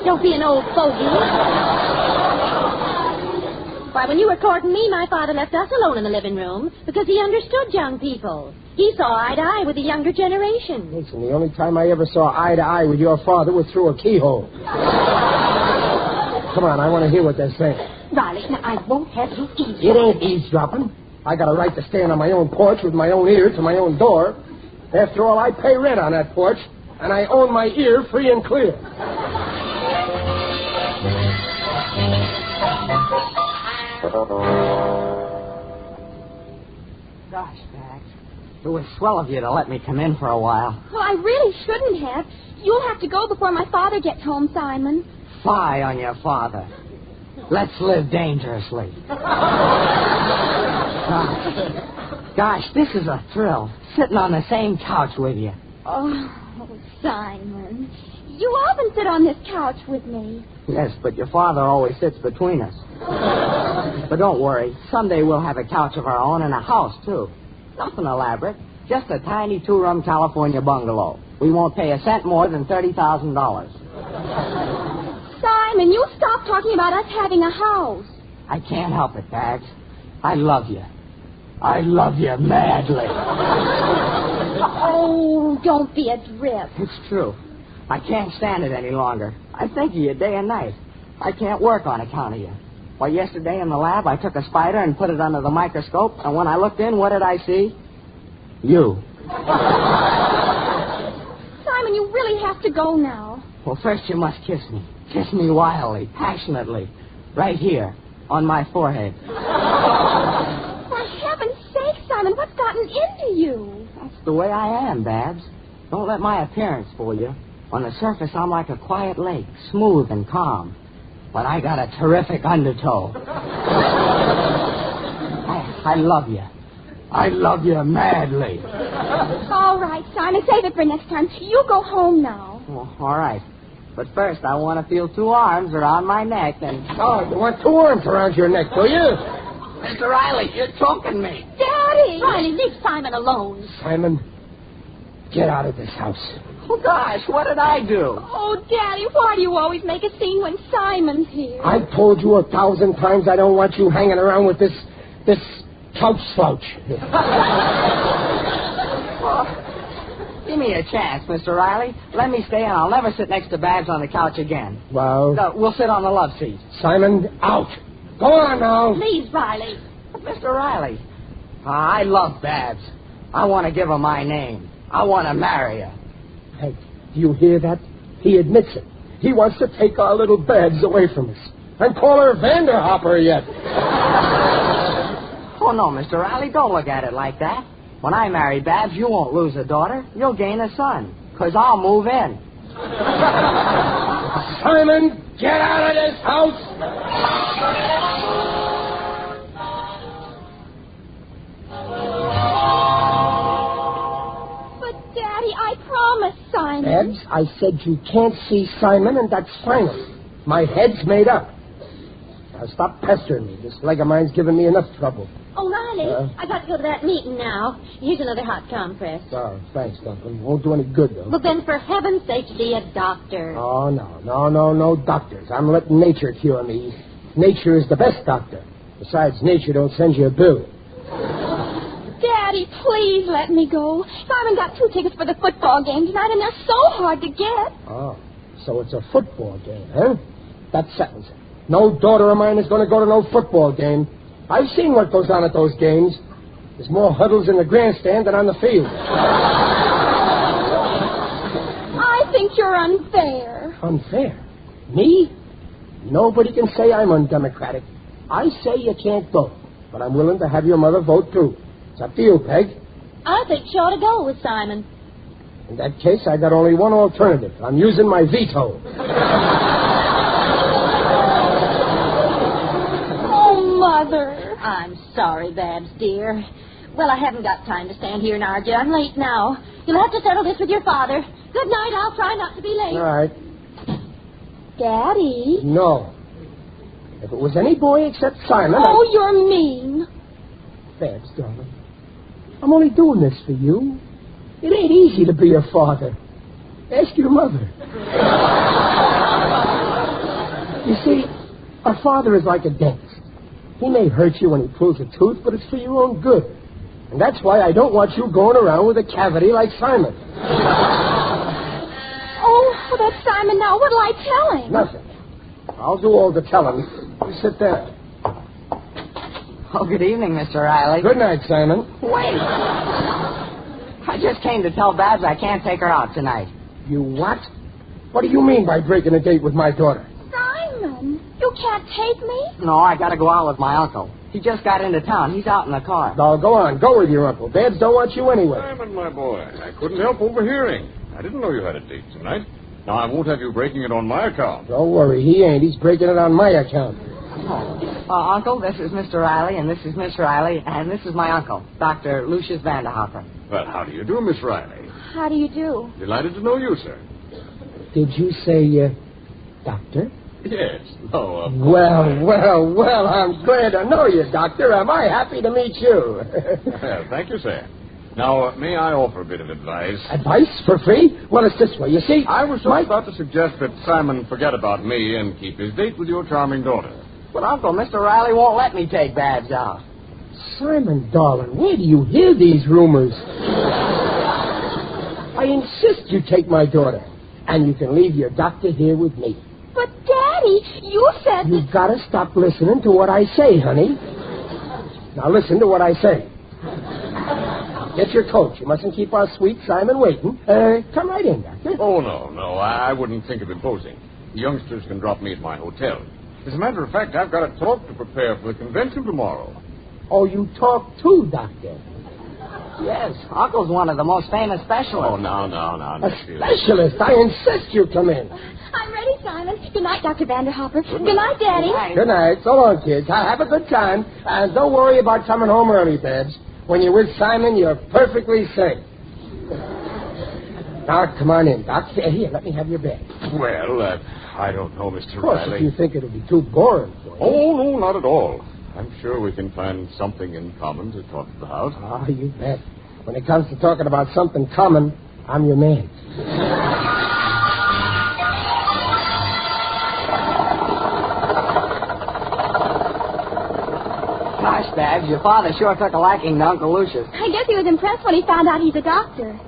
Don't be an old fogey. Why, when you were courting me, my father left us alone in the living room because he understood young people. He saw eye to eye with the younger generation. Listen, the only time I ever saw eye to eye with your father was through a keyhole. Come on, I want to hear what they're saying. Riley, now, I won't have you eavesdropping. It ain't eavesdropping. I got a right to stand on my own porch with my own ear to my own door. After all, I pay rent on that porch, and I own my ear free and clear. Gosh, Max, it was swell of you to let me come in for a while. Well, I really shouldn't have. You'll have to go before my father gets home, Simon. Fie on your father. Let's live dangerously. Gosh, this is a thrill, sitting on the same couch with you. Oh, Simon. You often sit on this couch with me. Yes, but your father always sits between us. But don't worry. Someday we'll have a couch of our own and a house, too. Nothing elaborate. Just a tiny two-room California bungalow. We won't pay a cent more than $30,000. Simon, you stop talking about us having a house. I can't help it, Bags. I love you. I love you madly. Oh, don't be a drip. It's true. I can't stand it any longer. I think of you day and night. I can't work on account of you. Why, yesterday in the lab, I took a spider and put it under the microscope, and when I looked in, what did I see? You. Simon, you really have to go now. Well, first you must kiss me. Kiss me wildly, passionately. Right here, on my forehead. For heaven's sake, Simon, what's gotten into you? That's the way I am, Babs. Don't let my appearance fool you. On the surface, I'm like a quiet lake, smooth and calm. But I got a terrific undertow. I love you. I love you madly. All right, Simon, save it for next time. You go home now. Oh, all right. But first, I want to feel two arms around my neck and... Oh, you want two arms around your neck, do you? Mr. Riley, you're choking me. Daddy! Riley, leave Simon alone. Simon, get out of this house. Oh, gosh, what did I do? Oh, Daddy, why do you always make a scene when Simon's here? I've told you 1,000 times I don't want you hanging around with this couch slouch. Give me a chance, Mr. Riley. Let me stay, and I'll never sit next to Babs on the couch again. Well... No, we'll sit on the love seat. Simon, out. Go on now. Please, Riley. Mr. Riley, I love Babs. I want to give her my name. I want to marry her. Hey, do you hear that? He admits it. He wants to take our little Babs away from us. And call her Vanderhopper yet. Oh, no, Mr. Riley, don't look at it like that. When I marry Babs, you won't lose a daughter. You'll gain a son. Because I'll move in. Simon, get out of this house! But, Daddy, I promised Simon. Babs, I said you can't see Simon, and that's final. My head's made up. Now, stop pestering me. This leg of mine's giving me enough trouble. Oh, Riley, I got to go to that meeting now. Here's another hot compress. Oh, thanks, Duncan. Won't do any good, though. Well, then, for heaven's sake, be a doctor. Oh, no doctors. I'm letting nature cure me. Nature is the best doctor. Besides, nature don't send you a bill. Daddy, please let me go. Simon got 2 tickets for the football game tonight, and they're so hard to get. Oh, so it's a football game, huh? That settles it. No daughter of mine is going to go to no football game. I've seen what goes on at those games. There's more huddles in the grandstand than on the field. I think you're unfair. Unfair? Me? Nobody can say I'm undemocratic. I say you can't go, but I'm willing to have your mother vote too. It's up to you, Peg. I think she ought to go with Simon. In that case, I got only one alternative. I'm using my veto. Mother. I'm sorry, Babs, dear. Well, I haven't got time to stand here and argue. I'm late now. You'll have to settle this with your father. Good night. I'll try not to be late. All right. Daddy? No. If it was any boy except Simon... Oh, you're mean. Babs, darling, I'm only doing this for you. It ain't easy to be your father. Ask your mother. You see, a father is like a dentist. He may hurt you when he pulls a tooth, but it's for your own good. And that's why I don't want you going around with a cavity like Simon. Oh, that's Simon now. What'll I tell him? Nothing. I'll do all the telling. You sit there. Oh, good evening, Mr. Riley. Good night, Simon. Wait. I just came to tell Babs I can't take her out tonight. You what? What do you mean by breaking a date with my daughter? Simon, you can't take me? No, I gotta go out with my uncle. He just got into town. He's out in the car. No, go on. Go with your uncle. Babs don't want you anyway. Simon, my boy, I couldn't help overhearing. I didn't know you had a date tonight. Now, I won't have you breaking it on my account. Don't worry. He ain't. He's breaking it on my account. Uncle, this is Mr. Riley, and this is Miss Riley, and this is my uncle, Dr. Lucius Vanderhopper. Well, how do you do, Miss Riley? How do you do? Delighted to know you, sir. Did you say, doctor? Yes. Oh, Well, I'm glad to know you, Doctor. Am I happy to meet you? Well, thank you, sir. Now, may I offer a bit of advice? Advice for free? Well, it's this way. You see, I was just about to suggest that Simon forget about me and keep his date with your charming daughter. But, Uncle, Mr. Riley won't let me take Babs out. Simon, darling, where do you hear these rumors? I insist you take my daughter, and you can leave your doctor here with me. But, Daddy, you said... You've got to stop listening to what I say, honey. Now, listen to what I say. Get your coat. You mustn't keep our sweet Simon waiting. Come right in, Doctor. Oh, no. I wouldn't think of imposing. The youngsters can drop me at my hotel. As a matter of fact, I've got a talk to prepare for the convention tomorrow. Oh, you talk too, Doctor? Yes, Uncle's one of the most famous specialists. Oh, no. A specialist? I insist you come in. I'm ready, Simon. Good night, Dr. Vanderhopper. Good night, Daddy. Good night. So long, kids. Have a good time. And don't worry about coming home early, Babs. When you're with Simon, you're perfectly safe. Now, come on in, Doc. Here, let me have your bag. Well, I don't know, Mr. Of course, Riley. if you think it'll be too boring for you. Oh, no, not at all. I'm sure we can find something in common to talk about. Oh, you bet. When it comes to talking about something common, I'm your man. Gosh, Babs, your father sure took a liking to Uncle Lucius. I guess he was impressed when he found out he's a doctor.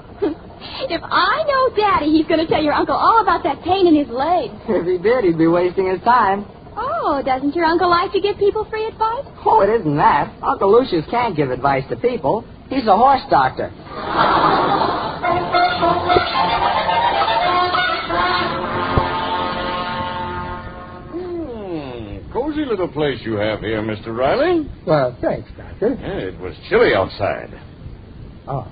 If I know Daddy, he's going to tell your uncle all about that pain in his leg. If he did, he'd be wasting his time. Oh, doesn't your uncle like to give people free advice? Oh, it isn't that. Uncle Lucius can't give advice to people. He's a horse doctor. Cozy little place you have here, Mr. Riley. Well, thanks, Doctor. Yeah, it was chilly outside. Oh,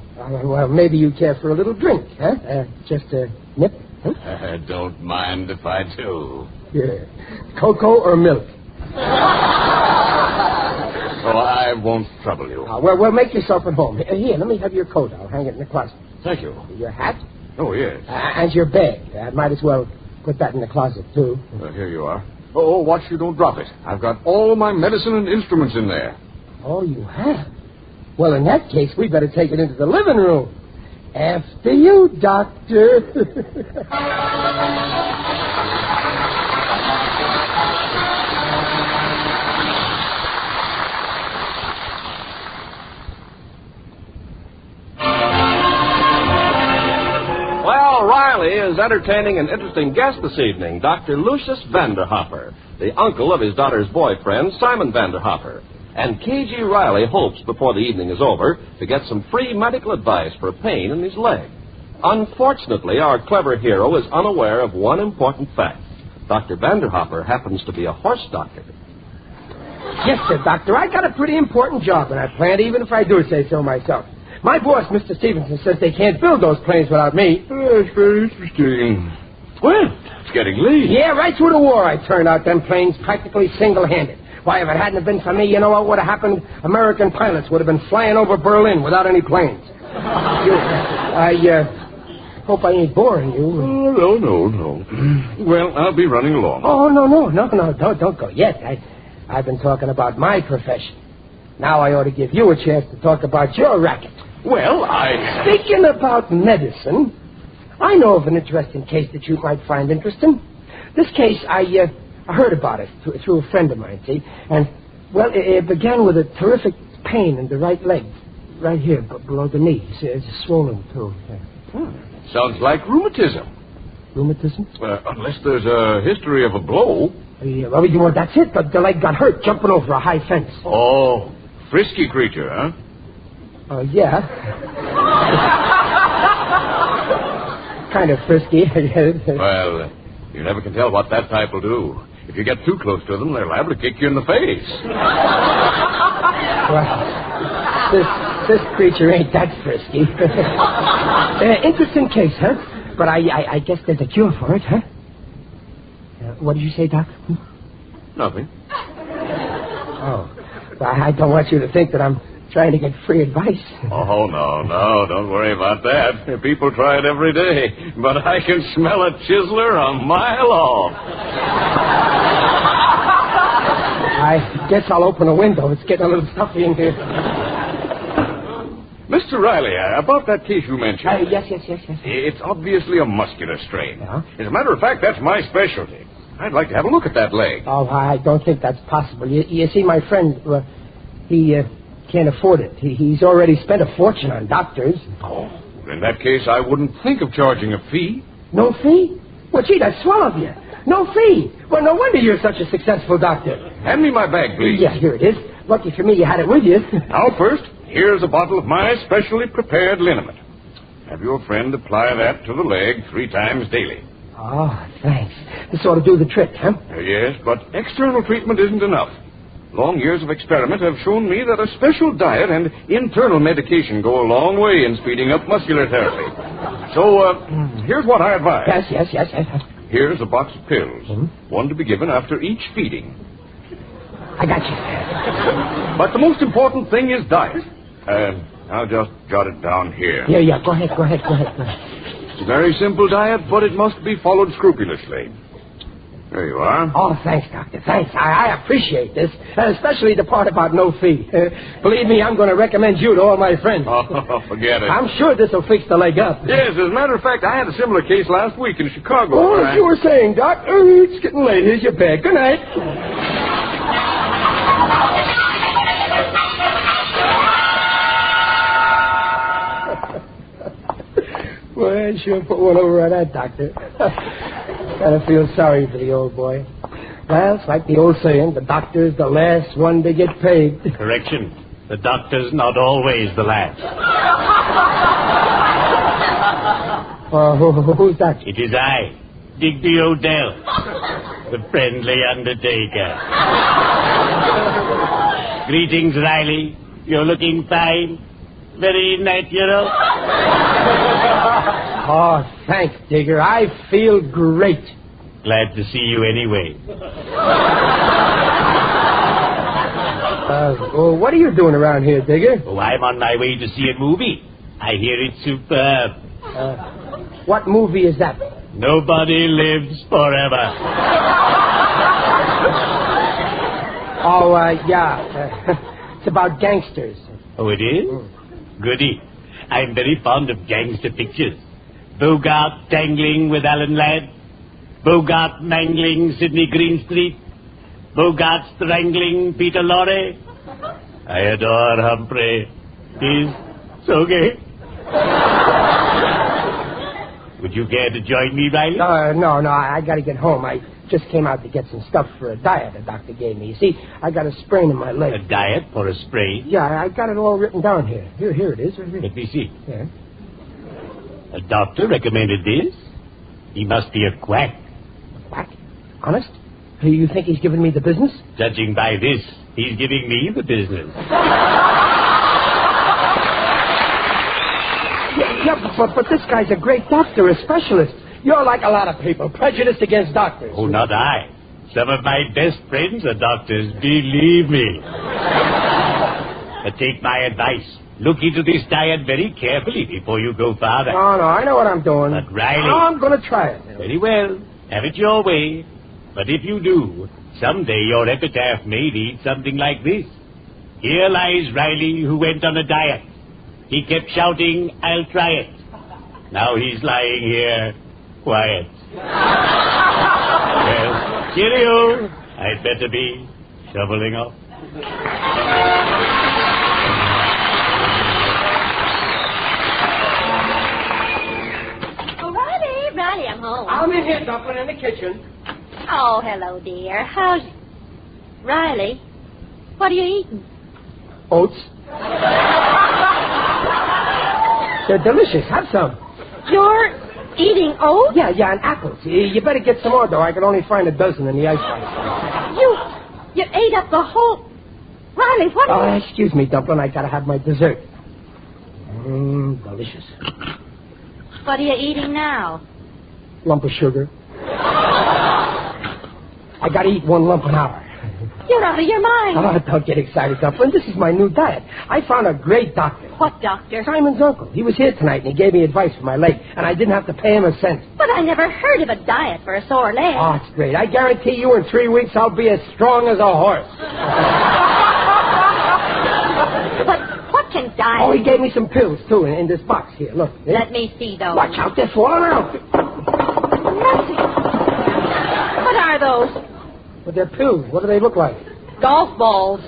well, maybe you care for a little drink, huh? Just a nip? Huh? I don't mind if I do. Yeah. Cocoa or milk? Oh, I won't trouble you. Well, make yourself at home. Here, let me have your coat. I'll hang it in the closet. Thank you. Your hat? Oh, yes. And your bag. I might as well put that in the closet, too. Well, here you are. Oh, watch you don't drop it. I've got all my medicine and instruments in there. Oh, you have? Well, in that case, we better take it into the living room. After you, Doctor. Well, Riley is entertaining an interesting guest this evening, Dr. Lucius Vanderhopper, the uncle of his daughter's boyfriend, Simon Vanderhopper. And K.G. Riley hopes, before the evening is over, to get some free medical advice for pain in his leg. Unfortunately, our clever hero is unaware of one important fact. Dr. Vanderhopper happens to be a horse doctor. Yes, sir, Doctor. I got a pretty important job in that plant, even if I do say so myself. My boss, Mr. Stevenson, says they can't build those planes without me. That's very interesting. Well, it's getting late. Yeah, right through the war I turned out them planes practically single-handed. Why, if it hadn't been for me, you know what would have happened? American pilots would have been flying over Berlin without any planes. I hope I ain't boring you. Oh, no. Well, I'll be running along. Oh, no, don't go yet. I've been talking about my profession. Now I ought to give you a chance to talk about your racket. Well, Speaking about medicine, I know of an interesting case that you might find interesting. This case, I heard about it through a friend of mine, see? And, well, it began with a terrific pain in the right leg, right here, below the knee. See, it's swollen, too. Sounds like rheumatism. Rheumatism? Unless there's a history of a blow. Yeah, well, that's it. The leg got hurt jumping over a high fence. Oh, frisky creature, huh? Yeah. Kind of frisky. Well, you never can tell what that type will do. If you get too close to them, they're liable to kick you in the face. Well, this creature ain't that frisky. Interesting case, huh? But I guess there's a cure for it, huh? What did you say, Doc? Nothing. Oh. Well, I don't want you to think that I'm trying to get free advice. Oh, no. Don't worry about that. People try it every day. But I can smell a chiseler a mile off. I guess I'll open a window. It's getting a little stuffy in here. Mr. Riley, about that case you mentioned. Yes. It's obviously a muscular strain. Yeah? As a matter of fact, that's my specialty. I'd like to have a look at that leg. Oh, I don't think that's possible. You see, my friend, he can't afford it. He's already spent a fortune on doctors. Oh, in that case, I wouldn't think of charging a fee. No fee? Well, gee, that's swell of you. No fee. Well, no wonder you're such a successful doctor. Hand me my bag, please. Yeah, here it is. Lucky for me you had it with you. Now, first, here's a bottle of my specially prepared liniment. Have your friend apply that to the leg 3 times daily. Oh, thanks. This ought to do the trick, huh? Yes, but external treatment isn't enough. Long years of experiment have shown me that a special diet and internal medication go a long way in speeding up muscular therapy. So, here's what I advise. Yes. Here's a box of pills. One to be given after each feeding. I got you. But the most important thing is diet. I'll just jot it down here. Yeah, go ahead. It's a very simple diet, but it must be followed scrupulously. There you are. Oh, thanks, Doctor. Thanks. I appreciate this, especially the part about no fee. Believe me, I'm going to recommend you to all my friends. Oh, forget it. I'm sure this will fix the leg up. Yes, as a matter of fact, I had a similar case last week in Chicago. Oh, as you were saying, Doc. It's getting late. Here's your bag. Good night. Well, I sure put one over on that, Doctor. Kind of feel sorry for the old boy. Well, it's like the old saying, the doctor's the last one to get paid. Correction. The doctor's not always the last. Who's that? It is I, Digby Odell, the friendly undertaker. Greetings, Riley. You're looking fine. Very natural. Oh, thanks, Digger. I feel great. Glad to see you anyway. What are you doing around here, Digger? Oh, I'm on my way to see a movie. I hear it's superb. What movie is that? Nobody lives forever. It's about gangsters. Oh, it is? Goody. I'm very fond of gangster pictures. Bogart tangling with Alan Ladd. Bogart mangling Sidney Greenstreet. Bogart strangling Peter Lorre. I adore Humphrey. He's so gay. Would you care to join me, Riley? No, I got to get home. I just came out to get some stuff for a diet a doctor gave me. You see, I got a sprain in my leg. A diet for a sprain? Yeah, I got it all written down here. Here it is. Right here. Let me see. Yeah. A doctor recommended this? He must be a quack. Quack? Honest? You think he's giving me the business? Judging by this, he's giving me the business. But this guy's a great doctor, a specialist. You're like a lot of people, prejudiced against doctors. Oh, not I. Some of my best friends are doctors, believe me. But take my advice. Look into this diet very carefully before you go farther. No, I know what I'm doing. But Riley... No, I'm going to try it. Very well. Have it your way. But if you do, someday your epitaph may read something like this. Here lies Riley who went on a diet. He kept shouting, I'll try it. Now he's lying here, quiet. Well, cheerio. I'd better be shoveling off. Riley, I'm home. I'm in here, Duffy, in the kitchen. Oh, hello, dear. How's... Riley, what are you eating? Oats. They're delicious. Have some. You're eating oats? Yeah, and apples. You better get some more, though. I can only find a dozen in the icebox. You ate up the whole... Riley, what are you... excuse me, Dumpling. I gotta have my dessert. Delicious. What are you eating now? Lump of sugar. I gotta eat one lump an hour. You're out of your mind. Oh, don't get excited, Dumpling. This is my new diet. I found a great doctor. What doctor? Simon's uncle. He was here tonight, and he gave me advice for my leg, and I didn't have to pay him a cent. But I never heard of a diet for a sore leg. Oh, it's great. I guarantee you in 3 weeks I'll be as strong as a horse. But what can diet... Oh, he gave me some pills, too, in this box here. Look. Let me see those. Watch out, they're falling out. Nothing. What are those? Well, they're pills. What do they look like? Golf balls.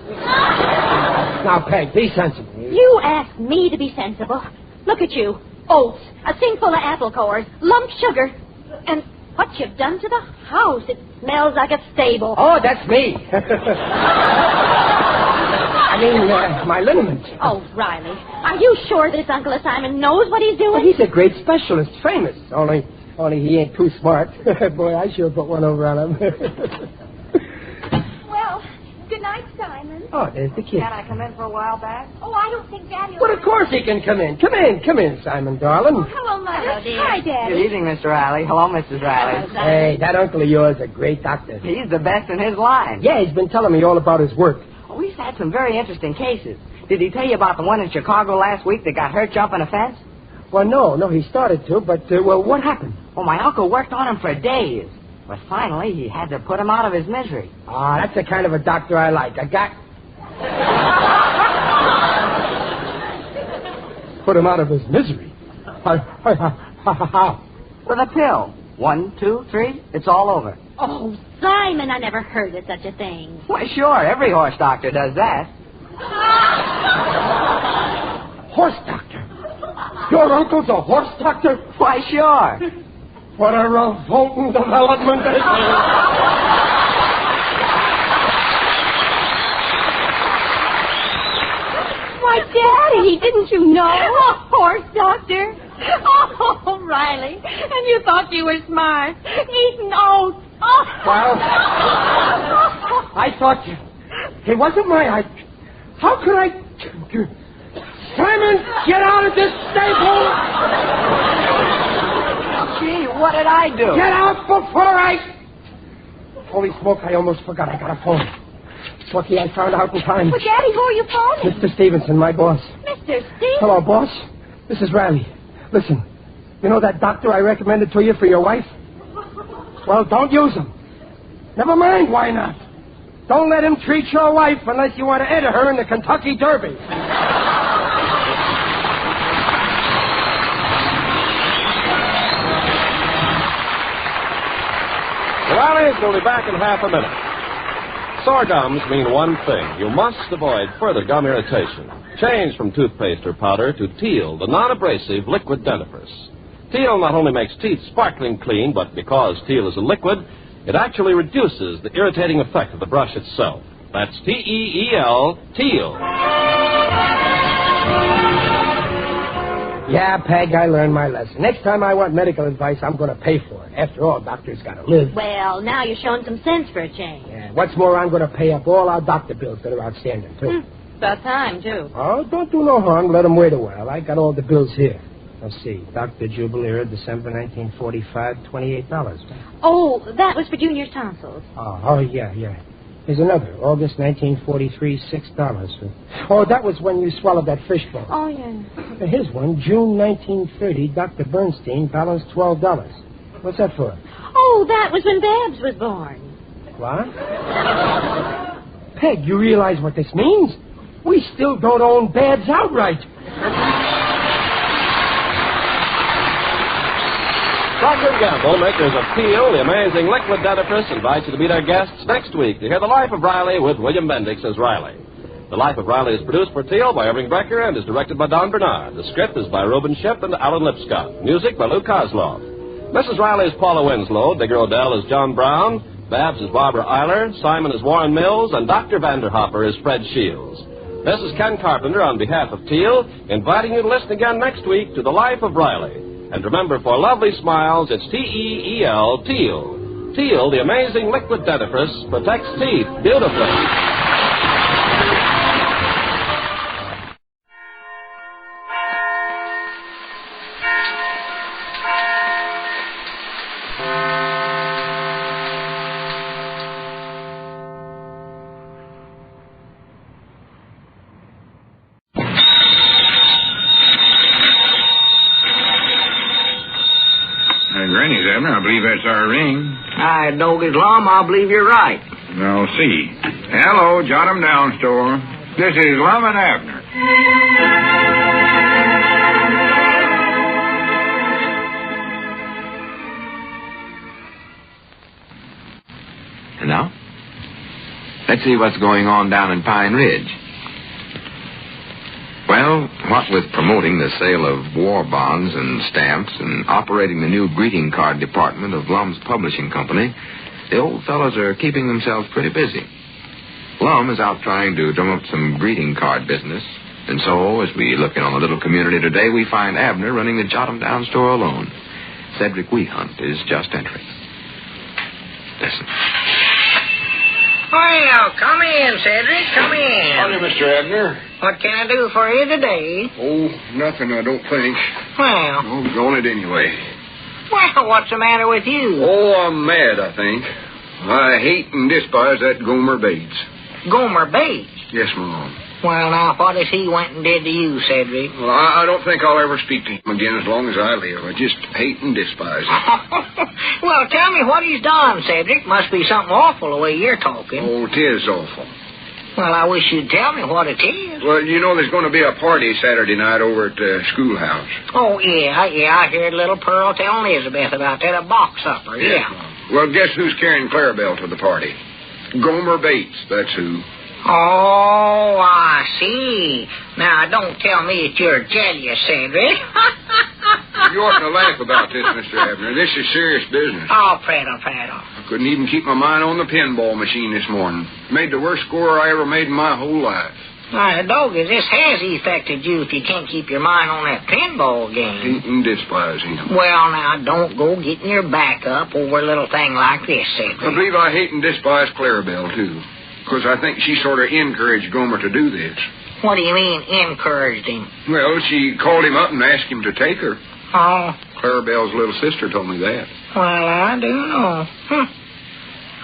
Now, Peg, be sensible. You asked me to be sensible. Look at you. Oats, a sink full of apple cores, lump sugar, and what you've done to the house. It smells like a stable. Oh, that's me. I mean, my liniment. Oh, Riley, are you sure this Uncle Simon knows what he's doing? Well, he's a great specialist, famous. Only he ain't too smart. Boy, I sure put one over on him. Well, good night, Simon. Oh, there's the kid. Can I come in for a while back? Oh, I don't think Daddy will... Well, of course he can come in. Come in, Simon, darling. Oh, hello, Mother. Hello, dear. Hi, Daddy. Good evening, Mr. Riley. Hello, Mrs. Riley. Hey, that uncle of yours is a great doctor. He's the best in his line. Yeah, he's been telling me all about his work. Oh, we've had some very interesting cases. Did he tell you about the one in Chicago last week that got hurt jumping a fence? Well, no, he started to, but, what happened? Well, my uncle worked on him for days. But finally, he had to put him out of his misery. Ah, that's the kind of a doctor I like. Put him out of his misery? How? With a pill. 1, 2, 3, it's all over. Oh, Simon, I never heard of such a thing. Why, sure, every horse doctor does that. Horse doctor? Your uncle's a horse doctor? Why, sure. What a revolting development this is. Why, Daddy, didn't you know? A horse doctor? Oh, Riley, and you thought you were smart. Eating oats. Oh. Well, I thought it wasn't my idea. How could I... Simon, get out of this stable! Gee, what did I do? Get out before I... Holy smoke, I almost forgot I got a phone. Lucky I found out in time. Well, Daddy, who are you phoning? Mr. Stevenson, my boss. Mr. Stevenson? Hello, boss. This is Riley. Listen, you know that doctor I recommended to you for your wife? Well, don't use him. Never mind, why not? Don't let him treat your wife unless you want to enter her in the Kentucky Derby. The Rileys will be back in half a minute. Sore gums mean one thing. You must avoid further gum irritation. Change from toothpaste or powder to Teal, the non-abrasive liquid dentifrice. Teal not only makes teeth sparkling clean, but because Teal is a liquid, it actually reduces the irritating effect of the brush itself. That's T-E-E-L, Teal. Yeah, Peg, I learned my lesson. Next time I want medical advice, I'm going to pay for it. After all, doctors got to live. Well, now you're showing some sense for a change. Yeah, what's more, I'm going to pay up all our doctor bills that are outstanding, too. About time, too. Oh, don't do no harm. Let them wait a while. I got all the bills here. Let's see. Dr. Jubileer, December 1945, $28. Oh, that was for Junior's tonsils. Oh, yeah. Here's another. August 1943, $6. Oh, that was when you swallowed that fishbowl. Oh, yeah. Here's one. June 1930, Dr. Bernstein, balance $12. What's that for? Oh, that was when Babs was born. What? Peg, you realize what this means? We still don't own Babs outright. Procter & Gamble, makers of Teal, the amazing liquid dentifrice, invites you to meet our guests next week to hear The Life of Riley with William Bendix as Riley. The Life of Riley is produced for Teal by Irving Brecker and is directed by Don Bernard. The script is by Reuben Ship and Alan Lipscott. Music by Lou Kozlov. Mrs. Riley is Paula Winslow, Digger Odell is John Brown, Babs is Barbara Eiler, Simon is Warren Mills, and Dr. Vanderhopper is Fred Shields. This is Ken Carpenter on behalf of Teal, inviting you to listen again next week to The Life of Riley. And remember, for lovely smiles, it's T-E-E-L, Teal. Teal, the amazing liquid dentifrice, protects teeth beautifully. Granny's, Abner. I believe that's our ring. I don't get Lum. I believe you're right. I'll see. Hello, jot 'em down, store. This is Lum and Abner. And now, let's see what's going on down in Pine Ridge. Well, what with promoting the sale of war bonds and stamps and operating the new greeting card department of Lum's publishing company, the old fellows are keeping themselves pretty busy. Lum is out trying to drum up some greeting card business, and so as we look in on the little community today, we find Abner running the Jot 'em Down store alone. Cedric Weehunt is just entering. Listen. Well, come in, Cedric. Come in. Howdy, Mr. Abner. What can I do for you today? Oh, nothing, I don't think. Well. Oh, going it anyway. Well, what's the matter with you? Oh, I'm mad, I think. I hate and despise that Gomer Bates. Gomer Bates? Yes, Mom. Well, now, what has he went and did to you, Cedric? Well, I don't think I'll ever speak to him again as long as I live. I just hate and despise him. Well, tell me what he's done, Cedric. Must be something awful the way you're talking. Oh, it is awful. Well, I wish you'd tell me what it is. Well, you know there's going to be a party Saturday night over at the schoolhouse. Oh, yeah, I heard little Pearl tell Elizabeth about that, a box supper, yeah. Well, guess who's carrying Clarabelle to the party? Gomer Bates, that's who. Oh, I see. Now, don't tell me that you're jealous, Cedric. You oughtn't to laugh about this, Mr. Abner. This is serious business. Oh, prattle. I couldn't even keep my mind on the pinball machine this morning. Made the worst score I ever made in my whole life. Now, Doggy, this has affected you if you can't keep your mind on that pinball game. Hate and despise him. Well, now, don't go getting your back up over a little thing like this, Cedric. I believe I hate and despise Clarabelle, too. Because I think she sort of encouraged Gomer to do this. What do you mean, encouraged him? Well, she called him up and asked him to take her. Oh. Clarabelle's little sister told me that. Well, I do know.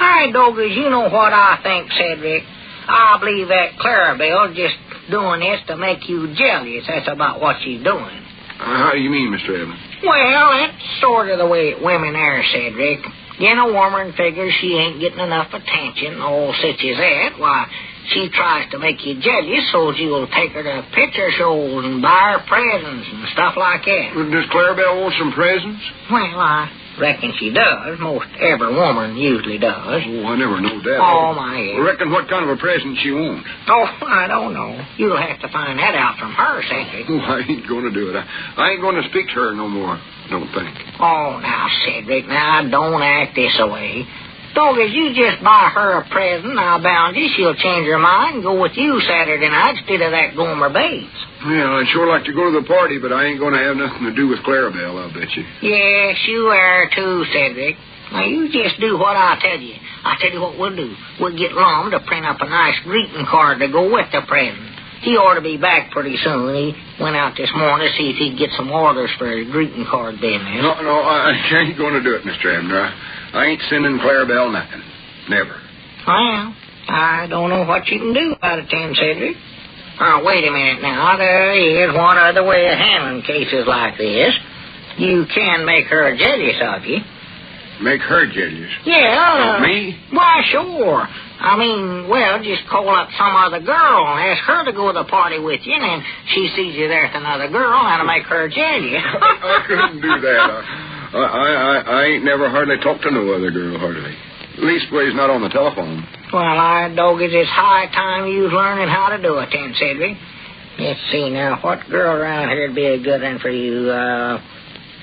All right, Doggers, you know what I think, Cedric. I believe that Clarabelle's just doing this to make you jealous. That's about what she's doing. How do you mean, Mr. Evans? Well, that's sort of the way women are, Cedric. You know, woman figures she ain't getting enough attention, all such as that. Why, she tries to make you jealous so you'll take her to picture shows and buy her presents and stuff like that. Well, does Clarabelle want some presents? Well, I reckon she does. Most every woman usually does. Oh, I never know that. Oh, my head. I reckon what kind of a present she wants. Oh, I don't know. You'll have to find that out from her, Cedric. Oh, I ain't going to do it. I ain't going to speak to her no more, don't think. Oh, now, Cedric, now, don't act this way. Doggies, you just buy her a present, I'll bound you she'll change her mind and go with you Saturday night instead of that Gomer Bates. Yeah, I'd sure like to go to the party, but I ain't going to have nothing to do with Clarabelle, I'll bet you. Yes, you are too, Cedric. Now, you just do what I tell you. I tell you what we'll do. We'll get Lum to print up a nice greeting card to go with the present. He ought to be back pretty soon. He went out this morning to see if he could get some orders for his greeting card business. No, I ain't going to do it, Mr. Abner. I ain't sending Clarabelle nothing. Never. Well, I don't know what you can do about it then, Cedric. Oh, wait a minute now. There is one other way of handling cases like this. You can make her jealous of you. Make her jealous? Yeah. Of me? Why, sure. I mean, well, just call up some other girl and ask her to go to the party with you, and then she sees you there with another girl, and it'll make her jealous. I couldn't do that. I ain't never hardly talked to no other girl, hardly. Leastways, not on the telephone. Well, doggies, it's high time you was learning how to do it then, Cedric. Let's see now, what girl around here would be a good one for you?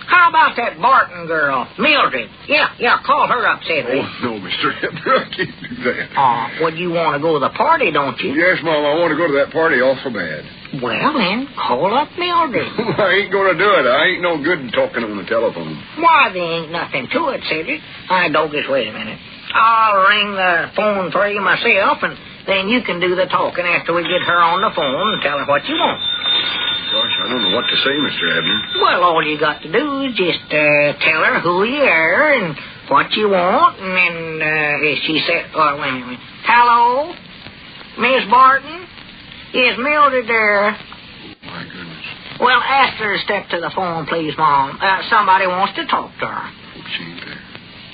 How about that Barton girl, Mildred? Yeah, call her up, Cedric. Oh, no, Mr. Abner, I can't do that. Oh, well, you want to go to the party, don't you? Yes, Mom, I want to go to that party awful bad. Well, then, call up Mildred. I ain't going to do it. I ain't no good talking on the telephone. Why, there ain't nothing to it, Cedric. Doggies, wait a minute. I'll ring the phone for you myself, and then you can do the talking after we get her on the phone and tell her what you want. Gosh, I don't know what to say, Mr. Abner. Well, all you got to do is just tell her who you are and what you want, and then she said, oh, wait a minute. Hello? Miss Barton? Is Mildred there? My goodness. Well, ask her to step to the phone, please, Mom. Somebody wants to talk to her. Oh, she ain't there.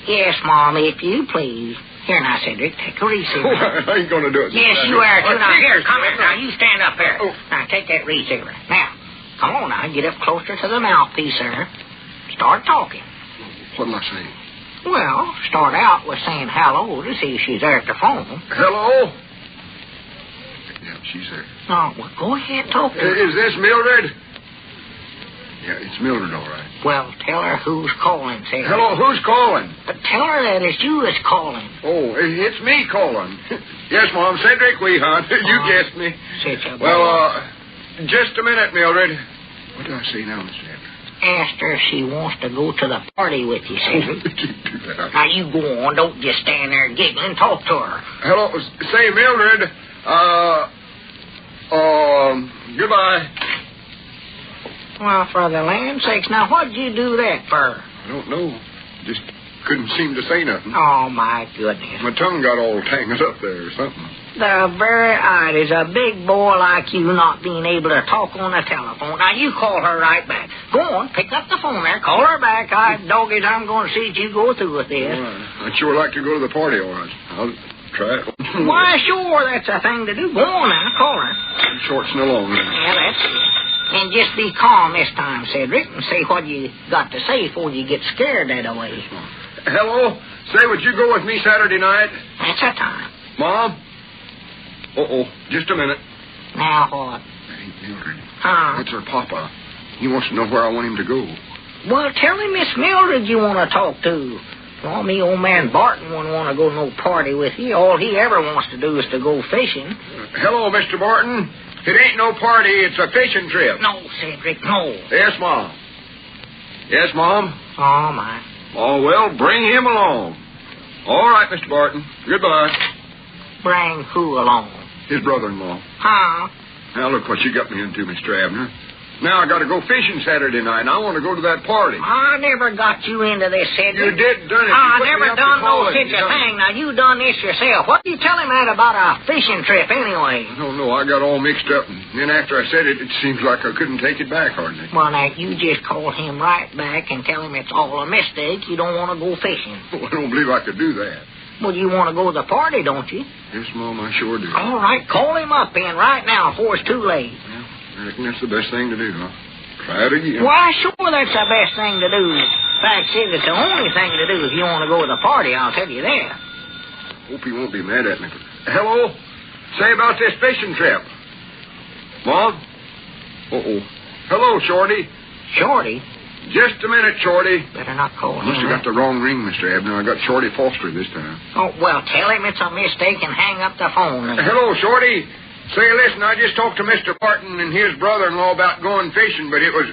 Yes, Mom, if you please. Here now, Cedric, take a receiver. Oh, I ain't going to do it. Yes, you are, too. Now, here, come here. Now, you stand up here. Oh. Now, take that receiver. Now, come on now. Get up closer to the mouthpiece there. Start talking. What'll I say? Well, start out with saying hello to see if she's there at the phone. Hello? Yeah, she's there. Oh, well, go ahead, talk to her. Is this Mildred? Yeah, it's Mildred, all right. Well, tell her who's calling, Cedric. Hello, who's calling? Tell her that it's you that's calling. Oh, it's me calling. Yes, Mom, Cedric Weehunt. You guessed me. Well, just a minute, Mildred. What do I say now, Mr. Abner? Asked her if she wants to go to the party with you, Cedric. Do that. Now, you go on. Don't just stand there giggling. Talk to her. Hello. Say, Mildred, goodbye. Well, for the land's sakes, now, what'd you do that for? I don't know. Just couldn't seem to say nothing. Oh, my goodness. My tongue got all tangled up there or something. The very idea is a big boy like you not being able to talk on the telephone. Now, you call her right back. Go on, pick up the phone there. Call her back. Doggies, I'm going to see if you go through with this. Well, I'd sure like to go to the party, all right. I'll try it. Why, sure, that's a thing to do. Go on now, call her. Shorts and long. Yeah, that's it. And just be calm this time, Cedric, and say what you got to say before you get scared that way. Hello? Say, would you go with me Saturday night? That's the time. Mom? Just a minute. Now what? That ain't Mildred. Huh? That's her papa. He wants to know where I want him to go. Well, tell him Miss Mildred you want to talk to. Well, me old man Barton wouldn't want to go to no party with you. All he ever wants to do is to go fishing. Hello, Mr. Barton. It ain't no party. It's a fishing trip. No, Cedric, no. Yes, Mom. Yes, Mom? Oh, my. Oh, well, bring him along. All right, Mr. Barton. Goodbye. Bring who along? His brother-in-law. Huh? Now, look what you got me into, Mr. Abner. Now I got to go fishing Saturday night, and I want to go to that party. I never got you into this, Cedric. You did done it. I never done no such a thing. Now, you done this yourself. What are you telling that about a fishing trip, anyway? No, I got all mixed up, and then after I said it, it seems like I couldn't take it back, hardly. Well, now, you just call him right back and tell him it's all a mistake. You don't want to go fishing. Oh, I don't believe I could do that. Well, you want to go to the party, don't you? Yes, Mom, I sure do. All right, call him up in right now before it's too late. Well, I reckon that's the best thing to do, huh? Try it again. Why, sure, that's the best thing to do. Fact is, it's the only thing to do if you want to go to the party, I'll tell you that. Hope he won't be mad at me. Hello? Say about this fishing trip. Mom? Hello, Shorty. Shorty? Just a minute, Shorty. Better not call him. Must have got the wrong ring, Mr. Abner. I got Shorty Foster this time. Oh, well, tell him it's a mistake and hang up the phone. Hello, Shorty. Say, listen, I just talked to Mr. Barton and his brother-in-law about going fishing, but it was...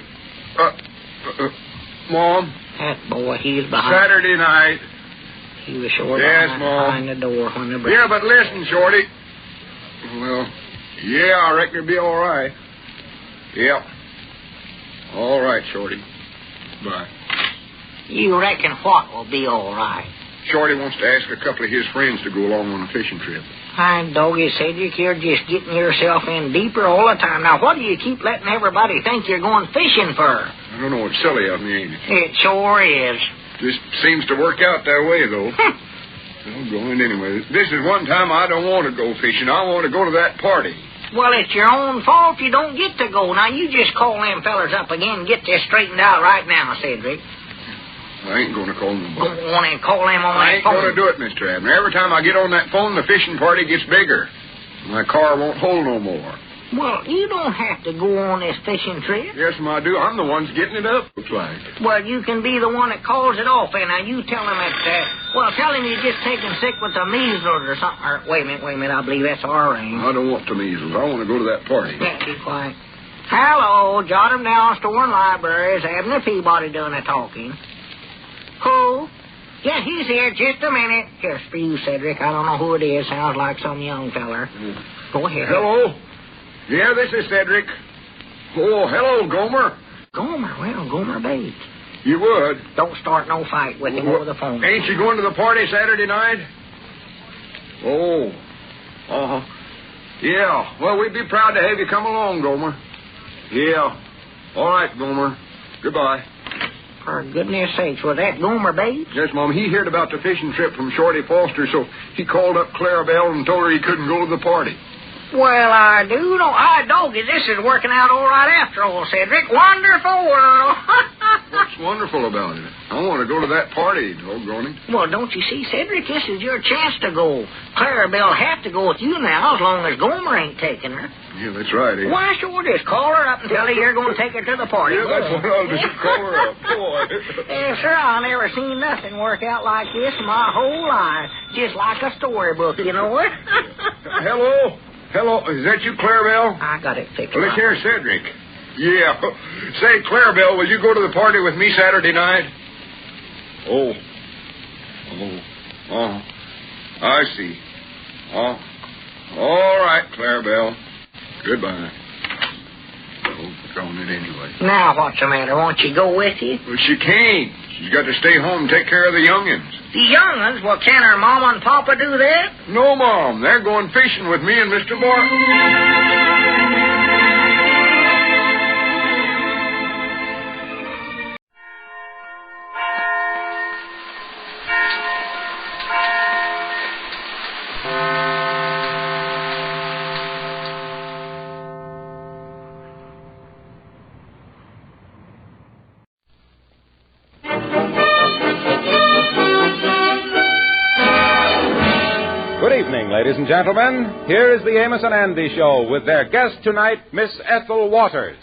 Mom? That boy, he's behind. Saturday night. He was sure behind the door when the... Yeah, but listen, Shorty. Well, Yeah, I reckon it'll be all right. Yep. All right, Shorty. Bye. You reckon what will be all right? Shorty wants to ask a couple of his friends to go along on a fishing trip. Hi, doggy, Cedric, you're just getting yourself in deeper all the time. Now, what do you keep letting everybody think you're going fishing for? I don't know. It's silly of me, ain't it? It sure is. Just seems to work out that way, though. I'm going anyway. This is one time I don't want to go fishing. I want to go to that party. Well, it's your own fault you don't get to go. Now, you just call them fellers up again and get this straightened out right now, Cedric. I ain't going to call them. Go on and call them on I ain't that phone. going to do it, Mr. Abner. Every time I get on that phone, the fishing party gets bigger. My car won't hold no more. Well, you don't have to go on this fishing trip. Yes, I do. I'm the one's getting it up, looks like. Well, you can be the one that calls it off, and now you tell him tell him you're just taken sick with the measles or something. Or, wait a minute, I believe that's our ring. I don't want the measles. I want to go to that party. Yeah, be quiet. Hello, jot him down, store and libraries. Abner Peabody doing the talking. Who? Yeah, he's here. Just a minute. Here's for you, Cedric. I don't know who it is. Sounds like some young feller. Go ahead. Hello? Yeah, this is Cedric. Oh, hello, Gomer. Gomer? Well, Gomer Bates. You would? Don't start no fight with him over the phone. Ain't you going to the party Saturday night? Oh. Uh-huh. Yeah. Well, we'd be proud to have you come along, Gomer. Yeah. All right, Gomer. Goodbye. For goodness sakes, was that Gomer Bates? Yes, Mom. He heard about the fishing trip from Shorty Foster, so he called up Clarabelle and told her he couldn't go to the party. Well, I do know. Doggy, this is working out all right after all, Cedric. Wonderful world. What's wonderful about it? I want to go to that party, doggone it. Well, don't you see, Cedric, this is your chance to go. Clarabelle will have to go with you now as long as Gomer ain't taking her. Yeah, that's right, eh? Why, sure, just call her up and tell her you're going to take her to the party. Yeah, that's what I'll do. Call her up. Boy. Yeah, sir, I never seen nothing work out like this in my whole life. Just like a storybook, you know what? Hello? Hello, is that you, Clarabelle? I got it fixed. Well, here's Cedric. Yeah. Say, Clarabelle, will you go to the party with me Saturday night? Oh. I see. Oh. All right, Clarabelle. Goodbye. Oh, throwing it anyway. Now, what's the matter? Won't you go with you? Well, she can't. She's got to stay home and take care of the youngins. The youngins? Well, can her Mama and Papa do that? No, Mom. They're going fishing with me and Mr. Barton. Ladies and gentlemen, here is the Amos and Andy Show with their guest tonight, Miss Ethel Waters.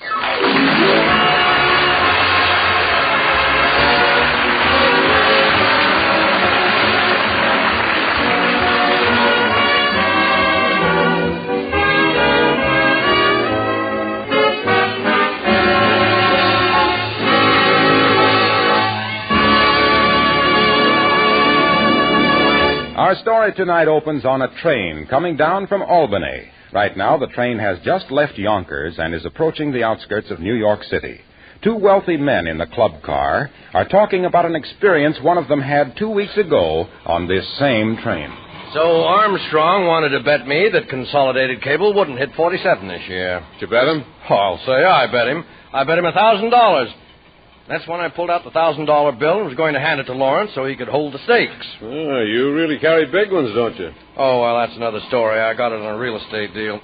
Our story tonight opens on a train coming down from Albany. Right now, the train has just left Yonkers and is approaching the outskirts of New York City. Two wealthy men in the club car are talking about an experience one of them had 2 weeks ago on this same train. So Armstrong wanted to bet me that Consolidated Cable wouldn't hit 47 this year. Did you bet him? Oh, I'll say I bet him. I bet him $1,000. That's when I pulled out the $1,000 bill and was going to hand it to Lawrence so he could hold the stakes. Oh, you really carry big ones, don't you? Oh, well, that's another story. I got it on a real estate deal.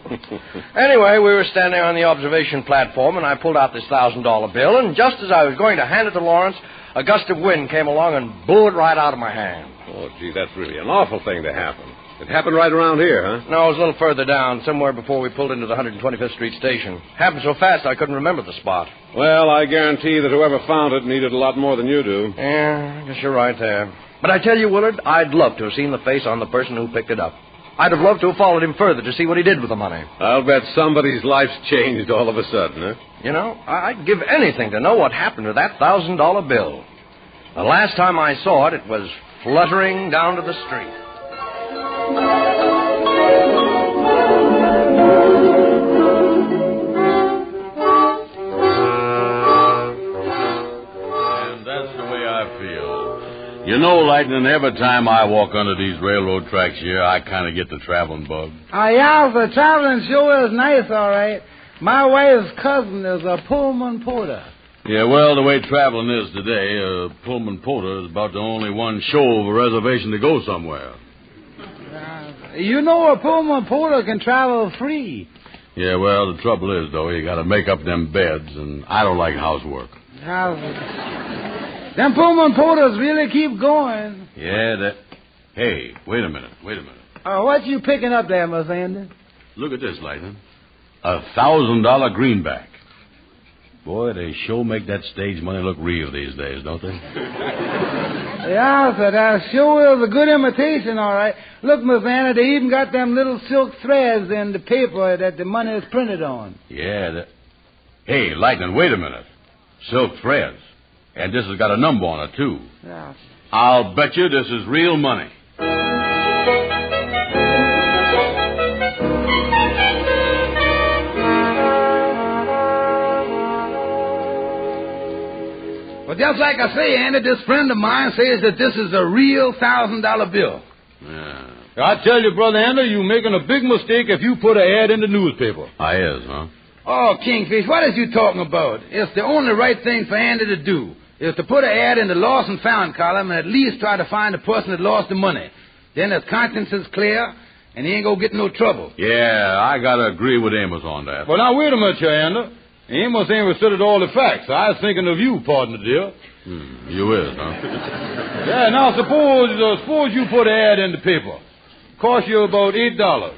Anyway, we were standing on the observation platform, and I pulled out this $1,000 bill, and just as I was going to hand it to Lawrence, a gust of wind came along and blew it right out of my hand. Oh, gee, that's really an awful thing to happen. It happened right around here, huh? No, it was a little further down, somewhere before we pulled into the 125th Street station. Happened so fast I couldn't remember the spot. Well, I guarantee that whoever found it needed a lot more than you do. Yeah, I guess you're right there. But I tell you, Willard, I'd love to have seen the face on the person who picked it up. I'd have loved to have followed him further to see what he did with the money. I'll bet somebody's life's changed all of a sudden, huh? You know, I'd give anything to know what happened to that $1,000 bill. The last time I saw it, it was fluttering down to the street. You know, Lightning, every time I walk under these railroad tracks here, I kind of get the traveling bug. Yeah, the traveling sure is nice, all right. My wife's cousin is a Pullman porter. Yeah, well, the way traveling is today, a Pullman porter is about the only one show of a reservation to go somewhere. You know a Pullman porter can travel free. Yeah, well, the trouble is, though, you got to make up them beds, and I don't like housework. Them Pullman porters really keep going. Yeah, Hey, wait a minute. What you picking up there, Miss Andy? Look at this, Lightning. $1,000 greenback. Boy, they sure make that stage money look real these days, don't they? Yeah, sir, that sure is a good imitation, all right. Look, Miss Anna, they even got them little silk threads in the paper that the money is printed on. Yeah, Hey, Lightning, wait a minute. Silk threads. And this has got a number on it, too. Yeah. I'll bet you this is real money. Well, just like I say, Andy, this friend of mine says that this is a real $1,000 bill. Yeah. I tell you, Brother Andy, you're making a big mistake if you put an ad in the newspaper. I is, huh? Oh, Kingfish, what is you talking about? It's the only right thing for Andy to do, is to put an ad in the lost and found column and at least try to find the person that lost the money. Then his conscience is clear, and he ain't gonna get in no trouble. Yeah, I gotta agree with Amos on that. Well, now, wait a minute, Andy. Amos ain't recited all the facts. I was thinking of you, partner, dear. You is, huh? Yeah, now, suppose you put an ad in the paper. Cost you about $8.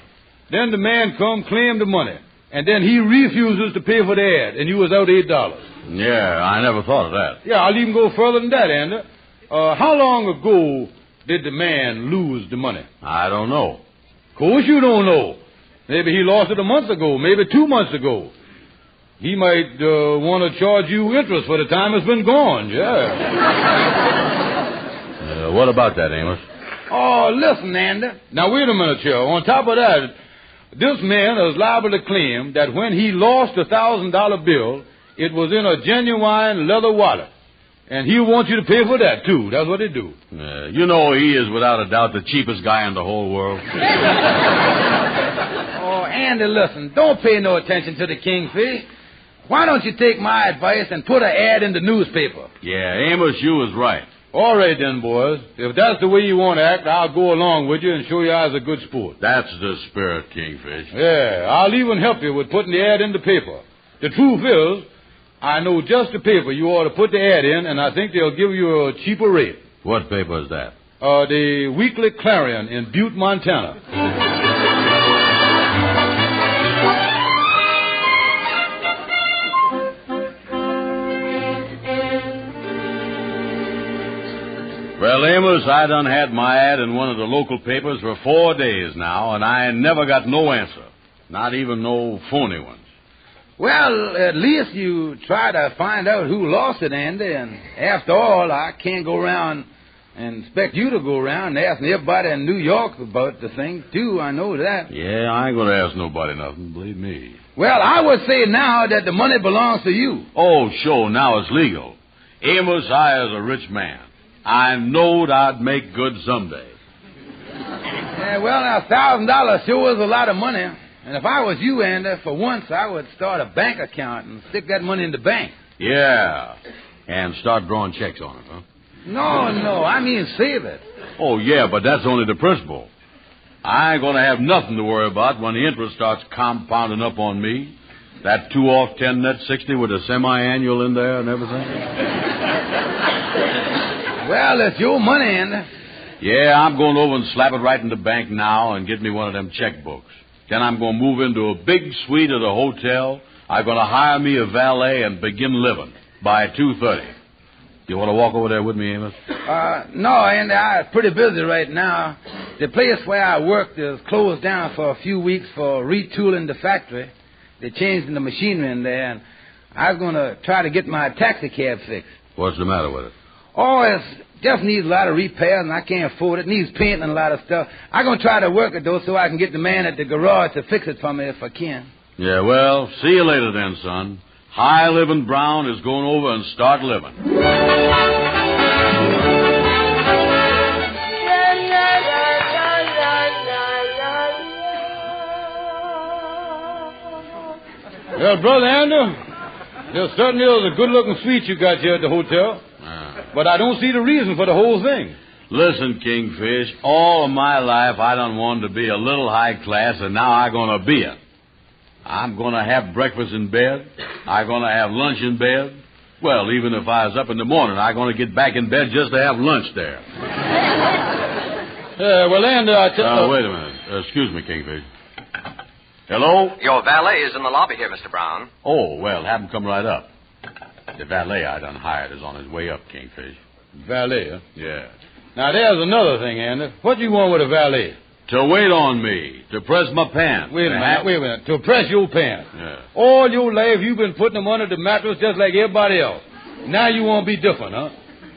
Then the man come, claim the money. And then he refuses to pay for the ad, and you was out $8. Yeah, I never thought of that. Yeah, I'll even go further than that, Andy. How long ago did the man lose the money? I don't know. Of course you don't know. Maybe he lost it a month ago, maybe 2 months ago. He might want to charge you interest for the time it's been gone, yeah. What about that, Amos? Oh, listen, Andy. Now, wait a minute, Joe. On top of that, this man is liable to claim that when he lost the $1,000 bill, it was in a genuine leather wallet. And he'll want you to pay for that, too. That's what they do. You know he is, without a doubt, the cheapest guy in the whole world. Oh, Andy, listen. Don't pay no attention to the Kingfish. Why don't you take my advice and put an ad in the newspaper? Yeah, Amos, you was right. All right, then, boys. If that's the way you want to act, I'll go along with you and show you I was a good sport. That's the spirit, Kingfish. Yeah, I'll even help you with putting the ad in the paper. The truth is, I know just the paper you ought to put the ad in, and I think they'll give you a cheaper rate. What paper is that? The Weekly Clarion in Butte, Montana. Well, Amos, I done had my ad in one of the local papers for 4 days now, and I never got no answer. Not even no phony ones. Well, at least you try to find out who lost it, Andy, and after all, I can't go around and expect you to go around and ask everybody in New York about the thing, too. I know that. Yeah, I ain't going to ask nobody nothing, believe me. Well, I would say now that the money belongs to you. Oh, sure, now it's legal. Amos, I is a rich man. I knowed I'd make good someday. Yeah, well, now, $1,000 sure is a lot of money. And if I was you, Andy, for once, I would start a bank account and stick that money in the bank. Yeah, and start drawing checks on it, huh? No, I mean save it. Oh, yeah, but that's only the principal. I ain't going to have nothing to worry about when the interest starts compounding up on me. That 2 off 10 net 60 with a semi-annual in there and everything. Well, it's your money, Andy. Yeah, I'm going over and slap it right in the bank now and get me one of them checkbooks. Then I'm going to move into a big suite at a hotel. I'm going to hire me a valet and begin living by 2:30. You want to walk over there with me, Amos? No, Andy, I'm pretty busy right now. The place where I worked is closed down for a few weeks for retooling the factory. They're changing the machinery in there, and I was going to try to get my taxi cab fixed. What's the matter with it? Oh, it just needs a lot of repairs, and I can't afford it. It needs painting and a lot of stuff. I'm going to try to work it, though, so I can get the man at the garage to fix it for me if I can. Yeah, well, see you later then, son. High Living Brown is going over and start living. Well, Brother Andrew, there certainly is a good-looking suite you got here at the hotel. But I don't see the reason for the whole thing. Listen, Kingfish, all of my life I done wanted to be a little high class, and now I'm going to be it. I'm going to have breakfast in bed. I'm going to have lunch in bed. Well, even if I was up in the morning, I'm going to get back in bed just to have lunch there. Well, Andrew, wait a minute. Excuse me, Kingfish. Hello? Your valet is in the lobby here, Mr. Brown. Oh, well, have him come right up. The valet I done hired is on his way up, Kingfish. Valet, huh? Yeah. Now, there's another thing, Andrew. What do you want with a valet? To wait on me. To press my pants. Wait a minute. To press your pants. Yeah. All your life you've been putting them under the mattress just like everybody else. Now you want to be different, huh?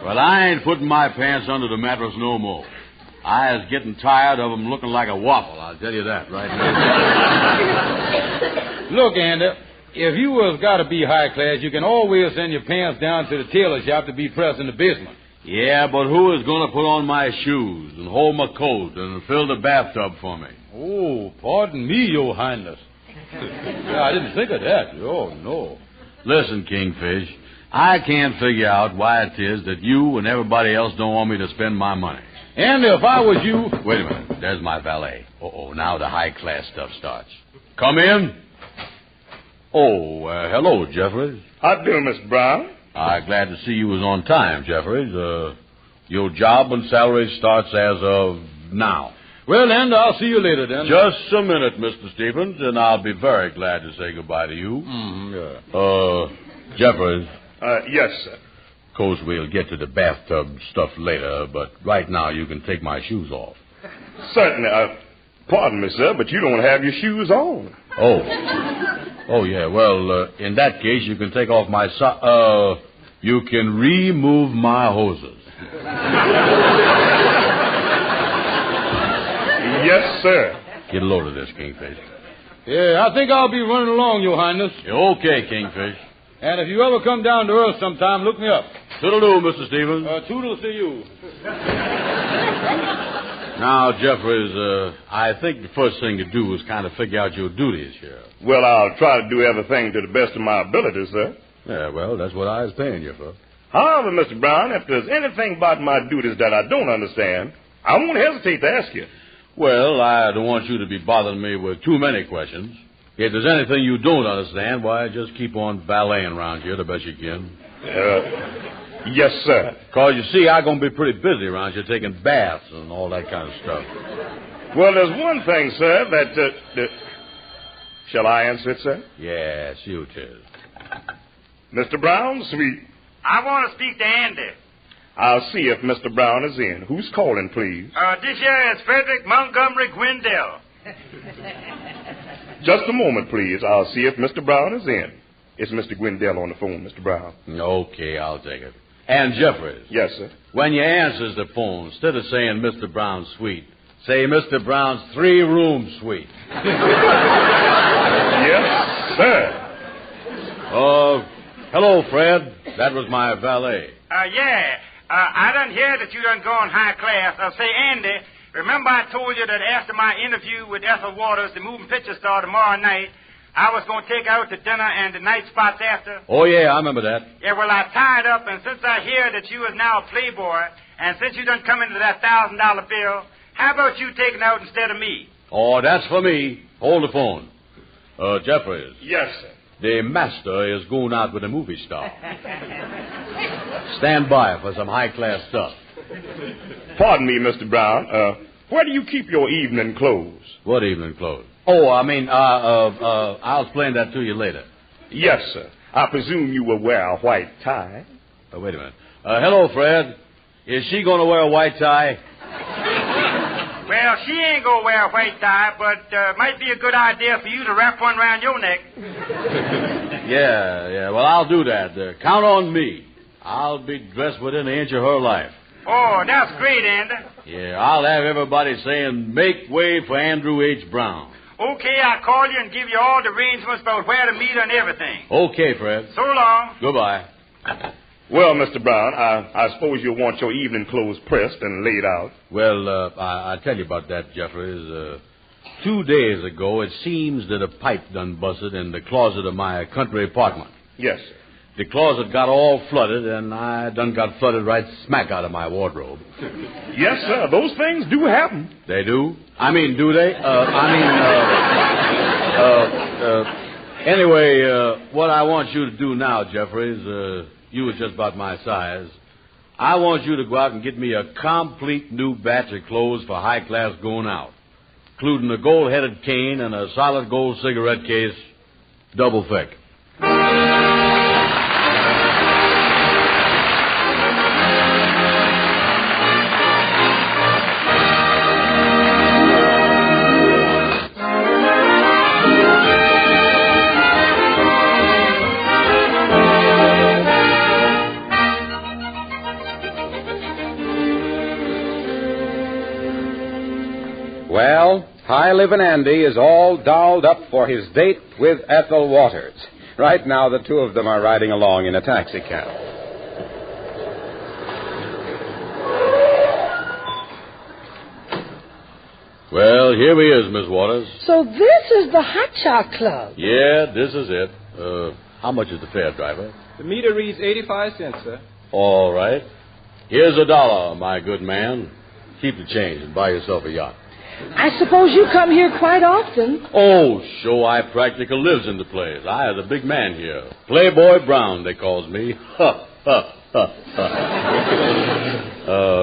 Well, I ain't putting my pants under the mattress no more. I was getting tired of them looking like a waffle, I'll tell you that right now. Look, Andy, if you was got to be high class, you can always send your pants down to the tailor shop to be pressed in the basement. Yeah, but who is going to put on my shoes and hold my coat and fill the bathtub for me? Oh, pardon me, Your Highness. I didn't think of that. Oh, no. Listen, Kingfish, I can't figure out why it is that you and everybody else don't want me to spend my money. And if I was you... Wait a minute. There's my valet. Now the high-class stuff starts. Come in. Oh, hello, Jeffries. How do, Mr. Brown? I'm glad to see you was on time, Jeffries. Your job and salary starts as of now. Well, then, I'll see you later, then. Just a minute, Mr. Stevens, and I'll be very glad to say goodbye to you. Jeffries. Yes, sir. Of course, we'll get to the bathtub stuff later, but right now you can take my shoes off. Certainly. Pardon me, sir, but you don't have your shoes on. Oh, yeah. Well, in that case, you can take off my you can remove my hoses. Yes, sir. Get a load of this, Kingfish. Yeah, I think I'll be running along, Your Highness. Okay, Kingfish. And if you ever come down to Earth sometime, look me up. Toodle-doo, Mr. Stevens. Toodles to you. Now, Jeffries, I think the first thing to do is kind of figure out your duties here. Well, I'll try to do everything to the best of my ability, sir. Yeah, well, that's what I was paying you for. However, Mr. Brown, if there's anything about my duties that I don't understand, I won't hesitate to ask you. Well, I don't want you to be bothering me with too many questions. If there's anything you don't understand, why, just keep on valeting around here the best you can. Yes, sir. Because, you see, I'm going to be pretty busy around here taking baths and all that kind of stuff. Well, there's one thing, sir, that... Shall I answer it, sir? Yes, you too. Mr. Brown, sweet. I want to speak to Andy. I'll see if Mr. Brown is in. Who's calling, please? This here is Frederick Montgomery Gwendell. Just a moment, please. I'll see if Mr. Brown is in. It's Mr. Gwendell on the phone, Mr. Brown. Okay, I'll take it. And Jeffries. Yes, sir. When you answers the phone, instead of saying Mr. Brown's suite, say Mr. Brown's 3-room suite. Yes, sir. Hello, Fred. That was my valet. I done hear that you done gone high class. Say, Andy, remember I told you that after my interview with Ethel Waters, the moving picture star, tomorrow night, I was going to take her out to dinner and the night spots after? Oh, yeah, I remember that. Yeah, well, I tied up, and since I hear that you is now a playboy, and since you done come into that $1,000 bill, how about you taking out instead of me? Oh, that's for me. Hold the phone. Jeffries. Yes, sir. The master is going out with a movie star. Stand by for some high-class stuff. Pardon me, Mr. Brown. Where do you keep your evening clothes? What evening clothes? Oh, I mean, I'll explain that to you later. Yes, sir. I presume you will wear a white tie. Wait a minute. Hello, Fred. Is she going to wear a white tie? Well, she ain't going to wear a white tie, but might be a good idea for you to wrap one around your neck. Yeah. Well, I'll do that. Count on me. I'll be dressed within an inch of her life. Oh, that's great, Andy. Yeah, I'll have everybody saying, make way for Andrew H. Brown. Okay, I'll call you and give you all the arrangements about where to meet and everything. Okay, Fred. So long. Goodbye. Well, Mr. Brown, I suppose you'll want your evening clothes pressed and laid out. Well, I'll tell you about that, Jeffries. 2 days ago, it seems that a pipe done busted in the closet of my country apartment. Yes, sir. The closet got all flooded, and I done got flooded right smack out of my wardrobe. Yes, sir. Those things do happen. They do? I mean, do they? Anyway, what I want you to do now, Jeffries, you are just about my size. I want you to go out and get me a complete new batch of clothes for high class going out, including a gold-headed cane and a solid gold cigarette case, double thick. Well, High Livin' Andy is all dolled up for his date with Ethel Waters. Right now, the two of them are riding along in a taxicab. Well, here he is, Miss Waters. So this is the Hot Shot Club. Yeah, this is it. How much is the fare, driver? The meter reads 85 cents, sir. All right. Here's $1, my good man. Keep the change and buy yourself a yacht. I suppose you come here quite often. Oh, sure, I practically lives in the place. I is a big man here. Playboy Brown, they calls me.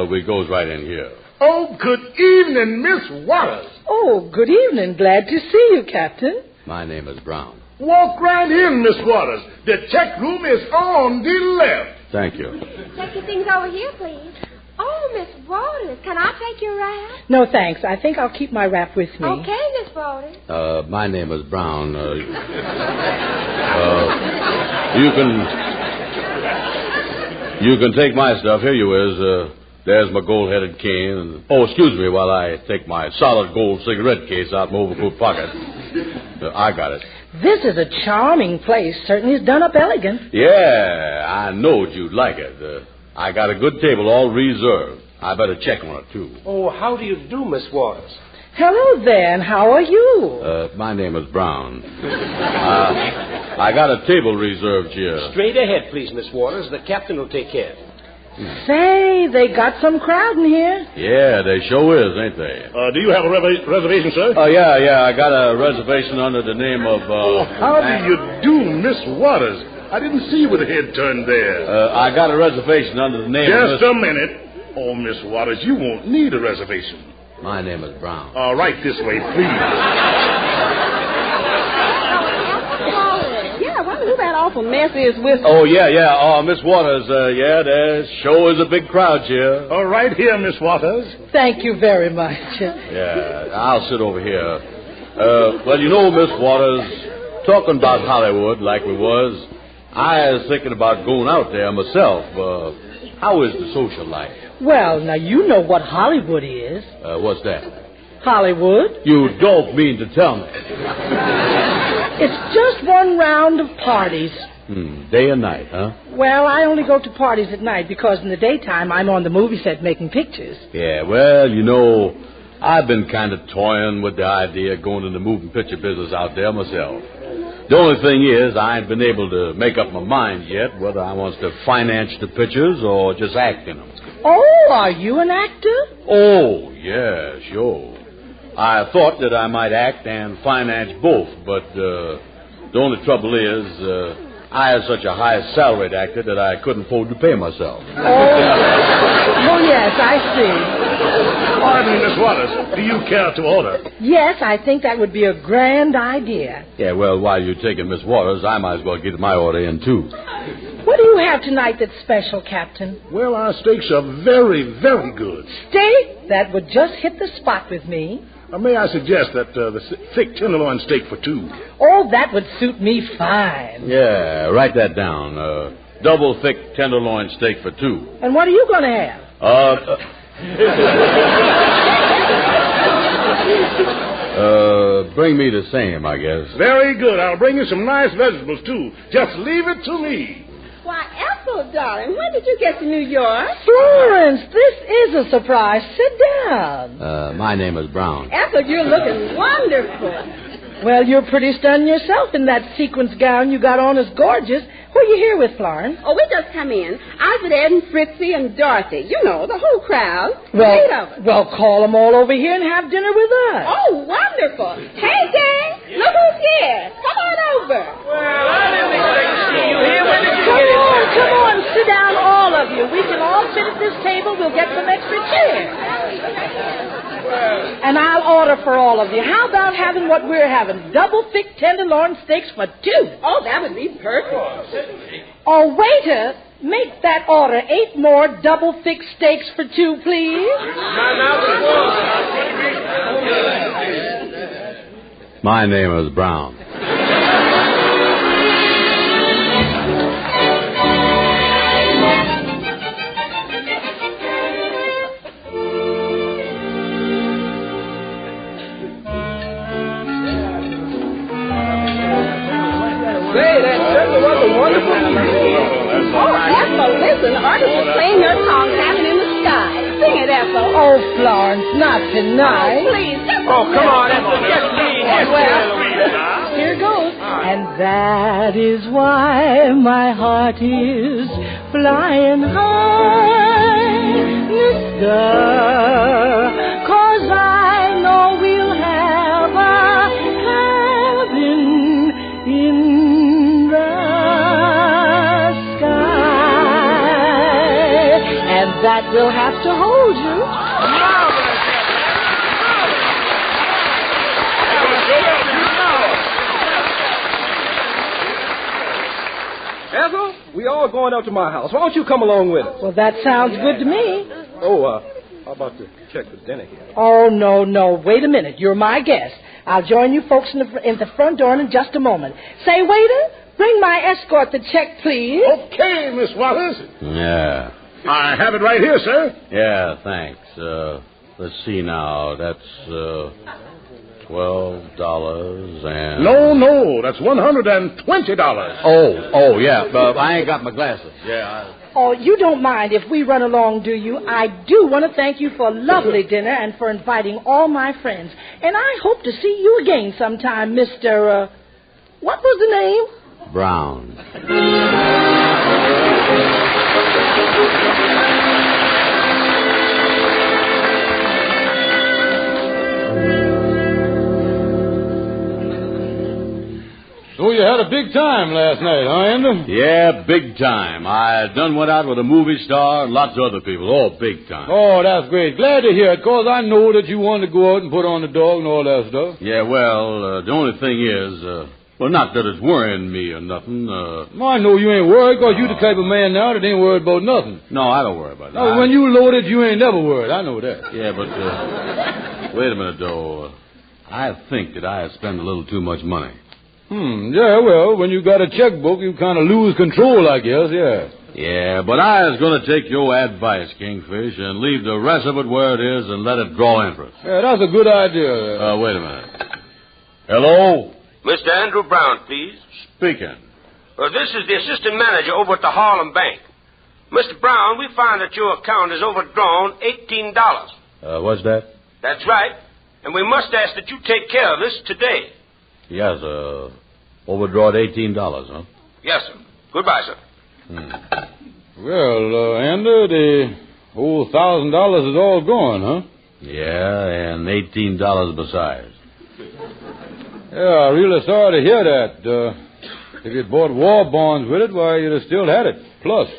We goes right in here. Oh, good evening, Miss Waters. Oh, good evening. Glad to see you, Captain. My name is Brown. Walk right in, Miss Waters. The check room is on the left. Thank you. Take your things over here, please. Oh, Miss Waters, can I take your wrap? No, thanks. I think I'll keep my wrap with me. Okay, Miss Waters. My name is Brown. You can take my stuff. Here you is. There's my gold-headed cane. And, excuse me while I take my solid gold cigarette case out of my overcoat pocket. I got it. This is a charming place. Certainly is done up elegant. Yeah, I knowed you'd like it. I got a good table all reserved. I better check on it, too. Oh, how do you do, Miss Waters? Hello there, and how are you? My name is Brown. I got a table reserved here. Straight ahead, please, Miss Waters. The captain will take care. Say, they got some crowd in here. Yeah, they sure is, ain't they? Do you have a reservation, sir? Yeah, I got a reservation under the name of... how do you do, Miss Waters? I didn't see you with the head turned there. I got a reservation under the name of... Just a minute. Oh, Miss Waters, you won't need a reservation. My name is Brown. Right this way, please. Yeah, wonder who that awful mess is with... Oh, yeah. Miss Waters, there sure is a big crowd here. Right here, Miss Waters. Thank you very much. Yeah, I'll sit over here. Well, you know, Miss Waters, talking about Hollywood like we was, I was thinking about going out there myself. How is the social life? Well, now, you know what Hollywood is. What's that? Hollywood? You don't mean to tell me. It's just one round of parties. Day and night, huh? Well, I only go to parties at night because in the daytime I'm on the movie set making pictures. Yeah, well, you know, I've been kind of toying with the idea of going in the moving picture business out there myself. The only thing is, I ain't been able to make up my mind yet whether I wants to finance the pictures or just act in them. Oh, are you an actor? Oh, yeah, sure. I thought that I might act and finance both, but the only trouble is I am such a high salaried actor that I couldn't afford to pay myself. Oh, yes, I see. Pardon me, Miss Waters. Do you care to order? Yes, I think that would be a grand idea. Yeah, well, while you're taking Miss Waters, I might as well get my order in, too. What do you have tonight that's special, Captain? Well, our steaks are very, very good. Steak? That would just hit the spot with me. May I suggest that the thick tenderloin steak for two? Oh, that would suit me fine. Yeah, write that down. Double thick tenderloin steak for two. And what are you going to have? Bring me the same, I guess. Very good. I'll bring you some nice vegetables, too. Just leave it to me. Why, Ethel, Oh, darling, when did you get to New York? Florence, this is a surprise. Sit down. My name is Brown. Ethel, you're looking wonderful. Well, you're pretty stunning yourself in that sequins gown you got on. Is gorgeous. Who are you here with, Florence? Oh, we just come in. I was with Ed and Fritzy and Dorothy. You know, the whole crowd. 8 of us. Well, call them all over here and have dinner with us. Oh, wonderful. Hey, gang, look who's here. Come on over. Well, I didn't expect to see you here. When did you Come get on, here? come on. Sit down, all of you. We can all sit at this table. We'll get some extra chairs. And I'll order for all of you. How about having what we're having? Double thick tenderloin steaks for 2. Oh, that would be perfect. Oh, waiter, make that order. 8 more double thick steaks for 2, please. My name is Brown. Say, that certainly was a wonderful music. Oh, Ethel, listen, the artist is playing your song, Cabin in the Sky. Sing it, Ethel. Oh, Florence, not tonight. Oh, please, just come on, Ethel, just please. Well, here goes. And that is why my heart is flying high, mister, 'cause I know we'll have a cabin in the sky, and that will have to hold you. Ethel, we all going up to my house. Why don't you come along with us? Well, that sounds good to me. Oh, how about to check the dinner here? Oh, no. Wait a minute. You're my guest. I'll join you folks in the front door in just a moment. Say, waiter, bring my escort the check, please. Okay, Miss Wallace. Yeah. I have it right here, sir. Yeah, thanks. Let's see now. That's $12 and... No, that's $120. Oh, yeah. I ain't got my glasses. Yeah. Oh, you don't mind if we run along, do you? I do want to thank you for a lovely dinner and for inviting all my friends. And I hope to see you again sometime, Mr. What was the name? Brown. So you had a big time last night, huh, Ender? Yeah, big time. I done went out with a movie star and lots of other people. Oh, big time. Oh, that's great. Glad to hear it, 'cause I know that you wanted to go out and put on the dog and all that stuff. Yeah, well, the only thing is, well, not that it's worrying me or nothing. I know you ain't worried, 'cause you the type of man now that ain't worried about nothing. No, I don't worry about that. No, when you loaded, you ain't never worried. I know that. Yeah, but, wait a minute, though. I think that I spend a little too much money. Yeah, well, when you got a checkbook, you kind of lose control, I guess, yeah. Yeah, but I was going to take your advice, Kingfish, and leave the rest of it where it is and let it draw interest. Yeah, that's a good idea. Wait a minute. Hello? Mr. Andrew Brown, please. Speaking. This is the assistant manager over at the Harlem Bank. Mr. Brown, we find that your account is overdrawn $18. What's that? That's right. And we must ask that you take care of this today. Yes, overdrawed $18, huh? Yes, sir. Goodbye, sir. Well, Ender, the whole $1,000 is all gone, huh? Yeah, and $18 besides. Yeah, I'm really sorry to hear that. If you'd bought war bonds with it, why, you'd have still had it. Plus.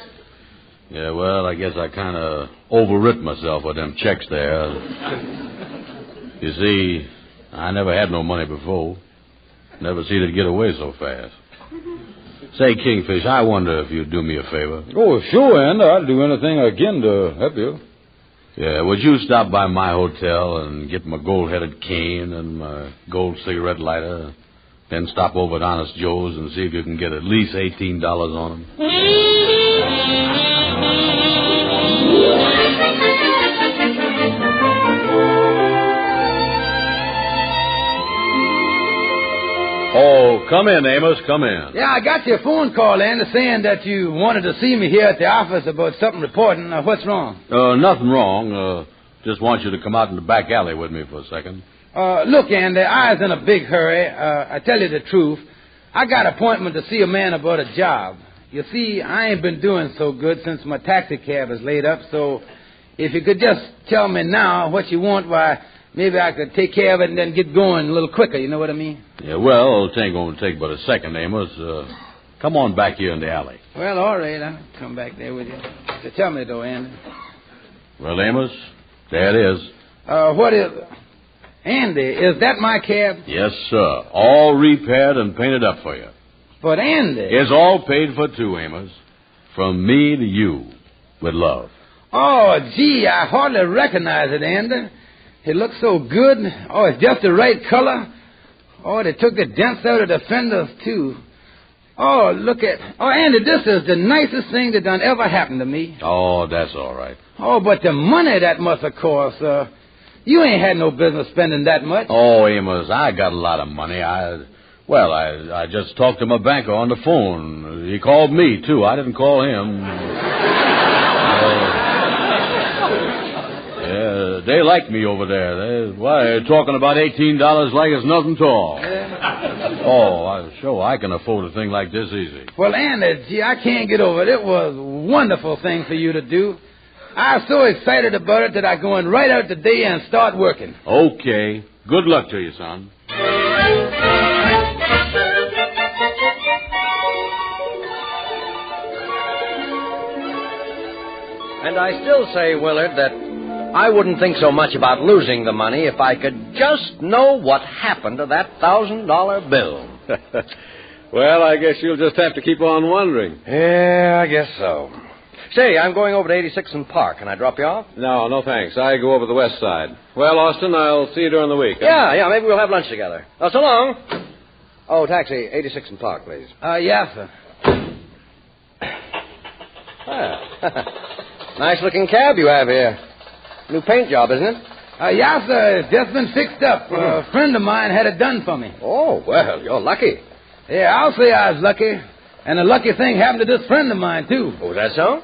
Yeah, well, I guess I kind of overwrit myself with them checks there. You see, I never had no money before. Never seen it get away so fast. Say, Kingfish, I wonder if you'd do me a favor. Oh, sure, Ender. I'd do anything I can to help you. Yeah, would you stop by my hotel and get my gold-headed cane and my gold cigarette lighter, then stop over at Honest Joe's and see if you can get at least $18 on them? Oh, Oh, come in, Amos, come in. Yeah, I got your phone call, Andy, saying that you wanted to see me here at the office about something reporting. What's wrong? Nothing wrong. Just want you to come out in the back alley with me for a second. Look, Andy, I was in a big hurry. I tell you the truth. I got an appointment to see a man about a job. You see, I ain't been doing so good since my taxi cab is laid up, so if you could just tell me now what you want, why, maybe I could take care of it and then get going a little quicker, you know what I mean? Yeah, well, it ain't going to take but a second, Amos. Come on back here in the alley. Well, all right, I'll come back there with you. So tell me, though, Andy. Well, Amos, there it is. What is... Andy, is that my cab? Yes, sir. All repaired and painted up for you. But, Andy... It's all paid for, too, Amos. From me to you, with love. Oh, gee, I hardly recognize it, Andy. It looks so good. Oh, it's just the right color. Oh, they took the dents out of the fenders, too. Oh, look at... Oh, Andy, this is the nicest thing that done ever happened to me. Oh, that's all right. Oh, but the money that must have cost, you ain't had no business spending that much. Oh, Amos, I got a lot of money. I just talked to my banker on the phone. He called me, too. I didn't call him. Yeah, they like me over there. They're talking about $18 like it's nothing at all. I can afford a thing like this easy. Well, Andy, gee, I can't get over it. It was a wonderful thing for you to do. I was so excited about it that I'm going right out today and start working. Okay. Good luck to you, son. And I still say, Willard, that I wouldn't think so much about losing the money if I could just know what happened to that $1,000 bill. Well, I guess you'll just have to keep on wondering. Yeah, I guess so. Say, I'm going over to 86th and Park. Can I drop you off? No, thanks. I go over the west side. Well, Austin, I'll see you during the week. Yeah, maybe we'll have lunch together. So long. Oh, taxi, 86th and Park, please. Yes, sir. Nice-looking cab you have here. New paint job, isn't it? Yes, sir. It's just been fixed up. A friend of mine had it done for me. Oh, well, you're lucky. Yeah, I'll say I was lucky. And a lucky thing happened to this friend of mine, too. Oh, is that so?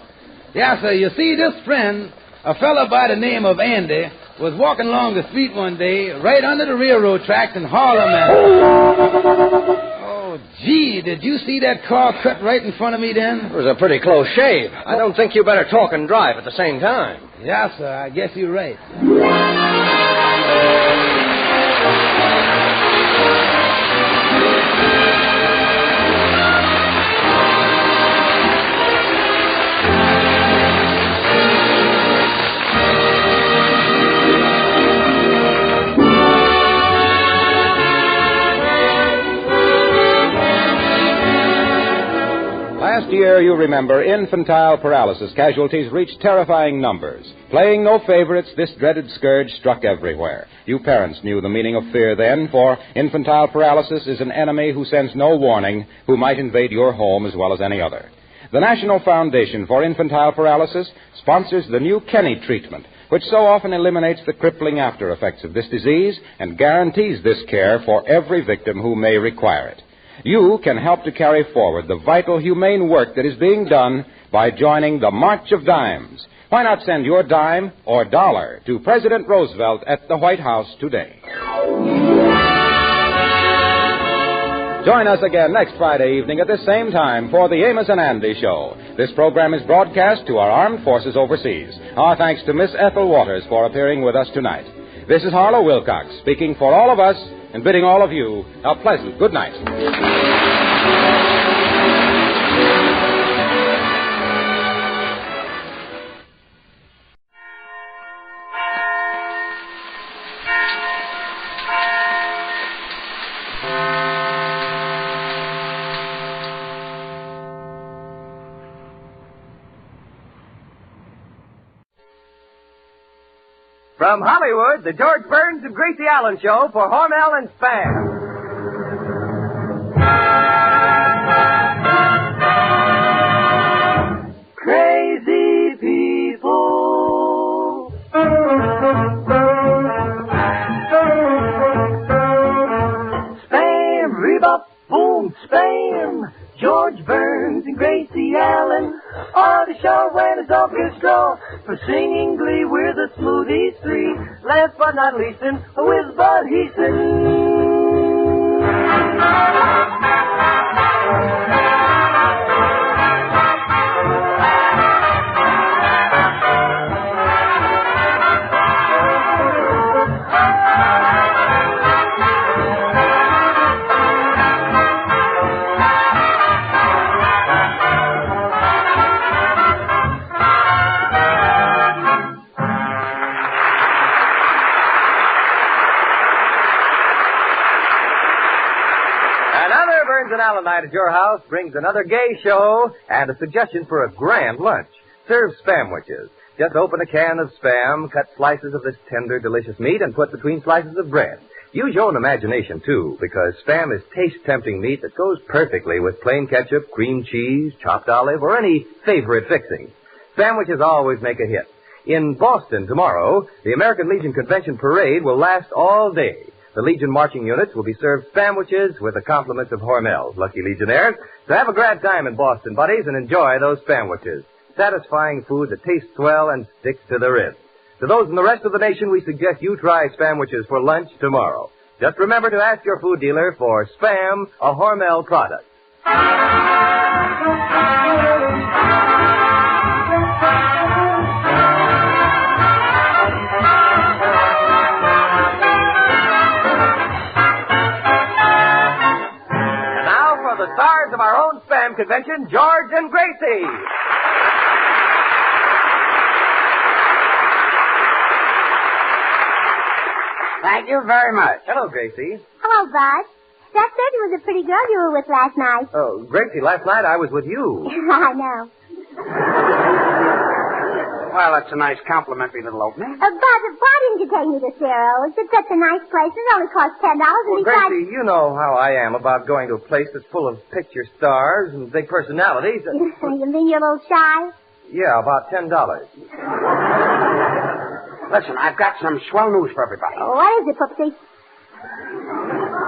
Yeah, sir. You see, this friend, a fellow by the name of Andy, was walking along the street one day, right under the railroad tracks in Harlem, and... Oh, gee, did you see that car cut right in front of me then? It was a pretty close shave. I don't think you better talk and drive at the same time. Yeah, sir. I guess you're right. Last year, you remember, infantile paralysis casualties reached terrifying numbers. Playing no favorites, this dreaded scourge struck everywhere. You parents knew the meaning of fear then, for infantile paralysis is an enemy who sends no warning, who might invade your home as well as any other. The National Foundation for Infantile Paralysis sponsors the new Kenny treatment, which so often eliminates the crippling after effects of this disease and guarantees this care for every victim who may require it. You can help to carry forward the vital, humane work that is being done by joining the March of Dimes. Why not send your dime or dollar to President Roosevelt at the White House today? Join us again next Friday evening at this same time for the Amos and Andy Show. This program is broadcast to our armed forces overseas. Our thanks to Miss Ethel Waters for appearing with us tonight. This is Harlow Wilcox speaking for all of us and bidding all of you a pleasant good night. From Hollywood, the George Burns and Gracie Allen Show for Hormel and Spam. Crazy people. Spam, Revolt, Boom, spam! George Burns and Gracie Allen are the Shortwellers Orchestra for singing glee. We're the Smoothies Three. Last but not least, with Bud Heaston. And Allen night at your house brings another gay show and a suggestion for a grand lunch. Serve Spamwiches. Just open a can of Spam, cut slices of this tender, delicious meat, and put between slices of bread. Use your own imagination, too, because Spam is taste-tempting meat that goes perfectly with plain ketchup, cream cheese, chopped olive, or any favorite fixing. Spamwiches always make a hit. In Boston tomorrow, the American Legion Convention Parade will last all day. The Legion marching units will be served Spamwiches with the compliments of Hormel's lucky Legionnaires. So have a grand time in Boston, buddies, and enjoy those Spamwiches. Satisfying food that tastes well and sticks to the ribs. To those in the rest of the nation, we suggest you try Spamwiches for lunch tomorrow. Just remember to ask your food dealer for Spam, a Hormel product. The stars of our own Spam convention, George and Gracie. Thank you very much. Hello, Gracie. Hello, Bud. That certainly was a pretty girl you were with last night. Oh, Gracie, last night I was with you. I know. Well, that's a nice complimentary little opening. Bud, why didn't you take me to Ciro? It's such a nice place. It only costs $10. Well, Gracie, you know how I am about going to a place that's full of picture stars and big personalities. You mean you're a little shy? Yeah, about $10. Listen, I've got some swell news for everybody. What is it, Poopsie?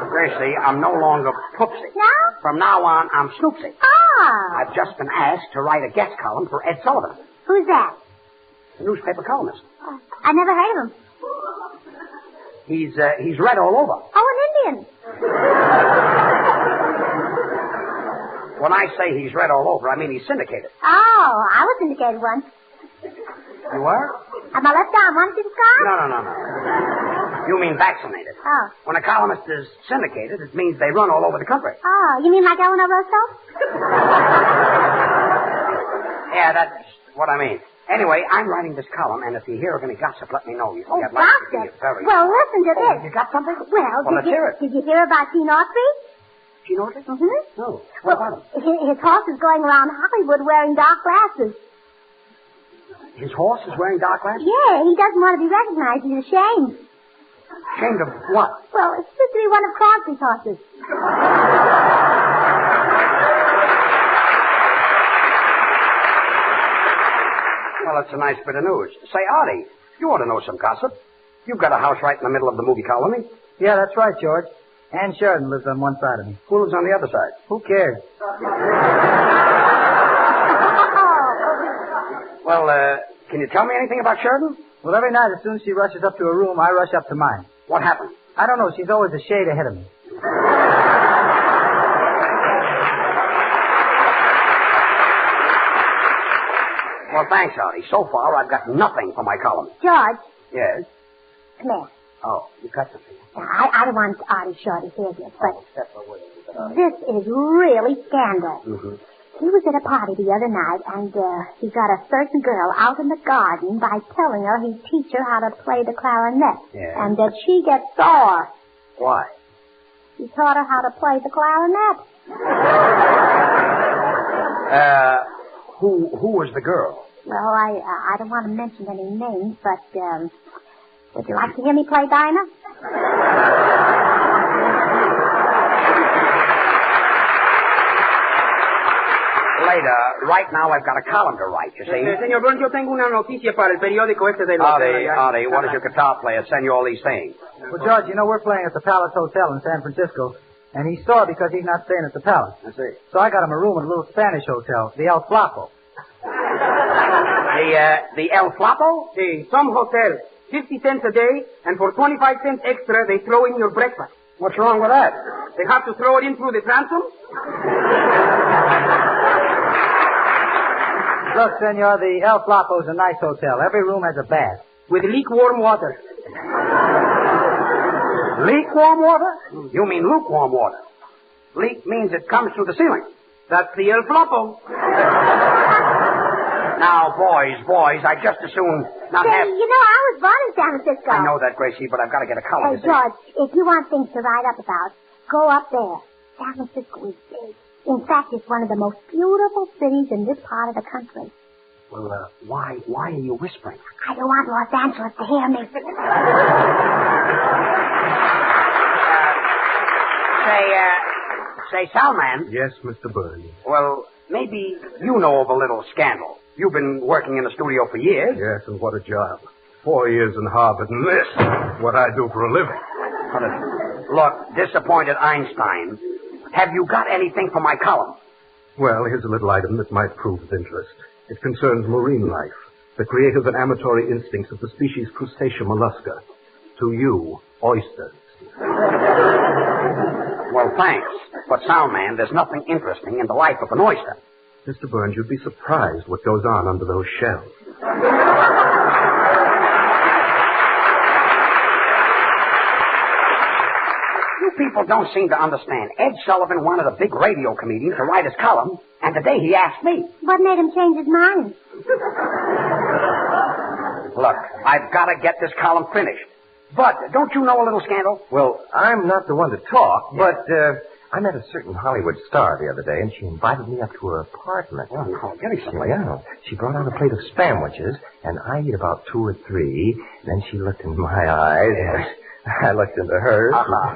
Gracie, I'm no longer Poopsie. No? From now on, I'm Snoopsie. Oh. I've just been asked to write a guest column for Ed Sullivan. Who's that? The newspaper columnist. I never heard of him. He's read all over. Oh, an Indian. When I say he's read all over, I mean he's syndicated. Oh, I was syndicated once. You were? On my left arm. Want to see the scar? No. You mean vaccinated. Oh. When a columnist is syndicated, it means they run all over the country. Oh, you mean like Eleanor Roosevelt? Yeah, that's what I mean. Anyway, I'm writing this column, and if you hear of any gossip, let me know. You see, I'd like to be very... Well, listen to this. You got something? Well, let's hear it. Did you hear about Gene Autry? Gene Autry? Mm-hmm. No. What about him? His horse is going around Hollywood wearing dark glasses. His horse is wearing dark glasses? Yeah, he doesn't want to be recognized. He's ashamed. Ashamed of what? Well, it's supposed to be one of Crosby's horses. Well, that's a nice bit of news. Say, Artie, you ought to know some gossip. You've got a house right in the middle of the movie colony. Yeah, that's right, George. Ann Sheridan lives on one side of me. Who lives on the other side? Who cares? Well, can you tell me anything about Sheridan? Well, every night as soon as she rushes up to her room, I rush up to mine. What happened? I don't know. She's always a shade ahead of me. Well, thanks, Artie. So far, I've got nothing for my column. George. Yes? Come here. Oh, you got something. I don't want Artie Shaw to hear this, but this is really scandal. Mm-hmm. He was at a party the other night, and he got a certain girl out in the garden by telling her he'd teach her how to play the clarinet. Yeah. And that she gets sore. Why? He taught her how to play the clarinet. Who was the girl? Well, I don't want to mention any names, but would you like to hear me play Dinah? Later. Right now, I've got a column to write, you see. Señor Burns, yo tengo una noticia para el periódico este de los... Artie, what does your guitar player send you all these things? Well, George, you know we're playing at the Palace Hotel in San Francisco. And he's sore because he's not staying at the Palace. I see. So I got him a room at a little Spanish hotel, the El Flaco. The El Flaco? Some hotel. 50 cents a day, and for 25 cents extra, they throw in your breakfast. What's wrong with that? They have to throw it in through the transom? Look, senor, the El Flaco's a nice hotel. Every room has a bath. With lukewarm water. Lukewarm water? You mean lukewarm water. Leak means it comes through the ceiling. That's the El Flaco. Now, boys, I just as soon not Say, have... you know, I was born in San Francisco. I know that, Gracie, but I've got to get a color. Hey, George, if you want things to write up about, go up there. San Francisco is big. In fact, it's one of the most beautiful cities in this part of the country. Well, why are you whispering? I don't want Los Angeles to hear me. Say, Salman. Yes, Mr. Burns. Well, maybe you know of a little scandal. You've been working in the studio for years. Yes, and what a job. 4 years in Harvard, and this, what I do for a living. Look, disappointed Einstein. Have you got anything for my column? Well, here's a little item that might prove of interest. It concerns marine life, the creative and amatory instincts of the species Crustacea mollusca. To you, oysters. Well, thanks. But, Soundman, there's nothing interesting in the life of an oyster. Mr. Burns, you'd be surprised what goes on under those shells. You people don't seem to understand. Ed Sullivan wanted a big radio comedian to write his column, and today he asked me. What made him change his mind? Look, I've got to get this column finished. But don't you know a little scandal? Well, I'm not the one to talk, but I met a certain Hollywood star the other day, and she invited me up to her apartment. Oh, no, getting something. Yeah. She brought out a plate of sandwiches, and I ate about 2 or 3. Then she looked into my eyes. Yes. I looked into hers. Uh-huh.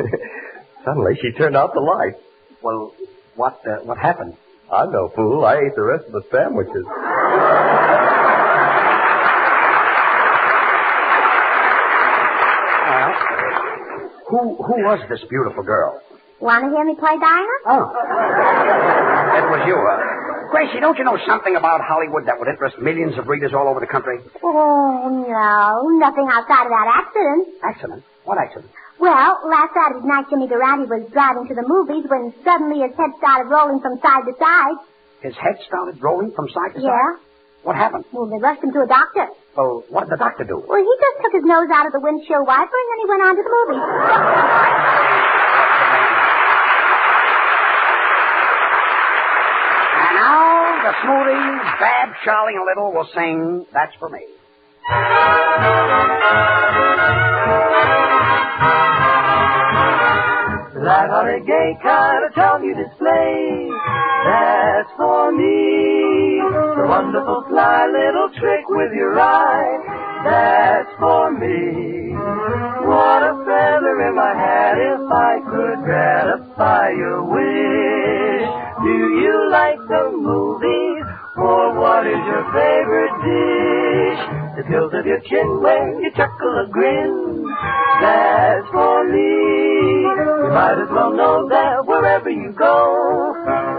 Suddenly, she turned out the light. Well, what happened? I'm no fool. I ate the rest of the sandwiches. Who was this beautiful girl? Want to hear me play Dinah? Oh. It was you, Gracie, don't you know something about Hollywood that would interest millions of readers all over the country? Oh, no. Nothing outside of that accident. Accident? What accident? Well, last Saturday night, Jimmy Durante was driving to the movies when suddenly his head started rolling from side to side. His head started rolling from side to side? Yeah. What happened? Well, they rushed him to a doctor. Well, what did the doctor do? Well, he just took his nose out of the windshield wiper and then he went on to the movies. And now the Smoothies, Bab, Charlie, and Little will sing That's For Me. Light-hearted, gay kind of charm you display. That's for me. The wonderful, sly little trick with your eye. That's for me. What a feather in my hat if I could gratify your wish. Do you like the movies? Or what is your favorite dish? The tilt of your chin when you chuckle a grin. That's for me. You might as well know that wherever you go,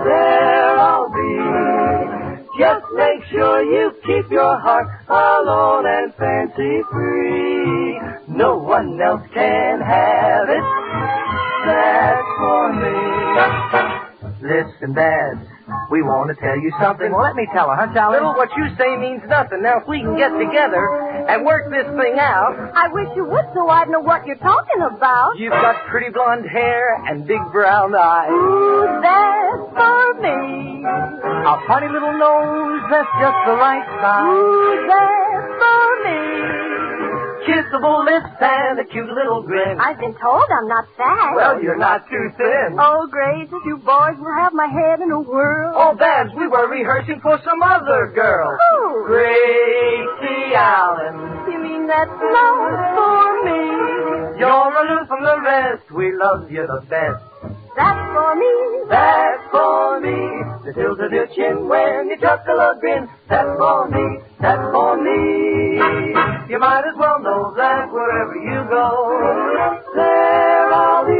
there I'll be. Just make sure you keep your heart alone and fancy-free. No one else can have it. That's for me. Listen, Dad, we want to tell you something. Well, let me tell her, huh, Charlie? Little, what you say means nothing. Now, if we can get together and work this thing out... I wish you would, so I'd know what you're talking about. You've got pretty blonde hair and big brown eyes. Ooh, that's for me. A funny little nose that's just the right size. Ooh, that's for me. Kissable lips and a cute little grin. I've been told I'm not fat. Well, you're not too thin. Oh, Grace, if you boys will have my head in a whirl. Oh, Babs, we were rehearsing for some other girl. Who? Gracie Allen. You mean that's love for me? You're aloof from the rest. We love you the best. That's for me. That's for me. The tilt of your chin when you chuckle or grin. That's for me. That's for me. You might as well know that wherever you go, there I'll be.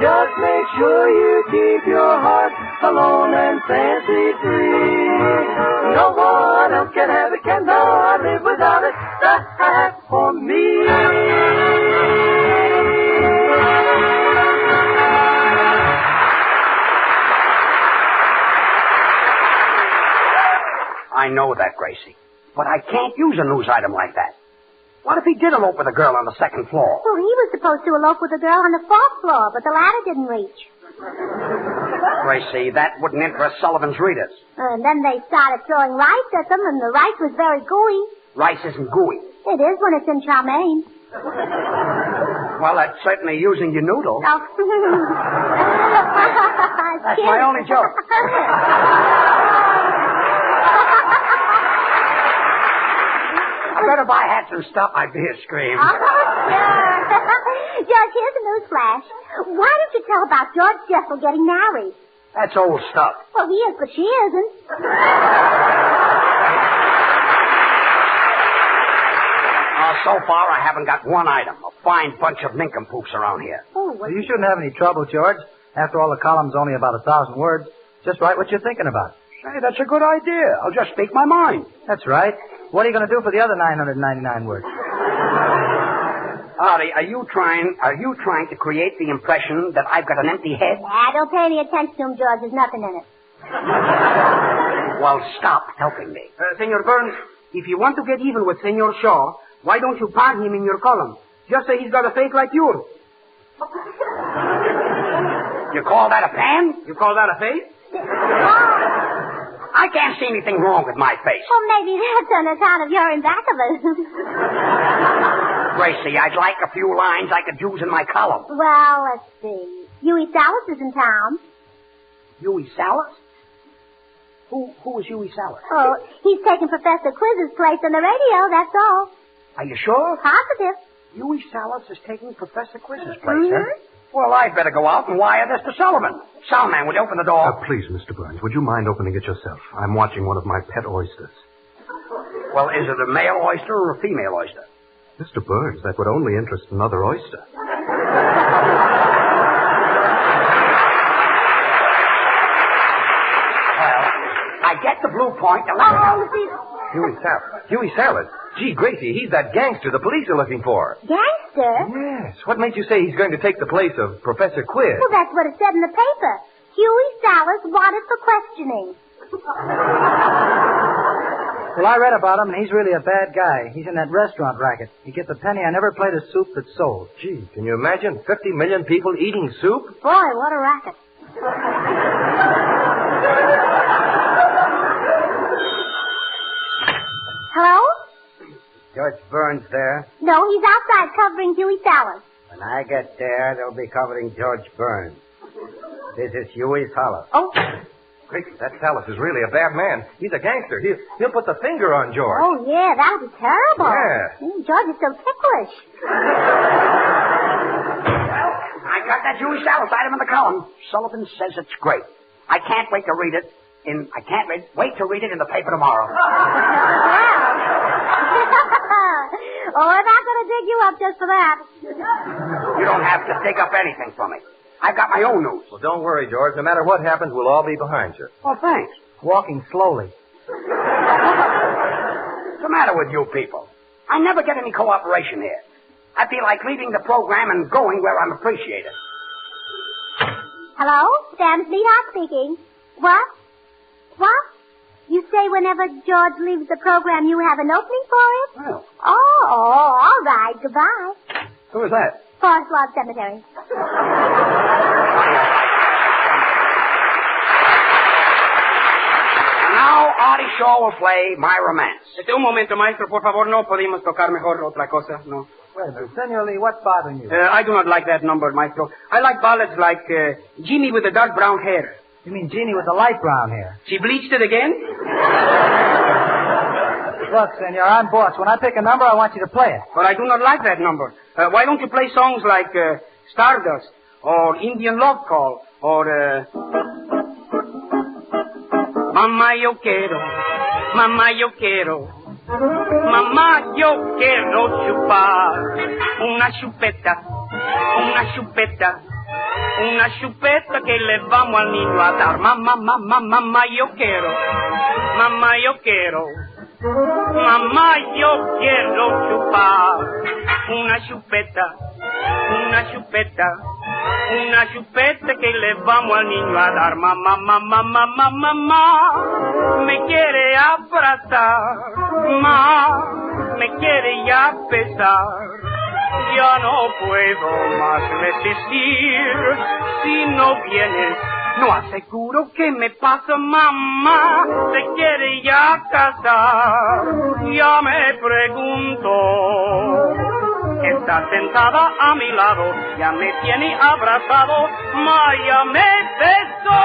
Just just make sure you keep your heart alone and fancy-free. No one else can have it, cannot live without it. That's for me. I know that, Gracie. But I can't use a news item like that. What if he did elope with a girl on the second floor? Well, he was supposed to elope with a girl on the fourth floor, but the ladder didn't reach. Gracie, that wouldn't interest Sullivan's readers. And then they started throwing rice at them, and the rice was very gooey. Rice isn't gooey. It is when it's in chow mein. Well, that's certainly using your noodle. Oh. That's my only joke. I better buy hats and stop my beer scream. Oh, sure. George, here's a news flash. Why don't you tell about George Jester getting married? That's old stuff. Well, he is, but she isn't. So far, I haven't got one item. A fine bunch of nincompoops around here. Oh, well, you shouldn't have any trouble, George. After all, the column's only about 1,000 words. Just write what you're thinking about. Say, that's a good idea. I'll just speak my mind. That's right. What are you going to do for the other 999 words? Artie, are you trying to create the impression that I've got an empty head? Don't pay any attention to him, George. There's nothing in it. Well, stop helping me. Senor Burns, if you want to get even with Senor Shaw, why don't you pan him in your column? Just say he's got a face like yours. You call that a pan? You call that a face? I can't see anything wrong with my face. Well, maybe that's on account of your imbeccables. Gracie, I'd like a few lines I could use in my column. Well, let's see. Huey Salas is in town. Huey Salas? Who is Huey Salas? Oh, he's taking Professor Quiz's place on the radio, that's all. Are you sure? Positive. Huey Salas is taking Professor Quiz's place, huh? Well, I'd better go out and wire this to Sullivan. Soundman, will you open the door? Please, Mr. Burns, would you mind opening it yourself? I'm watching one of my pet oysters. Well, is it a male oyster or a female oyster? Mr. Burns, that would only interest another oyster. Well, I get the blue point. Huey Salas. Gee, Gracie, he's that gangster the police are looking for. Gangster? Yes. What made you say he's going to take the place of Professor Quiz? Well, that's what it said in the paper. Huey Salas wanted for questioning. Well, I read about him, and he's really a bad guy. He's in that restaurant racket. He gets a penny on every plate of soup that's sold. Gee, can you imagine 50 million people eating soup? Boy, what a racket. Hello? George Burns there. No, he's outside covering Huey Salas. When I get there, they'll be covering George Burns. This is Huey Salas. Oh. Gracie, that Salas is really a bad man. He's a gangster. He'll put the finger on George. Oh, yeah, that would be terrible. Yeah. George is so ticklish. I got that Huey Salas item in the column. Sullivan says it's great. I can't wait to read it in the paper tomorrow. Oh, we're not going to dig you up just for that. You don't have to dig up anything for me. I've got my own news. Well, don't worry, George. No matter what happens, we'll all be behind you. Oh, thanks. Walking slowly. What's the matter with you people? I never get any cooperation here. I feel like leaving the program and going where I'm appreciated. Hello? Sam Sweetheart speaking. What? What? You say whenever George leaves the program, you have an opening for him? Well. Oh, all right. Goodbye. Who is that? Forest Lawn Cemetery. Now, Artie Shaw will play My Romance. Un momento, maestro, por favor, no podemos tocar mejor otra cosa, no. Well, Senor Lee, what's bothering you? I do not like that number, maestro. I like ballads like Jeannie with the dark brown hair. You mean Jeannie with the light brown hair? She bleached it again? Look, Senor, I'm boss. When I pick a number, I want you to play it. But I do not like that number. Why don't you play songs like Stardust or Indian Love Call or Mamá yo quiero, mamá yo quiero, mamá yo quiero chupar una chupeta, una chupeta que le vamos al niño a dar. Mamá, mamá, mamá, yo quiero. Mamá, yo quiero. Mamá, yo quiero chupar. Una chupeta, una chupeta. Una chupeta que le vamos al niño a dar. Mamá, mamá, mamá, mamá, me quiere abrazar. Mamá, me quiere ya besar. Ya no puedo más resistir. Si no vienes, no aseguro que me pasa. Mamá, se quiere ya casar. Ya me pregunto. Está sentada a mi lado, ya me tiene abrazado, ya me besó.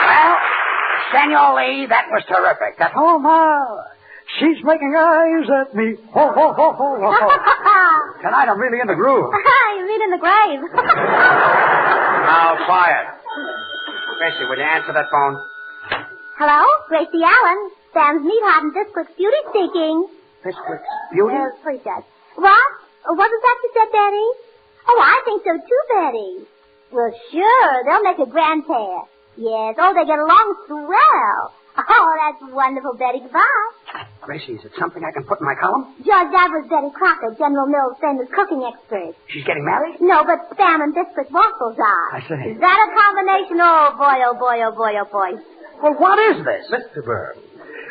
Well, Senor Lee, that was terrific. That, Oh, my. She's making eyes at me. Ho, ho, ho, ho, ho. tonight I'm really in the groove. You're really in the grave. Now, quiet. Gracie, will you answer that phone? Hello? Gracie Allen. Sam's Meatheart and Biscuit's Beauty speaking. Biscuit's Beauty? Please, Dad. What? Wasn't that you said, Betty? Oh, I think so too, Betty. Well, sure. They'll make a grand pair. Yes. Oh, they get along swell. Oh, that's wonderful, Betty. Goodbye. Gracie, is it something I can put in my column? George, that was Betty Crocker, General Mills' famous cooking expert. She's getting married? No, but Spam and Biscuit waffles are. I see. Is that a combination? Oh, boy, oh, boy, oh, boy, oh, boy. Well, what is this? Mr. Burns.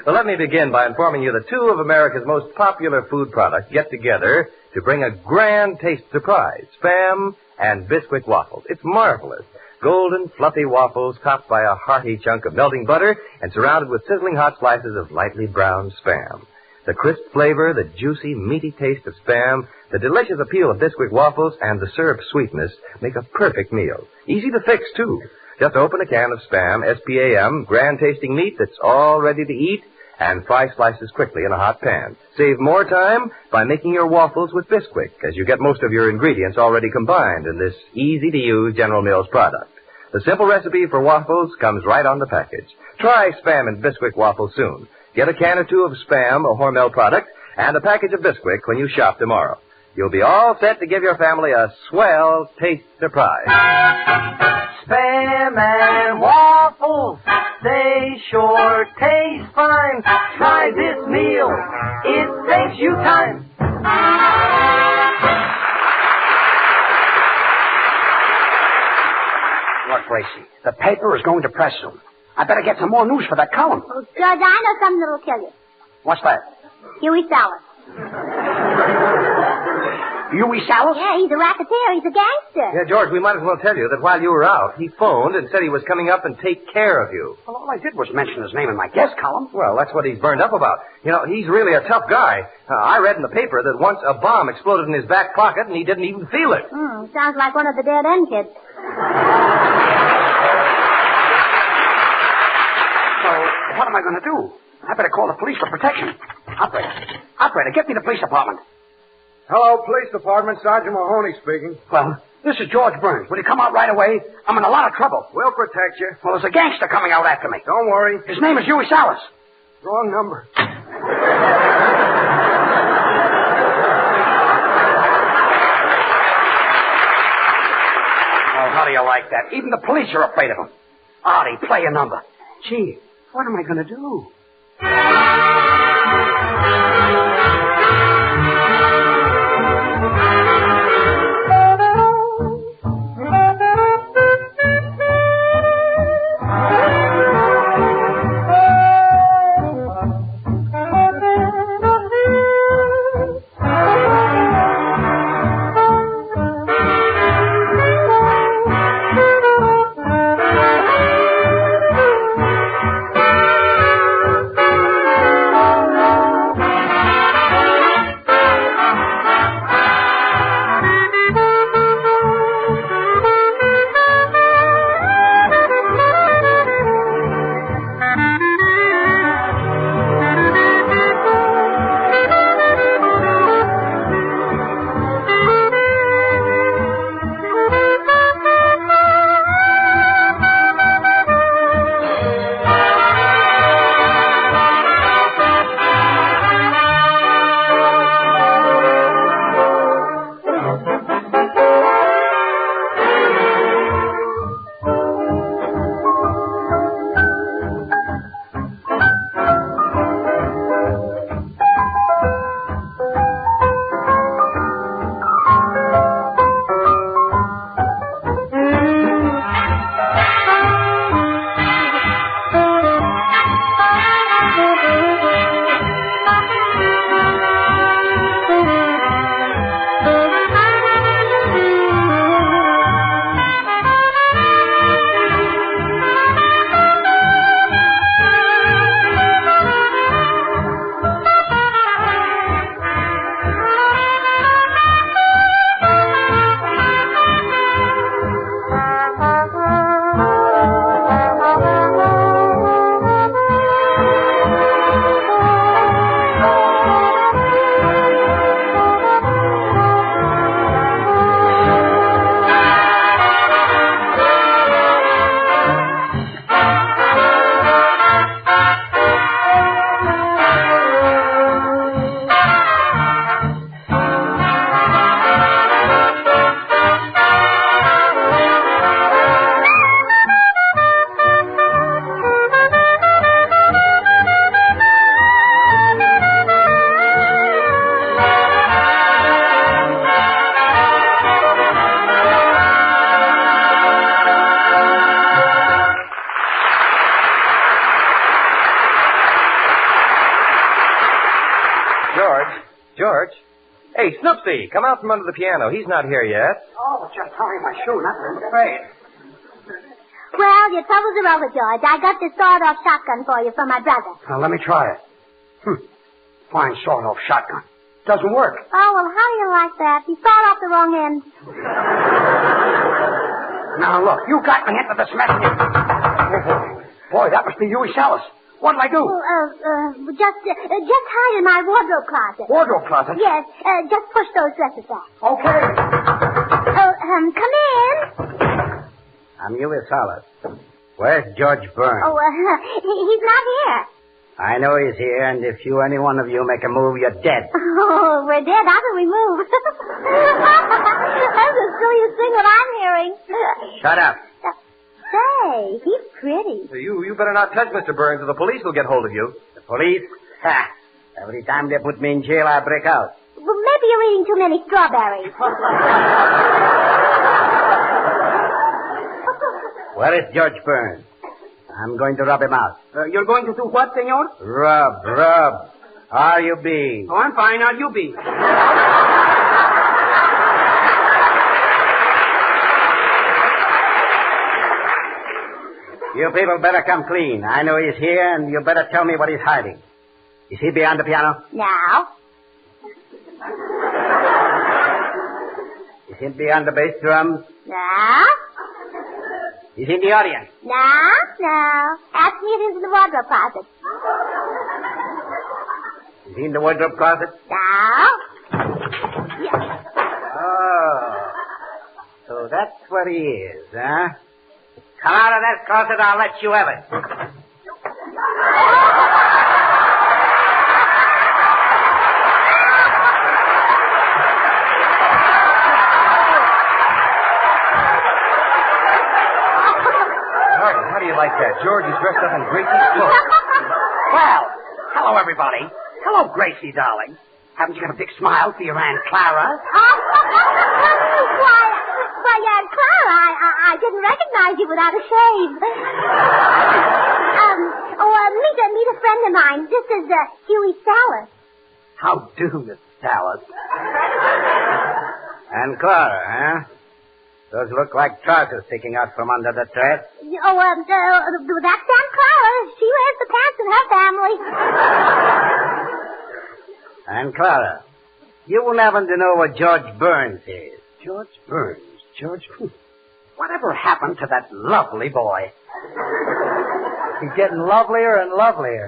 Well, let me begin by informing you that two of America's most popular food products get together to bring a grand taste surprise. Spam and Biscuit waffles. It's marvelous. Golden, fluffy waffles topped by a hearty chunk of melting butter and surrounded with sizzling hot slices of lightly browned Spam. The crisp flavor, the juicy, meaty taste of Spam, the delicious appeal of Biscuit waffles, and the syrup sweetness make a perfect meal. Easy to fix, too. Just open a can of Spam, S-P-A-M, grand-tasting meat that's all ready to eat, and fry slices quickly in a hot pan. Save more time by making your waffles with Bisquick, as you get most of your ingredients already combined in this easy-to-use General Mills product. The simple recipe for waffles comes right on the package. Try Spam and Bisquick waffles soon. Get a can or two of Spam, a Hormel product, and a package of Bisquick when you shop tomorrow. You'll be all set to give your family a swell taste surprise. Spam and waffles, they sure taste fine. Try this meal, it saves you time. Look, Gracie, the paper is going to press soon. I better get some more news for that column. Oh, Judge, I know something that'll kill you. What's that? Huey Sallis. Huey Sallis? Yeah, he's a racketeer. He's a gangster. Yeah, George, we might as well tell you that while you were out, he phoned and said he was coming up and take care of you. Well, all I did was mention his name in my guest column. Well, that's what he's burned up about. You know, he's really a tough guy. I read in the paper that once a bomb exploded in his back pocket and he didn't even feel it. Sounds like one of the dead end kids. So, what am I going to do? I better call the police for protection. Operator, get me the police department. Hello, police department. Sergeant Mahoney speaking. Well, this is George Burns. Will you come out right away? I'm in a lot of trouble. We'll protect you. Well, there's a gangster coming out after me. Don't worry. His name is Huey Sallis. Wrong number. Oh, how do you like that? Even the police are afraid of him. Artie, play a number. Gee, what am I going to do? George. George. Hey, Snoopsy, come out from under the piano. He's not here yet. Oh, just tying my shoe, not afraid. Well, your troubles are over, George. I got this sawed-off shotgun for you from my brother. Now, let me try it. Fine sawed-off shotgun. Doesn't work. Oh, well, how do you like that? You sawed off the wrong end. Now, look, you got me into this mess. Boy, that must be Huey Salas. What'll I do? Just hide in my wardrobe closet. Wardrobe closet? Yes, just push those dresses back. Okay. Come in. I'm Huey Salas. Where's George Burns? Oh, he's not here. I know he's here, and if any one of you make a move, you're dead. Oh, we're dead. How do we move? That's the silliest thing that I'm hearing. Shut up. Say, he's pretty. You better not touch Mr. Burns, or the police will get hold of you. The police? Ha! Every time they put me in jail, I break out. Well, maybe you're eating too many strawberries. Where is George Burns? I'm going to rub him out. You're going to do what, senor? Rub. How you be? Oh, I'm fine. How you be? You people better come clean. I know he's here, and you better tell me what he's hiding. Is he behind the piano? No. Is he behind the bass drums? No. Is he in the audience? No. Ask me if he's in the wardrobe closet. Is he in the wardrobe closet? No. Yeah. Oh. So that's where he is, huh? Come out of that closet, I'll let you have it. How do you like that? George is dressed up in Gracie's clothes. Well, hello, everybody. Hello, Gracie, darling. Haven't you got a big smile for your Aunt Clara? Why, Aunt Clara, I didn't recognize you without a shave. Meet a friend of mine. This is Huey Salas. How do, Miss Salas? And Clara, huh? Those look like trousers sticking out from under the dress. That's Aunt Clara. She wears the pants in her family. And Clara, you will happen to know what George Burns is. George Burns? Whatever happened to that lovely boy? He's getting lovelier and lovelier.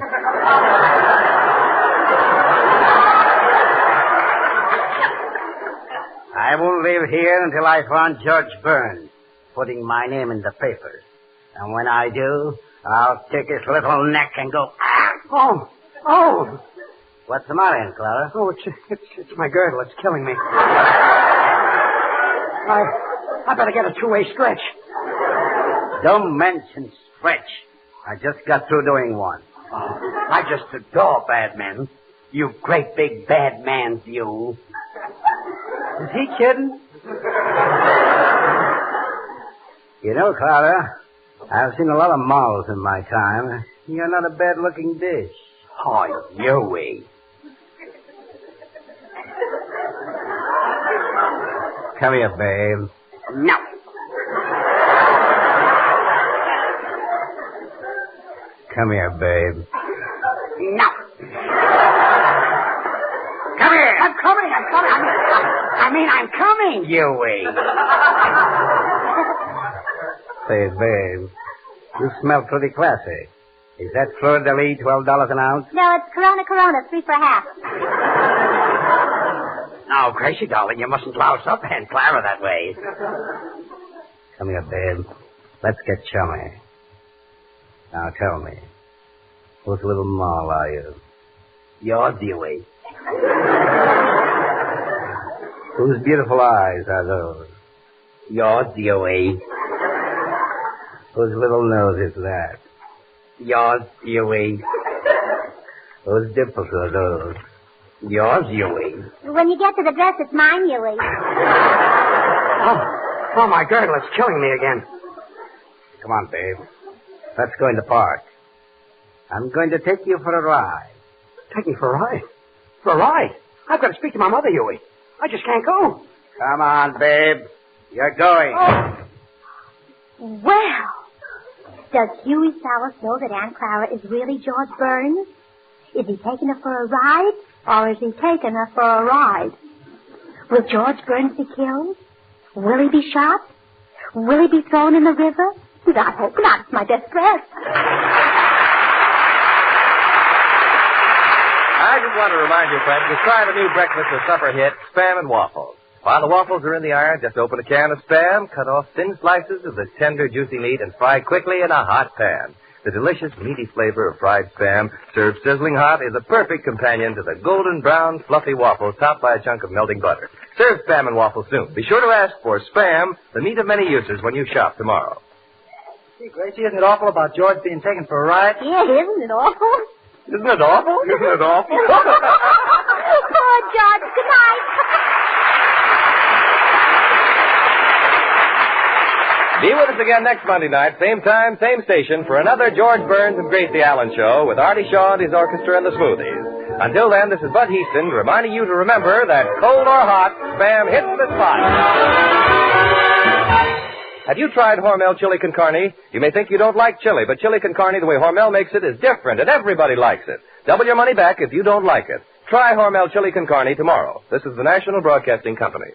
I won't leave here until I find George Burns, putting my name in the papers. And when I do, I'll take his little neck and go, ah! Oh! What's the matter, Aunt Clara? Oh, it's my girdle. It's killing me. I better get a two-way stretch. Don't mention stretch. I just got through doing one. I just adore bad men. You great big bad man, you. Is he kidding? You know, Clara, I've seen a lot of models in my time. You're not a bad-looking dish. Oh, Huey. Come here, babe. No. Come here, babe. No. Come here. I'm coming. I'm coming, Huey. Say, babe, you smell pretty classy. Is that fleur-de-lis $12 an ounce? No, it's Corona, 3 for half. Now, Gracie, darling, you mustn't louse up Aunt Clara that way. Come here, babe. Let's get chummy. Now, tell me, whose little moll are you? Yours, Huey. Whose beautiful eyes are those? Yours, Huey. Whose little nose is that? Yours, Huey. Whose dimples are those? Yours, Huey. When you get to the dress, it's mine, Huey. Oh, my girdle, it's killing me again. Come on, babe. Let's go in the park. I'm going to take you for a ride. Take me for a ride? For a ride? I've got to speak to my mother, Huey. I just can't go. Come on, babe. You're going. Well, does Huey Salas know that Aunt Clara is really George Burns? Is he taking her for a ride, or is he taking her for a ride? Will George Burns be killed? Will he be shot? Will he be thrown in the river? I hope not. It's my best dress. I just want to remind you, friends, to try the new breakfast or supper hit, Spam and Waffles. While the waffles are in the iron, just open a can of Spam, cut off thin slices of the tender, juicy meat, and fry quickly in a hot pan. The delicious, meaty flavor of fried Spam, served sizzling hot, is a perfect companion to the golden brown, fluffy waffles topped by a chunk of melting butter. Serve Spam and Waffles soon. Be sure to ask for Spam, the meat of many uses, when you shop tomorrow. Gee, Gracie, isn't it awful about George being taken for a ride? Yeah, isn't it awful? Isn't it awful? Isn't it awful? Poor George. Good night. Be with us again next Monday night, same time, same station, for another George Burns and Gracie Allen show with Artie Shaw and his orchestra and the Smoothies. Until then, this is Bud Heaston reminding you to remember that cold or hot, Spam hits the spot. Have you tried Hormel chili con carne? You may think you don't like chili, but chili con carne, the way Hormel makes it, is different, and everybody likes it. Double your money back if you don't like it. Try Hormel chili con carne tomorrow. This is the National Broadcasting Company.